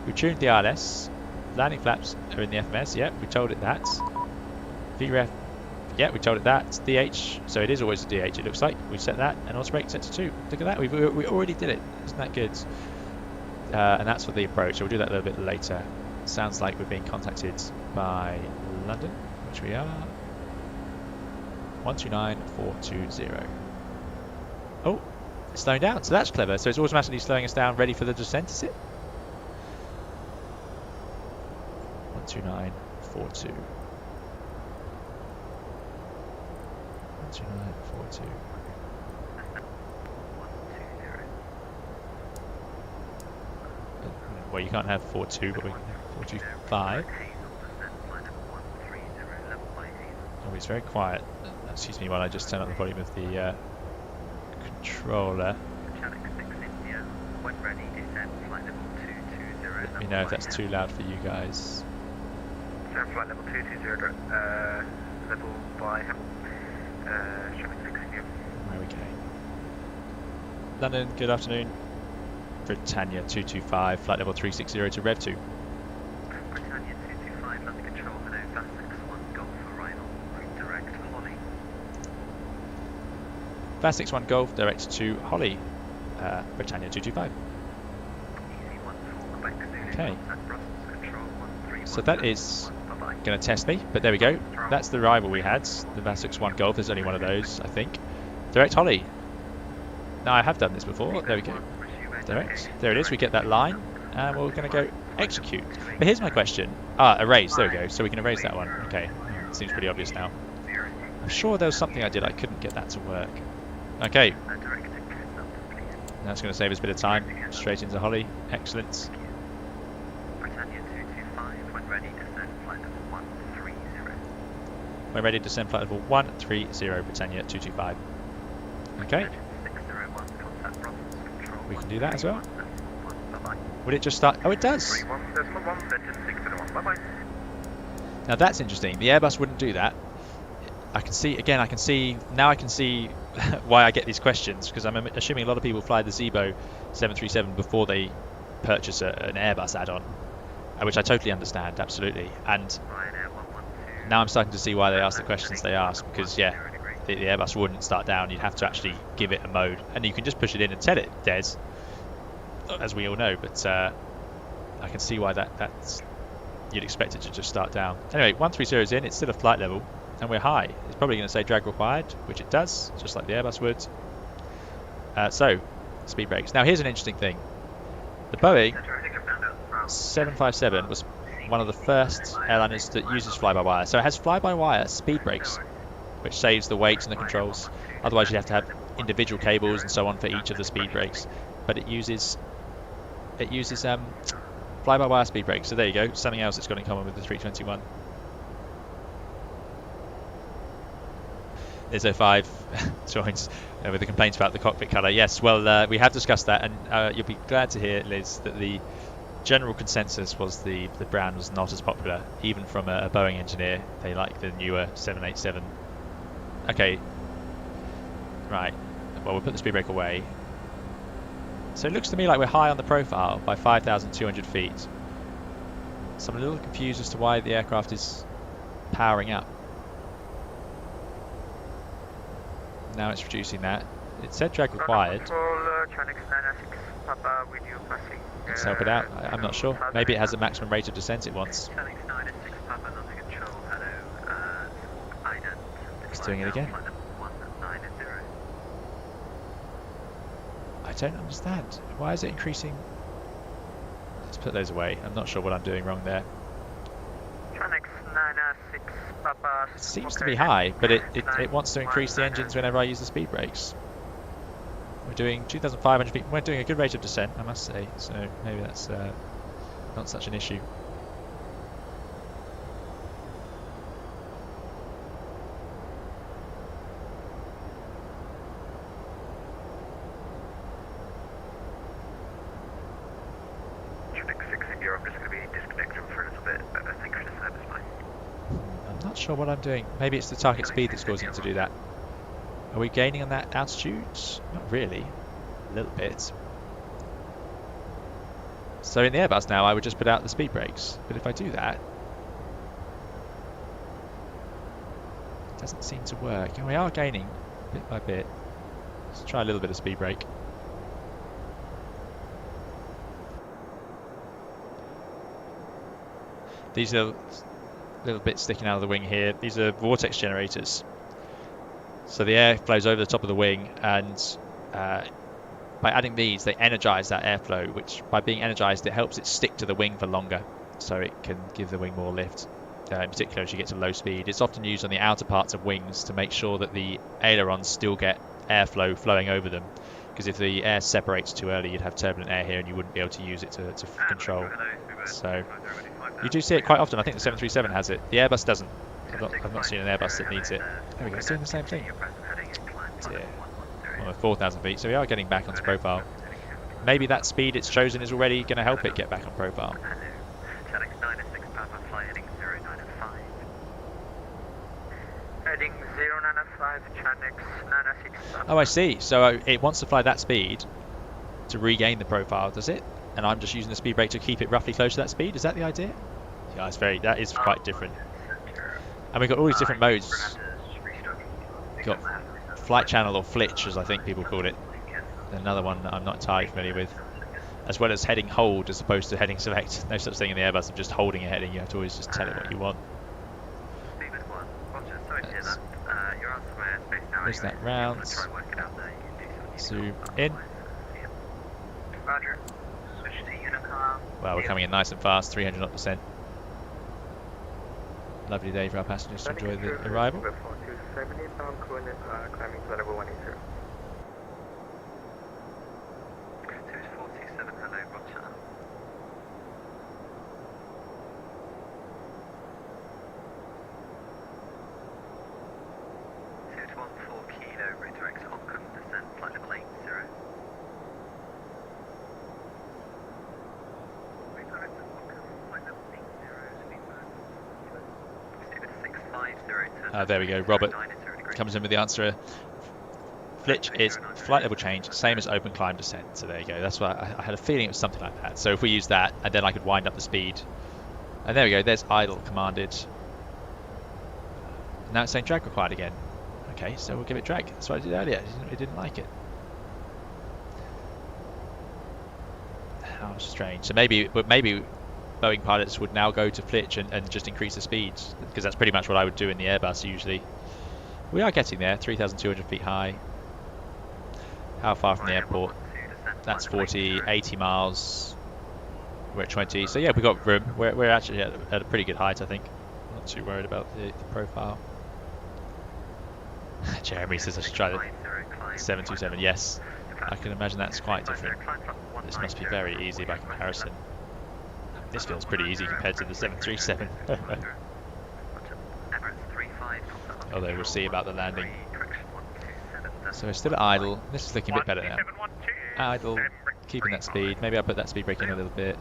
We tuned the RLS. Landing flaps are in the FMS. Yeah, we told it that. VREF. Yeah, we told it that. DH. So it is always a DH, it looks like. We set that. And auto brake set to 2. Look at that. We already did it. Isn't that good? And that's for the approach. So we'll do that a little bit later. Sounds like we're being contacted by London, which we are. 129420. Oh, it's slowing down. So that's clever. So it's automatically slowing us down, ready for the descent, is it? 12942. 12942. Well, you can't have 42, but we can have 425. Oh, it's very quiet. Excuse me while I just turn up the volume of the controller. Let me know if that's too loud for you guys. Flight level 220, level by traffic 6 in you. Okay. London, good afternoon. Britannia 225, flight level 360 to Rev 2. Britannia 225, London Control, hello, Fast 61 Golf arrival, route direct Holly. Fast 61 Golf, direct to Holly, Britannia 225. Easy 14 Quebec Zulu, Okay. contact Brussels Control 13. So that is going to test me, but there we go. That's the arrival we had, the Fast 61 Golf. There's only one of those, I think. Direct Holly. Now I have done this before. There we go. Direct. There it is. We get that line, and we're going to go execute. But here's my question. Erase. There we go. So we can erase that one. Okay. Seems pretty obvious now. I'm sure there was something I did. I couldn't get that to work. Okay. That's going to save us a bit of time. Straight into Holly. Excellent. Britannia 225, when ready, descend flight level 130. We're ready to descend flight level 130, Britannia 225. Okay. 601, contact Brussels Control. We can do that as well. 131, bye-bye. Would it just start? Oh, it does. 31.1, Legend 601, bye-bye. Now that's interesting. The Airbus wouldn't do that. I can see now I can see why I get these questions, because I'm assuming a lot of people fly the Zibo 737 before they purchase an Airbus add-on, which I totally understand, absolutely. And Ryanair 112. now I'm starting to see why they ask the questions they ask, because yeah, the Airbus wouldn't start down. You'd have to actually give it a mode, and you can just push it in and tell it Des, as we all know. But I can see why that's you'd expect it to just start down. Anyway, 130 is in. It's still a flight level, and we're high. It's probably going to say drag required, which it does, just like the Airbus would. So, speed brakes. Now here's an interesting thing. The Boeing 757 was one of the first airliners that uses fly-by-wire. So it has fly-by-wire speed brakes, which saves the weight and the controls. Otherwise you'd have to have individual cables and so on for each of the speed brakes. But it uses fly-by-wire speed brakes. So there you go, something else it's got in common with the 321. There's 05 joins with the complaints about the cockpit colour. Yes, well, we have discussed that, and you'll be glad to hear, Liz, that the general consensus was the brown was not as popular, even from a Boeing engineer. They like the newer 787. Okay, right. Well, we'll put the speed brake away. So it looks to me like we're high on the profile by 5,200 feet. So I'm a little confused as to why the aircraft is powering up. Now it's reducing that. It said drag required. Let's help it out. I'm not sure. Maybe it has a maximum rate of descent it wants. It's doing it again. I don't understand. Why is it increasing? Let's put those away. I'm not sure what I'm doing wrong there. It seems to be high, but it wants to increase the engines whenever I use the speed brakes. We're doing 2,500 feet. We're doing a good rate of descent, I must say, so maybe that's not such an issue. I'm not sure what I'm doing. Maybe it's the target speed that's causing it to do that. Are we gaining on that altitude? Not really. A little bit. So in the Airbus now, I would just put out the speed brakes. But if I do that, it doesn't seem to work. And we are gaining bit by bit. Let's try a little bit of speed brake. These are little bits sticking out of the wing here. These are vortex generators. So the air flows over the top of the wing, and by adding these, they energize that airflow, which by being energized, it helps it stick to the wing for longer, so it can give the wing more lift, in particular as you get to low speed. It's often used on the outer parts of wings to make sure that the ailerons still get airflow flowing over them, because if the air separates too early, you'd have turbulent air here and you wouldn't be able to use it to control. So you do see it quite often. I think the 737 has it. The Airbus doesn't. I've not seen an Airbus that needs it. There we go, it's doing the same thing. Yeah. Almost 4,000 feet, so we are getting back onto profile. Maybe that speed it's chosen is already going to help it get back on profile. Heading 095, Chanex 996. Oh, I see. So it wants to fly that speed to regain the profile, does it? And I'm just using the speed brake to keep it roughly close to that speed. Is that the idea? Yeah, that is quite different. And we've got all these different modes. We've got flight channel, or flitch as I think people call it. Another one that I'm not entirely familiar with. As well as heading hold as opposed to heading select. No such thing in the Airbus of just holding a heading. You have to always just tell it what you want. There's that round. Zoom in. Roger. Switch to Unicom. Well, we're coming in nice and fast, 300 knot percent. Lovely day for our passengers to enjoy the arrival. 270 pound climbing to level 180. 247, hello, Roger. 214 kilo, redirect Hong Kong, descent, flight level 80. There we go. Robert comes in with the answer. Flitch is flight level change, same as open climb descent. So there you go. That's why I had a feeling it was something like that. So if we use that, and then I could wind up the speed. And there we go. There's idle commanded. Now it's saying drag required again. Okay, so we'll give it drag. That's what I did earlier. It didn't like it. How strange. So maybe Boeing pilots would now go to flitch and just increase the speeds, because that's pretty much what I would do in the Airbus usually. We are getting there, 3,200 feet high. How far from the airport? That's 40, 80 miles. We're at 20, so yeah, we've got room. We're actually at a pretty good height, I think. I'm not too worried about the profile. Jeremy says I should try the 727. Yes, I can imagine that's quite different. This must be very easy by comparison. This feels pretty easy compared to the 737. Although we'll see about the landing. So we're still at idle. This is looking a bit better now. Idle, keeping that speed. Maybe I'll put that speed brake in a little bit.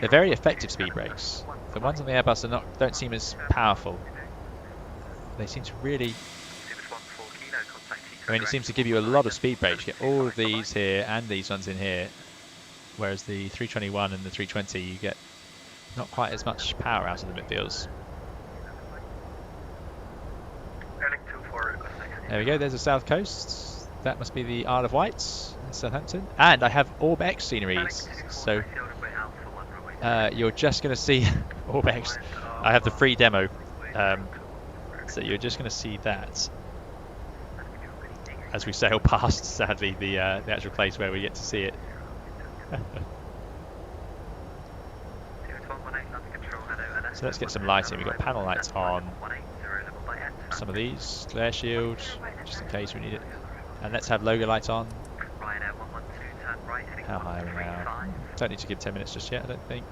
They're very effective speed brakes. The ones on the Airbus don't seem as powerful. They seem to really... I mean, it seems to give you a lot of speed brakes. You get all of these here and these ones in here. Whereas the 321 and the 320, you get not quite as much power out of them, it feels. There we go, there's the south coast. That must be the Isle of Wight, Southampton. And I have Orb X sceneries. So you're just going to see Orb X. I have the free demo. So you're just going to see that as we sail past, sadly, the actual place where we get to see it. So let's get some lighting. We've got panel lights on. Some of these, glare shield, just in case we need it. And let's have logo lights on. How high are we now? Don't need to give 10 minutes just yet, I don't think.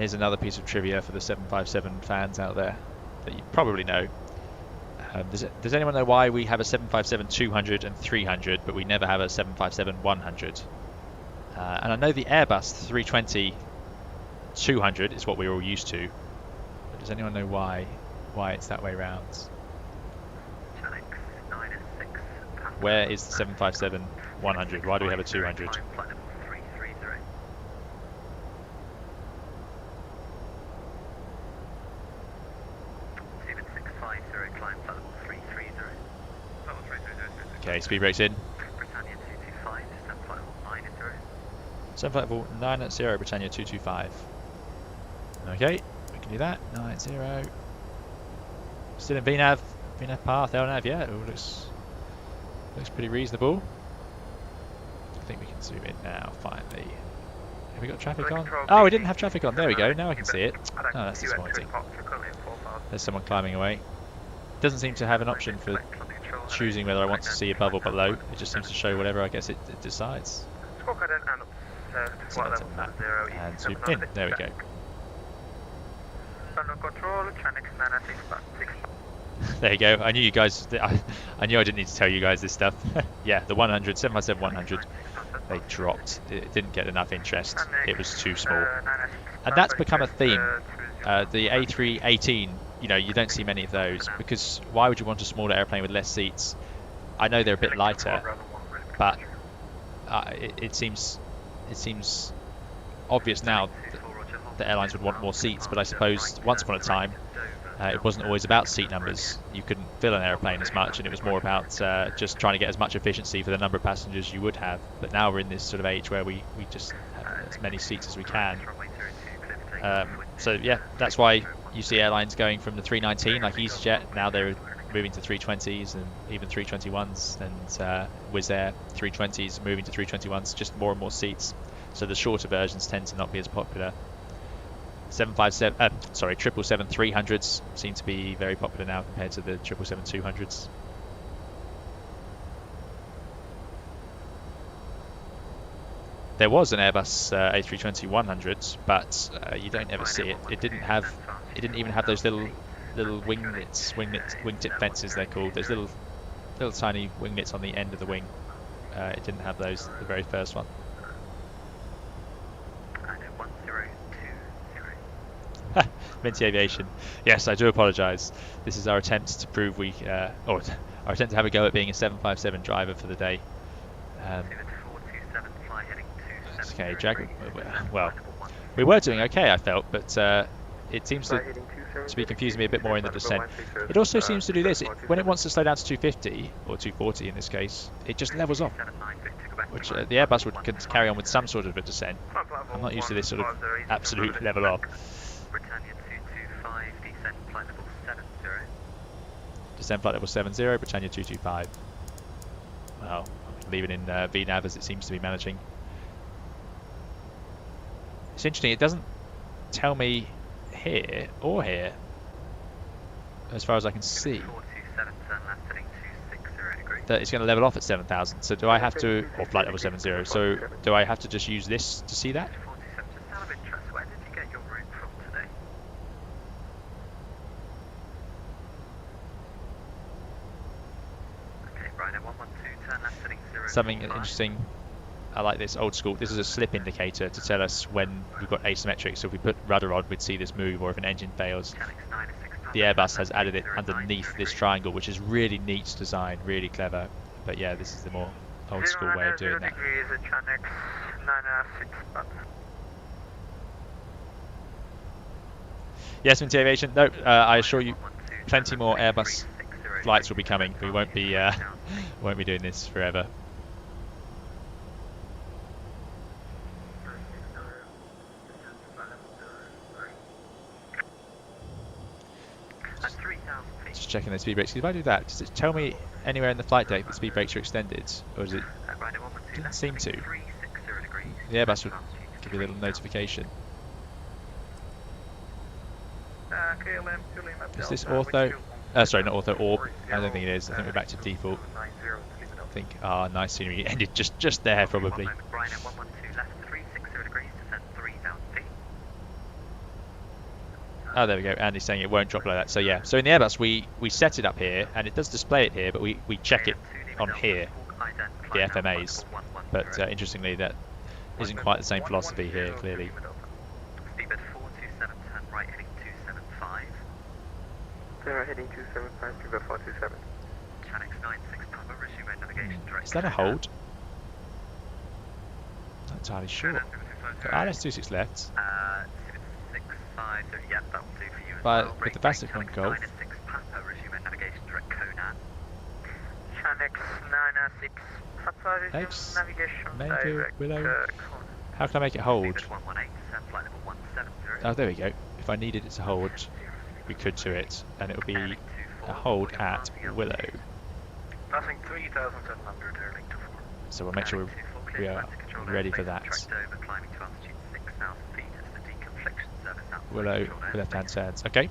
here's another piece of trivia for the 757 fans out there that you probably know. Does anyone know why we have a 757-200 and 300, but we never have a 757-100? And I know the Airbus 320-200 is what we're all used to. But does anyone know why it's that way round? Where is the 757-100? Why do we have a 200? Okay, speed brakes in. Britannia 225, stand flight level 9 7 flight level 9 Britannia 225. Okay, we can do that. 90. Still in VNAV path, LNAV, yeah, it all looks pretty reasonable. I think we can zoom in now, finally. Have we got traffic on? Oh, we didn't have traffic on. There we go, now I can see it. Oh, that's disappointing. There's someone climbing away. Doesn't seem to have an option for choosing whether I want to see above or below. It just seems to show whatever I guess it decides. Select a map and zoom in. There we go. There you go. I knew you guys. I knew I didn't need to tell you guys this stuff. Yeah, the 100, 757-100, they dropped. It didn't get enough interest. It was too small, and that's become a theme. The A318. You know, you don't see many of those because why would you want a smaller airplane with less seats? I know they're a bit lighter, but it seems obvious now that the airlines would want more seats. But I suppose once upon a time, it wasn't always about seat numbers. You couldn't fill an airplane as much, and it was more about just trying to get as much efficiency for the number of passengers you would have. But now we're in this sort of age where we just have as many seats as we can. So yeah, that's why you see airlines going from the 319 like EasyJet, now they're moving to 320s and even 321s, and Wizz Air 320s moving to 321s, just more and more seats. So the shorter versions tend to not be as popular. 777-300s seem to be very popular now compared to the 777-200s. There was an Airbus A320-100, but you don't ever see it. It didn't even have those little wingtip fences they're called. There's little tiny winglets on the end of the wing. It didn't have those, the very first one. Minty Aviation. Yes, I do apologise. This is our attempt to prove or our attempt to have a go at being a 757 driver for the day. Okay, well, we were doing okay, I felt, but it seems to be confusing me a bit more in the descent. It also seems to do this. When it wants to slow down to 250, or 240 in this case, it just levels off, which the Airbus would carry on with some sort of a descent. I'm not used to this sort of absolute level off. Descent flight level 70, Britannia 225. Well, I'm leaving in VNAV as it seems to be managing. It's interesting, it doesn't tell me here or here, as far as I can see, that it's going to level off at 7,000. So do I have to, or flight level 70, so do I have to just use this to see that? Something interesting, I like this old school. This is a slip indicator to tell us when we've got asymmetric. So if we put rudder on, we'd see this move, or if an engine fails. The Airbus has added it underneath this triangle, which is really neat design, really clever. But yeah, this is the more old school way of doing that. Yes, Minty Aviation. No, I assure you, plenty more Airbus flights will be coming. We won't be doing this forever. Just checking the speed brakes. If I do that, does it tell me anywhere in the flight deck that speed brakes are extended, or does it? Doesn't seem to. The Airbus would give you a little notification. Is this ortho? Sorry, not ortho. Orb. I don't think it is. I think we're back to default. I think. Ah, nice scenery. Ended just there probably. Oh, there we go. Andy's saying it won't drop like that. So yeah. So in the Airbus, we set it up here, and it does display it here, but we check it on here, the FMAs. But interestingly, that isn't quite the same philosophy here, clearly. Speedbird 427, turn right heading 275. Turn right heading 275, Speedbird 427. Channel 96 Papa, resume navigation direct. Is that a hold? Not entirely sure. Got RS26 left. 650, yeah, that will do for you as But well. with the fastest one Golf. 96 Papa, resume navigation direct Conan. Channel 96 Papa, resume Thanks. navigation Maybe direct Willow. Conan. How can I make it hold? Speedbird 118, descend flight level 170. Oh, there we go. If I needed it to hold, we could to it, and it would be a hold at Willow. Passing 3,700, Airline 24. So we'll make sure we are ready for that. Willow, with left-hand turns. Okay,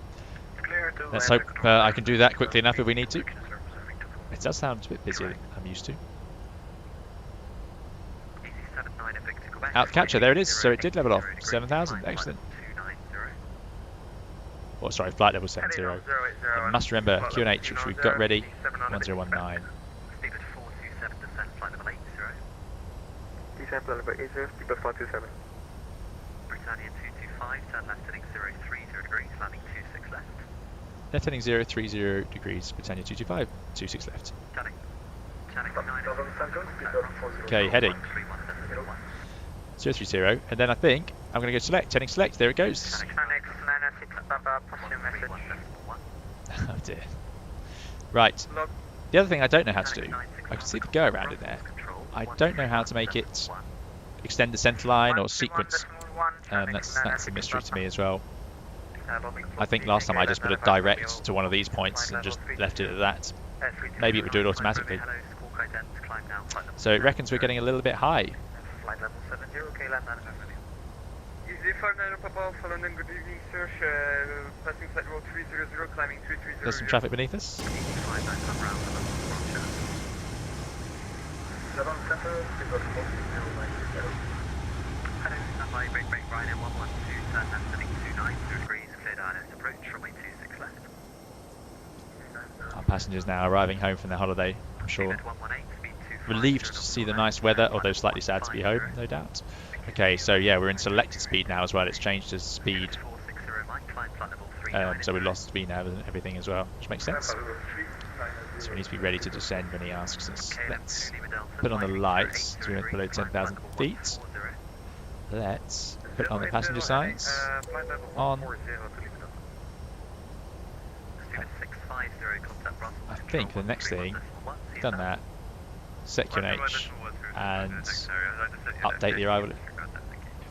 let's hope I can do that quickly enough if we need to. It does sound a bit busier than I'm used to. Out capture, there it is. So it did level off. 7,000, excellent. Oh, sorry, flight level 70. And must remember QNH, which we've got ready. 1019. Speedbird 427, descend flight level 80. Descend flight level 80, Speedbird 427. Britannia 225, turn left heading 030 degrees, landing 26 left. Left heading 030 degrees, Britannia 225, 26 left. Turning. Channel 9. Okay, heading 030, and then I think I'm going to go select, heading select, there it goes. Channel 96 Papa, passing message. Oh dear. Right, the other thing I don't know how to do, I can see the go around in there. I don't know how to make it extend the centre line or sequence. That's a mystery to me as well. I think last time I just put it direct to one of these points and just left it at that. Maybe it would do it automatically. So it reckons we're getting a little bit high. Flight level 70, okay, land manager. Easy 59 Papa, London, good evening, sir. Passing flight level 300, climbing 330. There's some traffic beneath us. 7 center, Speedbird 460. Hello, standby, brake Ryanair 112, turn left heading 290 degrees, cleared ILS approach, runway 26 left. Our passengers now arriving home from their holiday, I'm sure. Speedbird 118, speed 25. Relieved to see the nice weather, although slightly sad to be home, no doubt. Okay, so yeah, we're in selected speed now as well. It's changed to speed. 460, Mike, climb flight level 39. So we lost speed now and everything as well, which makes sense. So we need to be ready to descend when he asks us. Let's put on the lights so we're below 10,000 feet. Let's put on the passenger signs. On. I think the next thing, done that, set QNH and update the arrival if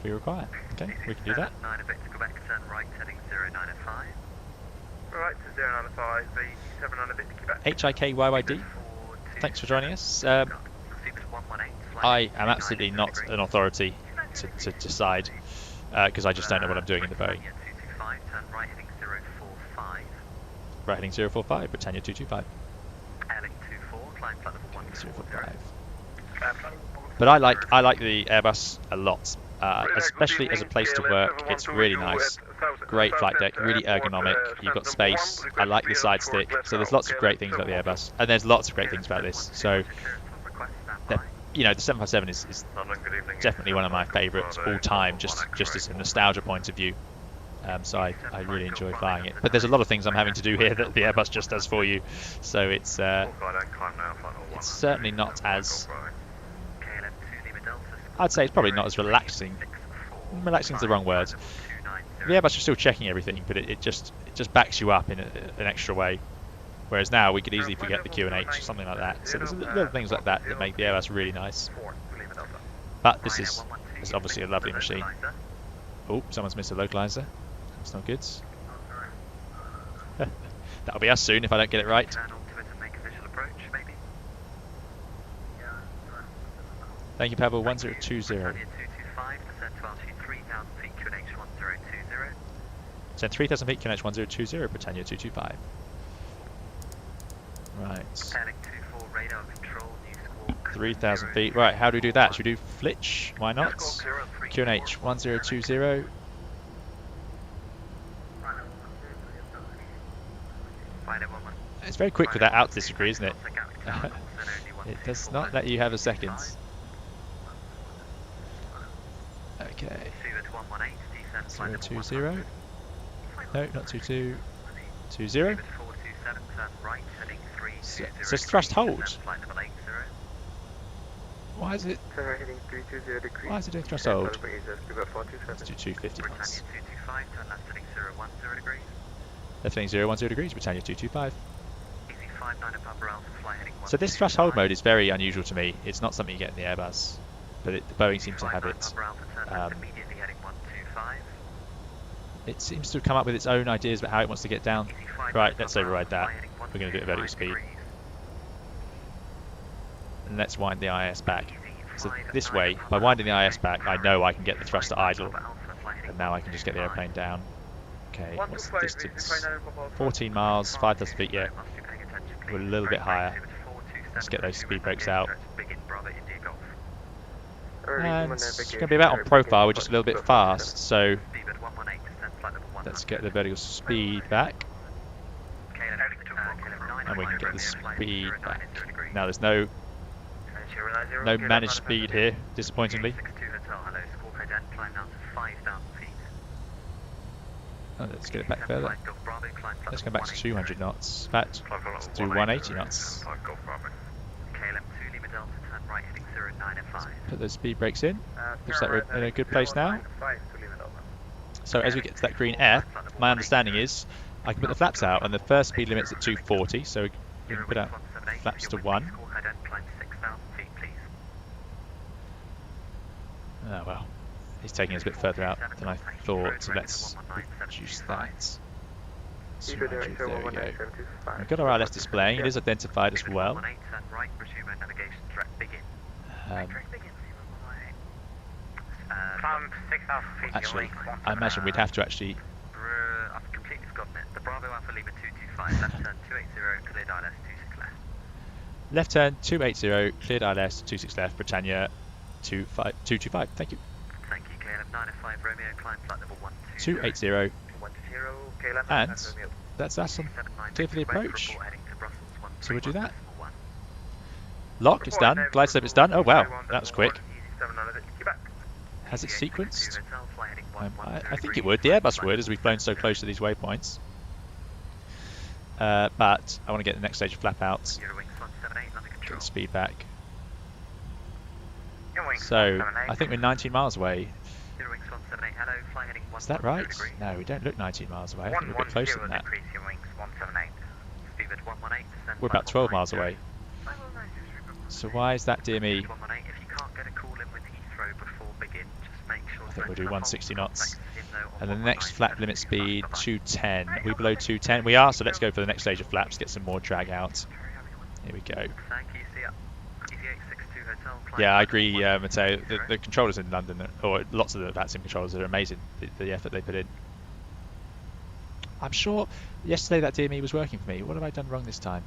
we require. Okay, we can do that. Right, to 095, the 7 bit to Quebec. HIKYYD, thanks for joining us. I am absolutely not an authority to decide because I just don't know what I'm doing in the Boeing. Right heading 045, Britannia 225. 045. But I like the Airbus a lot, especially as a place to work. It's really nice. Great flight deck, really ergonomic. You've got space. I like the side stick. So there's lots of great things about the Airbus, and there's lots of great things about this. So, you know, the 757 is definitely one of my favourites all time, just as a nostalgia point of view. So I really enjoy flying it. But there's a lot of things I'm having to do here that the Airbus just does for you. So it's certainly not as, I'd say it's probably not as relaxing. Relaxing is the wrong word. The Airbus is still checking everything, but it just backs you up in an extra way. Whereas now we could easily forget the QNH or something like that. So there's little things like that that make the Airbus really nice. But this is obviously a lovely machine. Oh, someone's missed a localizer. That's not good. That'll be us soon if I don't get it right. Thank you, Pavel. 1020. Send 3,000 feet, QNH 1020, Britannia 225. Right. 3,000 feet. Right, how do we do that? Should we do Flitch? Why not? QNH 1020. It's very quick with that out disagree, isn't it? It does not let you have a second. Okay. 020. No, not 22. 20. So it says thrust hold. Why is it? Why is it doing thrust hold? Let's do 250 knots. Left heading 010 degrees, Britannia 225. So this thrust hold mode is very unusual to me. It's not something you get in the Airbus, but the Boeing seems to have it. It seems to have come up with its own ideas about how it wants to get down. Right, let's override that. We're going to do it at vertical speed. And let's wind the IS back. So this way, by winding the IS back, I know I can get the thrust to idle. And now I can just get the airplane down. Okay, what's the distance? 14 miles, 5,000 feet, yeah. We're a little bit higher. Let's get those speed brakes out. And it's going to be about on profile, we're just a little bit fast, so let's get the vertical speed back. And we can get the speed back. Now there's no managed speed here, disappointingly. Oh, let's get it back further. Let's go back to 200 knots. In fact, let's do 180 knots. Put those speed brakes in. Looks like we're in a good place now. So as we get to that green F, my understanding is I can put the flaps out, and the first speed limit's at 240, so we can put out flaps to 1. Oh well, he's taking us a bit further out than I thought, so let's reduce that. 200, there we go. We've got our ILS displaying, it is identified as well. Actually, I imagine we'd have to actually... I've completely forgotten it. The Bravo Alpha Lima 225, left turn 280, cleared ILS 26 left. Left turn 280, cleared ILS 26 left, Britannia 225, thank you. Thank you, KLM 905 Romeo, climb flight level 120. 280, and that's us on clear for the approach. So we'll do that. Lock, it's done. Glide slope, it's done. Oh wow, that was quick. Has it sequenced? I think it would. The Airbus would, as we've flown so close to these waypoints. But I want to get the next stage of flap out. Get the speed back. So I think we're 19 miles away. Is that right? No, we don't look 19 miles away. I think we're a bit closer than that. We're about 12 miles away. So why is that, dear me? I think we'll do 160 knots. And the next flap limit speed, 210. Are we below 210? We are, so let's go for the next stage of flaps, get some more drag out. Here we go. Yeah, I agree, Matteo. The controllers in London, or lots of the VATSIM controllers, are amazing, the effort they put in. I'm sure yesterday that DME was working for me. What have I done wrong this time?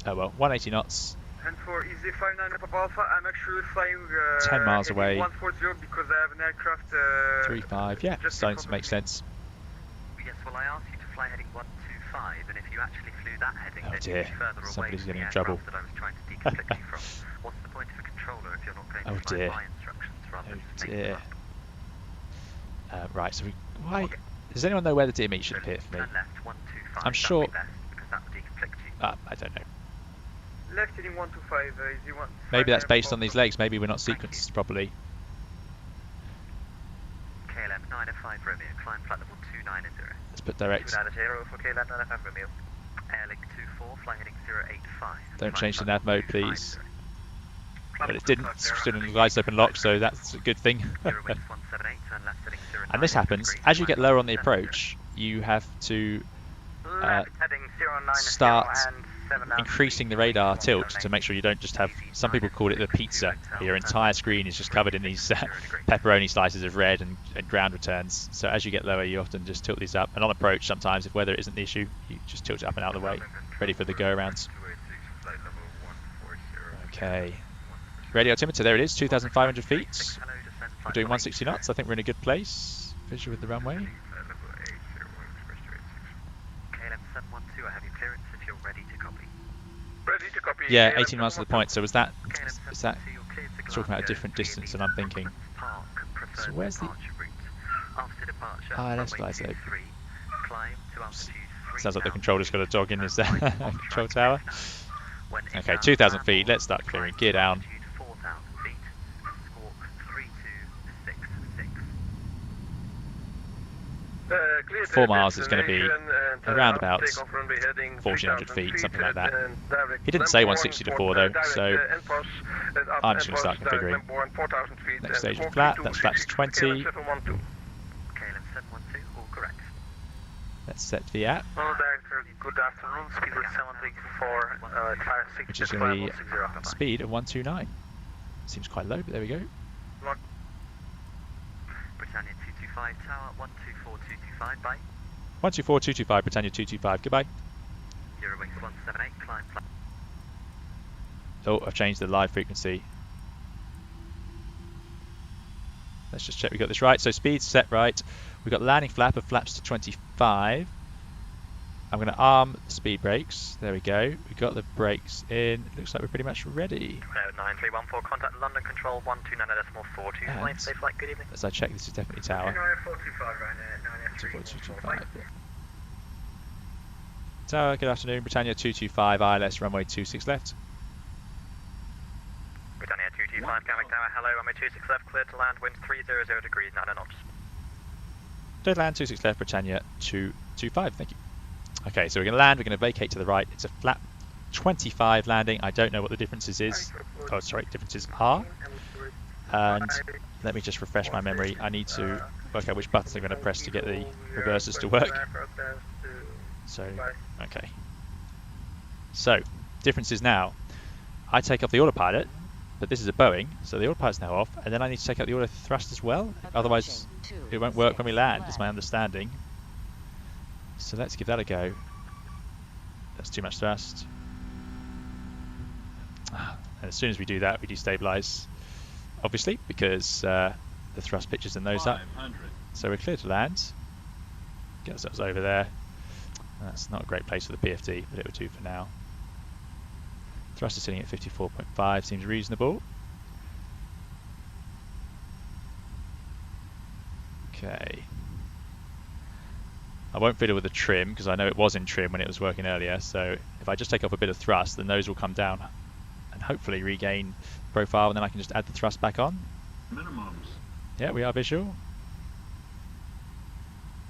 Oh well, 180 knots. And for EZ59 Papa Alpha, I'm actually flying 10 miles away. 140 because I have an aircraft. 35, yeah, starting to make sense. Yes, well, I asked you to fly heading 125, and if you actually flew that heading, oh then dear, you'd be further away somebody's from getting the in trouble. aircraft that I was trying to deconflict you from. What's the point of a controller if you're not going to fly by instructions rather than just making them up? Right, so why? Does anyone know where the DME should appear for me? Turn left 125. I'm sure. Best, because that would deconflict you. I don't know. Left heading 125, EZ1. Maybe that's based on these legs. Maybe we're not sequenced properly. KLM 905 Romeo, climb flight level 290. Let's put direct. For KLM 905 Romeo. Airlink 24, fly heading 085. Don't change the nav mode, please. But it didn't. It's still in the glide slope and lock, so that's a good thing. And this happens as you get lower on the approach. You have to start increasing the radar tilt to make sure you don't just have, some people call it the pizza, your entire screen is just covered in these pepperoni slices of red and ground returns. So as you get lower, you often just tilt these up, and on approach sometimes, if weather isn't the issue, you just tilt it up and out of the way, ready for the go arounds. Okay, radio altimeter, there it is, 2,500 feet. We're doing 160 knots. I think we're in a good place. Visual with the runway. Yeah, 18 miles to the point. So is that talking about a different distance than I'm thinking? So where's the ILS flights open? Sounds like the controller's got a dog in his control tower. Okay, 2,000 feet. Let's start clearing. Gear down. 4 miles is going to be around about 1,400 feet, something like that. He didn't say 160 to 4 though, so I'm just going to start configuring. Next stage of flat, that's flaps 20. Let's set the app, which is going to be speed of 129. Seems quite low, but there we go. Britannia 225 tower 124225, bye. 124225, Britannia 225, goodbye. Eurowings 178, climb flat. Oh, I've changed the live frequency. Let's just check we got this right. So speed's set right. We've got landing flap of flaps to 25. I'm going to arm the speed brakes. There we go. We've got the brakes in. Looks like we're pretty much ready. 9314, contact London Control 129.425. Safe flight, good evening. As I check, this is definitely tower. 425 right now. Tower, good afternoon. Britannia 225, ILS runway 26 left. Britannia 225, Gatwick Tower, hello, runway 26 left, cleared to land, wind 300 degrees, 9 knots. Cleared to land 26 left, Britannia 225, thank you. Okay, so we're going to land, we're going to vacate to the right. It's a flap 25 landing. I don't know what the differences are. And let me just refresh my memory. I need to work out which buttons I'm going to press to get the reversers to work. So, okay. So, differences now. I take off the autopilot, but this is a Boeing, so the autopilot's now off, and then I need to take out the auto thrust as well. Otherwise, it won't work when we land, is my understanding. So let's give that a go. That's too much thrust. And as soon as we do that, we destabilize, obviously, because the thrust pitches the nose up. So we're clear to land. Get ourselves over there. That's not a great place for the PFD, but it will do for now. Thrust is sitting at 54.5, seems reasonable. Okay. I won't fiddle with the trim because I know it was in trim when it was working earlier, so if I just take off a bit of thrust, the nose will come down and hopefully regain profile, and then I can just add the thrust back on. Minimums. Yeah, we are visual.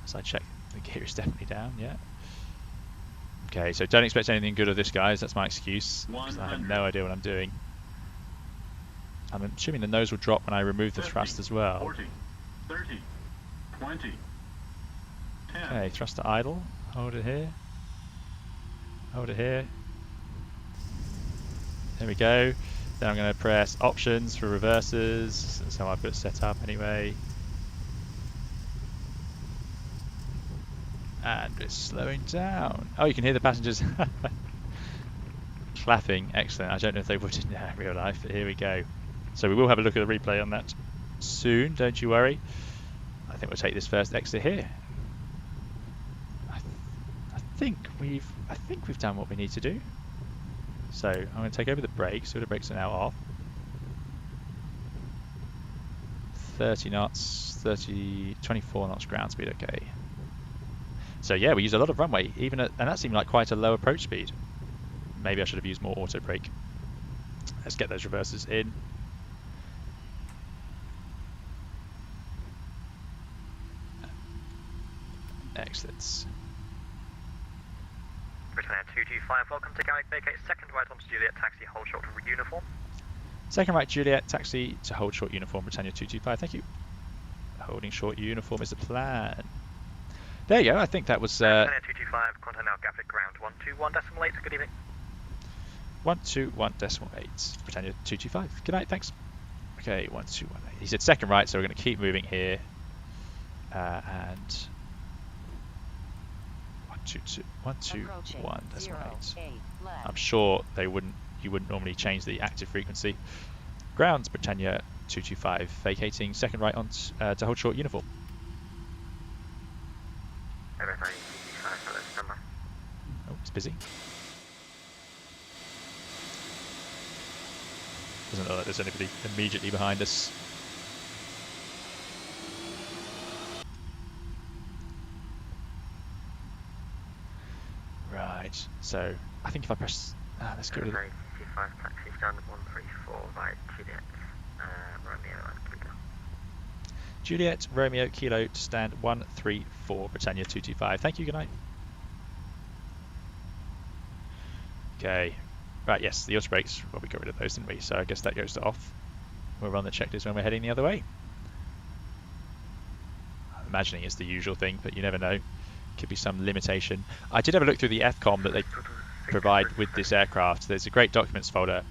As I check, the gear is definitely down, yeah. Okay, so don't expect anything good of this, guys, that's my excuse, because I have no idea what I'm doing. I'm assuming the nose will drop when I remove the thrust as well. 40, 30, 20. Okay, thrust to idle, hold it here, hold it here, there we go. Then I'm going to press options for reversers, that's how I've got it set up anyway. And it's slowing down. Oh, you can hear the passengers clapping, excellent. I don't know if they would in real life, but here we go. So we will have a look at the replay on that soon, don't you worry. I think we'll take this first exit here. I think we've done what we need to do. So I'm going to take over the brakes. So the brakes are now off. 30 knots, 24 knots ground speed. Okay. So yeah, we use a lot of runway, even and that seemed like quite a low approach speed. Maybe I should have used more auto brake. Let's get those reversers in. Excellent. Britannia 225, welcome to Gatwick, vacate second right onto Juliet, taxi, hold short to uniform. Second right Juliet, taxi to hold short uniform, Britannia 225, thank you. Holding short uniform is the plan. There you go, I think that was... Britannia 225, contact now Gatwick ground 121.8, good evening. 121.8, Britannia 225, good night, thanks. Okay, 1218. He said second right, so we're going to keep moving here. And... 121.8. I'm sure you wouldn't normally change the active frequency. Ground Britannia 225, vacating second right on to hold short uniform. Oh, it's busy. Doesn't look like there's anybody immediately behind us. Right, so I think if I press... let's get rid of it. 25 taxis down 134 via Juliet, Romeo and Kilo. Juliet, Romeo, Kilo to stand 134, Britannia 225. Thank you, good night. Okay, right, yes, the auto brakes, well, we got rid of those, didn't we? So I guess that goes to off. We'll run the checklist when we're heading the other way. I'm imagining it's the usual thing, but you never know. Could be some limitation. I did have a look through the FCOM that they provide with this aircraft. There's a great documents folder,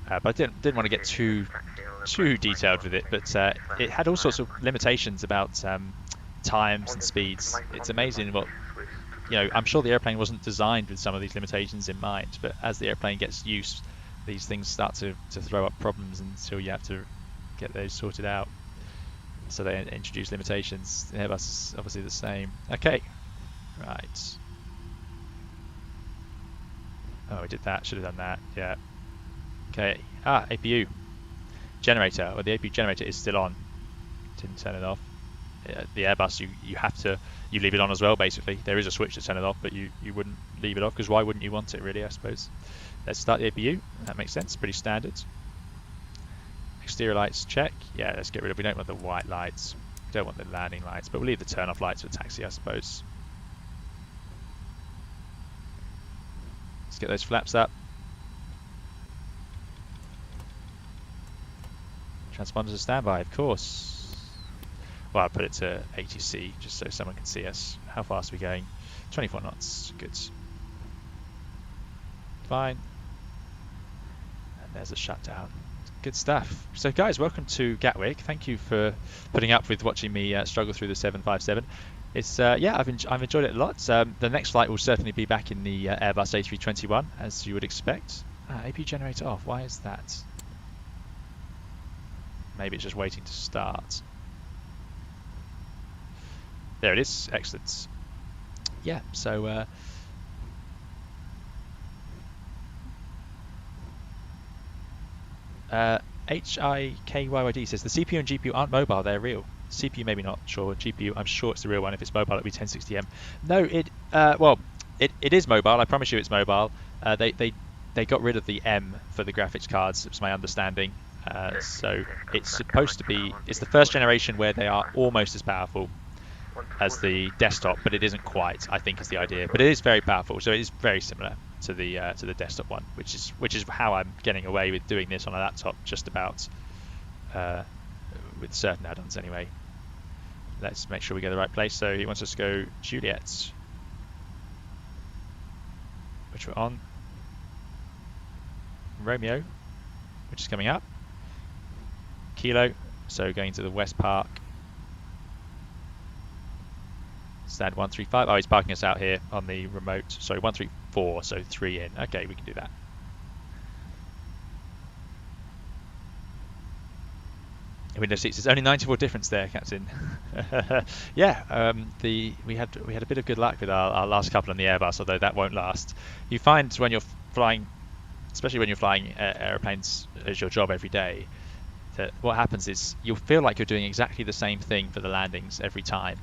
but I didn't want to get too detailed with it. But it had all sorts of limitations about times and speeds. It's amazing what, you know, I'm sure the airplane wasn't designed with some of these limitations in mind, but as the airplane gets used, these things start to throw up problems until you have to get those sorted out. So they introduce limitations. The Airbus is obviously the same. Okay, right. Oh, we did that. Should have done that. Yeah. Okay. APU generator. Well, the APU generator is still on. Didn't turn it off. The Airbus, you leave it on as well. Basically, there is a switch to turn it off, but you wouldn't leave it off because why wouldn't you want it, really? I suppose. Let's start the APU. That makes sense. Pretty standard. Exterior lights check. Yeah, let's get rid of. We don't want the white lights. We don't want the landing lights, but we'll leave the turn off lights for taxi, I suppose. Let's get those flaps up. Transponders to standby, of course. Well, I'll put it to ATC just so someone can see us. How fast are we going? 24 knots. Good. Fine. And there's a shutdown. Good stuff. So guys, welcome to Gatwick. Thank you for putting up with watching me struggle through the 757. It's yeah, I've enjoyed it a lot. The next flight will certainly be back in the Airbus A321, as you would expect. AP generator off. Why is that? Maybe it's just waiting to start. There it is. Excellent. Yeah. So. HIKYYD says the CPU and GPU aren't mobile, they're real. CPU maybe not, sure. GPU, I'm sure it's the real one. If it's mobile, it'll be 1060M. No, it is mobile. I promise you, it's mobile. They got rid of the M for the graphics cards. It's my understanding. So it's supposed to be. It's the first generation where they are almost as powerful as the desktop, but it isn't quite. I think is the idea, but it is very powerful. So it is very similar to the desktop one, which is how I'm getting away with doing this on a laptop, just about with certain add-ons anyway. Let's make sure we get the right place. So he wants us to go Juliet, which we're on. Romeo, which is coming up. Kilo, so going to the West Park. Stand 135. Oh, he's parking us out here on the remote. Sorry, 134, so 3 in. Okay, we can do that. Window seats. There's only 94 difference there, Captain. Yeah, we had a bit of good luck with our last couple on the Airbus, although that won't last. You find when you're flying, especially when you're flying airplanes as your job every day, that what happens is you'll feel like you're doing exactly the same thing for the landings every time.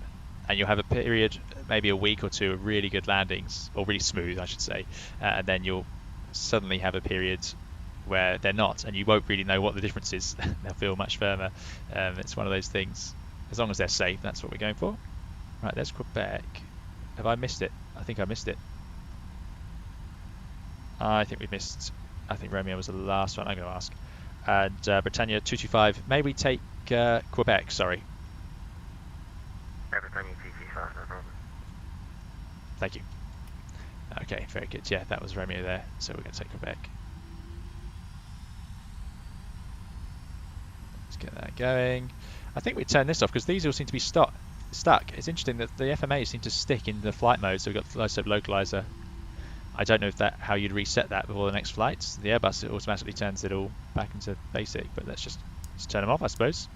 And you'll have a period, maybe a week or two, of really good landings, or really smooth, I should say, and then you'll suddenly have a period where they're not, and you won't really know what the difference is. They'll feel much firmer. It's one of those things. As long as they're safe, that's what we're going for. Right, there's Quebec. Have I missed it? I think I missed it. I think we missed. I think Romeo was the last one. I'm going to ask. And Britannia 225. May we take Quebec? Sorry. Britannia 225, no problem. Thank you. Okay, very good. Yeah, that was Romeo there. So we're going to take Quebec. Let's get that going. I think we turn this off because these all seem to be stuck. It's interesting that the FMA seem to stick in the flight mode, so we've got the close-up localizer. I don't know if that how you'd reset that before the next flights. The Airbus, it automatically turns it all back into basic, but let's just turn them off, I suppose.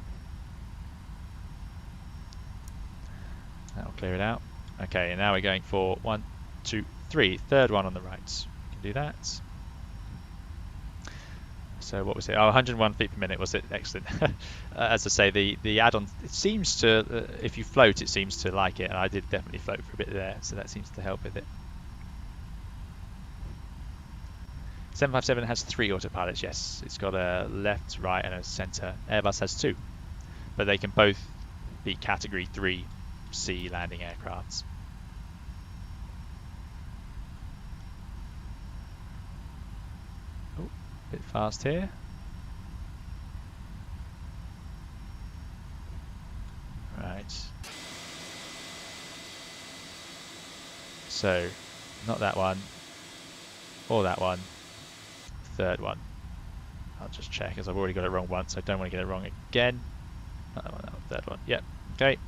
That'll clear it out. Okay, and now we're going for 1, 2, 3. Third one on the right. We can do that. So what was it? Oh, 101 feet per minute was it? Excellent. As I say, the add-on, it seems to, if you float, it seems to like it, and I did definitely float for a bit there, so that seems to help with it. 757 has 3 autopilots, yes. It's got a left, right, and a centre. Airbus has 2, but they can both be Category 3C landing aircrafts. Oh, a bit fast here. Right. So, not that one, or that one, third one. I'll just check as I've already got it wrong once. I don't want to get it wrong again. Not that one, third one. Yep. Okay.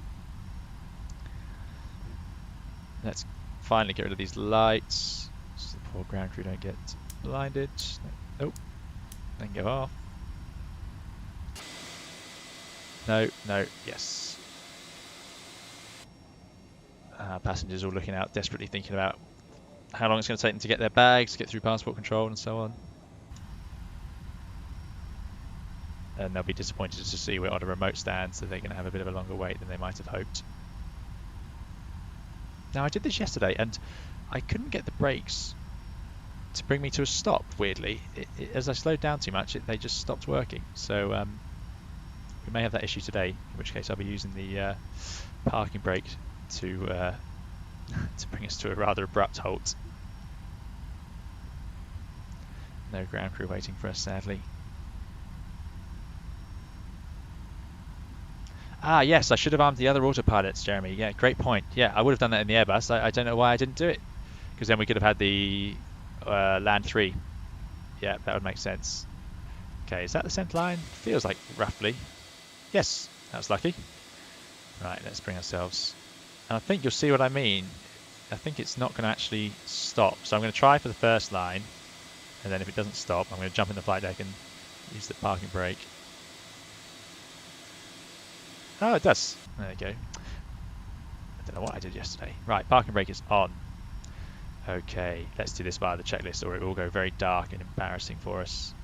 Let's finally get rid of these lights so the poor ground crew don't get blinded. No. Oh, then go off. No, no, yes. Passengers all looking out, desperately thinking about how long it's going to take them to get their bags, get through passport control and so on. And they'll be disappointed to see we're on a remote stand, so they're going to have a bit of a longer wait than they might have hoped. Now, I did this yesterday, and I couldn't get the brakes to bring me to a stop, weirdly. As I slowed down too much, they just stopped working. So we may have that issue today, in which case I'll be using the parking brake to bring us to a rather abrupt halt. No ground crew waiting for us, sadly. Ah, yes, I should have armed the other autopilots, Jeremy. Yeah, great point. Yeah, I would have done that in the Airbus. I don't know why I didn't do it. Because then we could have had the Land 3. Yeah, that would make sense. Okay, is that the centre line? Feels like roughly. Yes, that was lucky. Right, let's bring ourselves. And I think you'll see what I mean. I think it's not going to actually stop. So I'm going to try for the first line. And then if it doesn't stop, I'm going to jump in the flight deck and use the parking brake. Oh, it does. There you go. I don't know what I did yesterday. Right, parking brake is on. Okay, let's do this via the checklist or it will go very dark and embarrassing for us.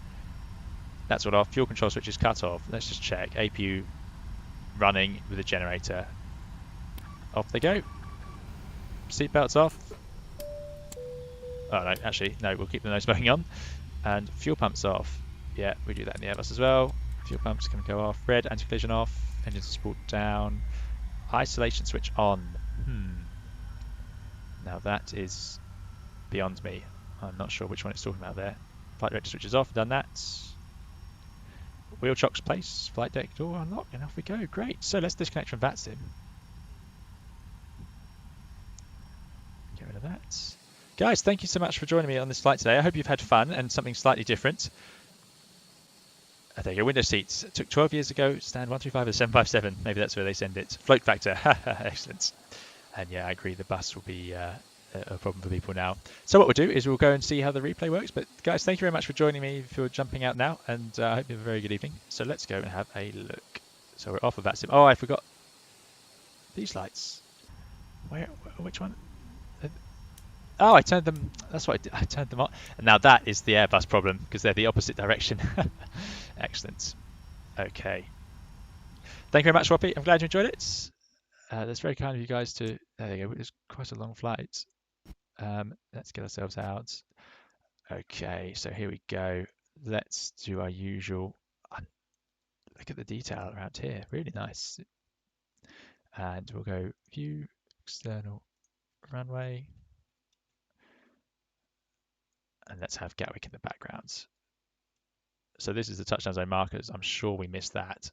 That's what our fuel control switch is cut off. Let's just check. APU running with the generator. Off they go. Seatbelts off. Oh no, actually, no, we'll keep the no smoking on. And fuel pumps off. Yeah, we do that in the Airbus as well. Fuel pumps can go off. Red, anti-collision off. Engine support down. Isolation switch on. Now that is beyond me. I'm not sure which one it's talking about there. Flight director switch is off. Done that. Wheel chocks place. Flight deck door unlocked. And off we go. Great. So let's disconnect from VATSIM. Get rid of that. Guys, thank you so much for joining me on this flight today. I hope you've had fun and something slightly different. There you go, window seats. It took 12 years ago, stand 135 of 757. Maybe that's where they send it. Float factor, excellent. And yeah, I agree, the bus will be a problem for people now. So what we'll do is we'll go and see how the replay works. But guys, thank you very much for joining me if you're jumping out now. And I hope you have a very good evening. So let's go and have a look. So we're off of VATSIM. Oh, I forgot these lights. Which one? Oh, I turned them. That's what I did. I turned them on. And now that is the Airbus problem because they're the opposite direction. Excellent. Okay. Thank you very much, Roppy. I'm glad you enjoyed it. That's very kind of you guys to. There you go. It's quite a long flight. Let's get ourselves out. Okay. So here we go. Let's do our usual. Look at the detail around here. Really nice. And we'll go view external runway. And let's have Gatwick in the background. So this is the touchdown zone markers. I'm sure we missed that.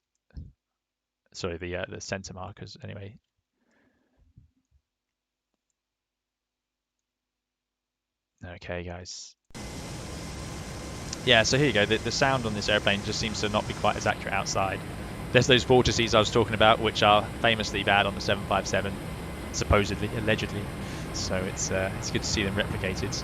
Sorry, the center markers anyway. Okay, guys. Yeah, so here you go. The sound on this airplane just seems to not be quite as accurate outside. There's those vortices I was talking about, which are famously bad on the 757, supposedly, allegedly. So it's good to see them replicated.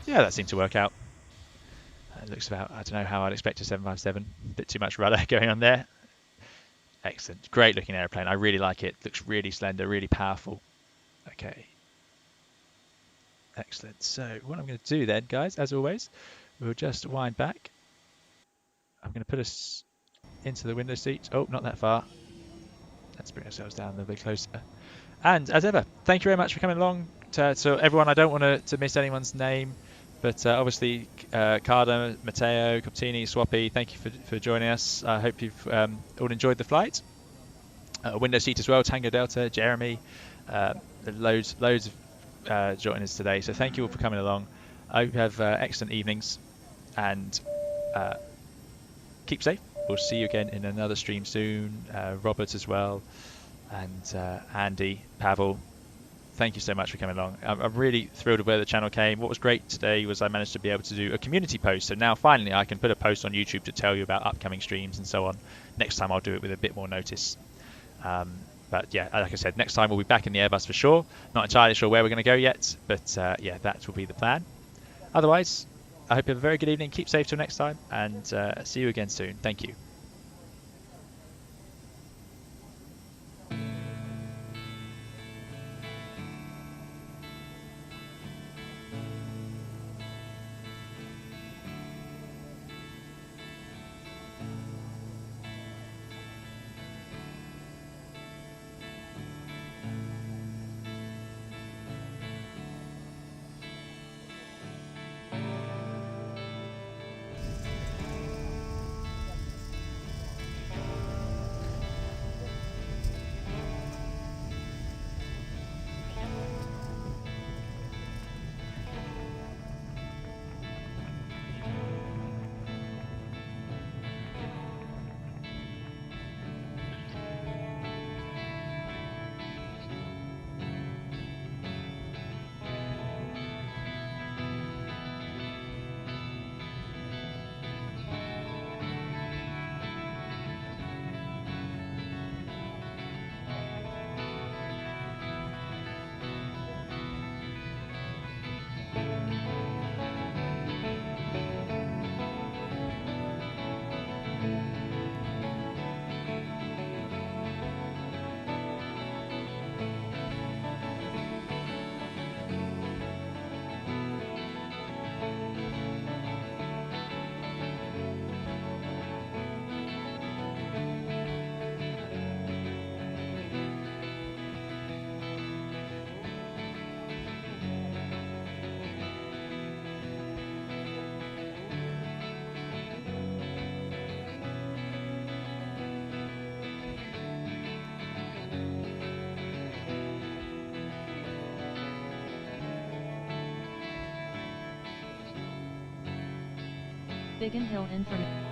Yeah, that seemed to work out. It looks about, I don't know how I'd expect a 757. A bit too much rudder going on there. Excellent. Great looking airplane. I really like it. Looks really slender, really powerful. Okay. Excellent. So what I'm going to do then, guys, as always, we'll just wind back. I'm going to put us into the window seat. Oh, not that far. Let's bring ourselves down a little bit closer. And as ever, thank you very much for coming along. So everyone, I don't want to miss anyone's name, but obviously Carter, Matteo, Coptini, Swappy, thank you for joining us. I hope you've all enjoyed the flight. Window seat as well, Tango Delta, Jeremy, loads of joining us today. So thank you all for coming along. I hope you have excellent evenings, and keep safe. We'll see you again in another stream soon. Robert as well, and Andy, Pavel, thank you so much for coming along. I'm really thrilled with where the channel came. What was great today was I managed to be able to do a community post. So now finally I can put a post on YouTube to tell you about upcoming streams and so on. Next time I'll do it with a bit more notice. But yeah, like I said, next time we'll be back in the Airbus for sure. Not entirely sure where we're going to go yet, but yeah, that will be the plan. Otherwise, I hope you have a very good evening. Keep safe till next time, and see you again soon. Thank you. Biggin Hill Information.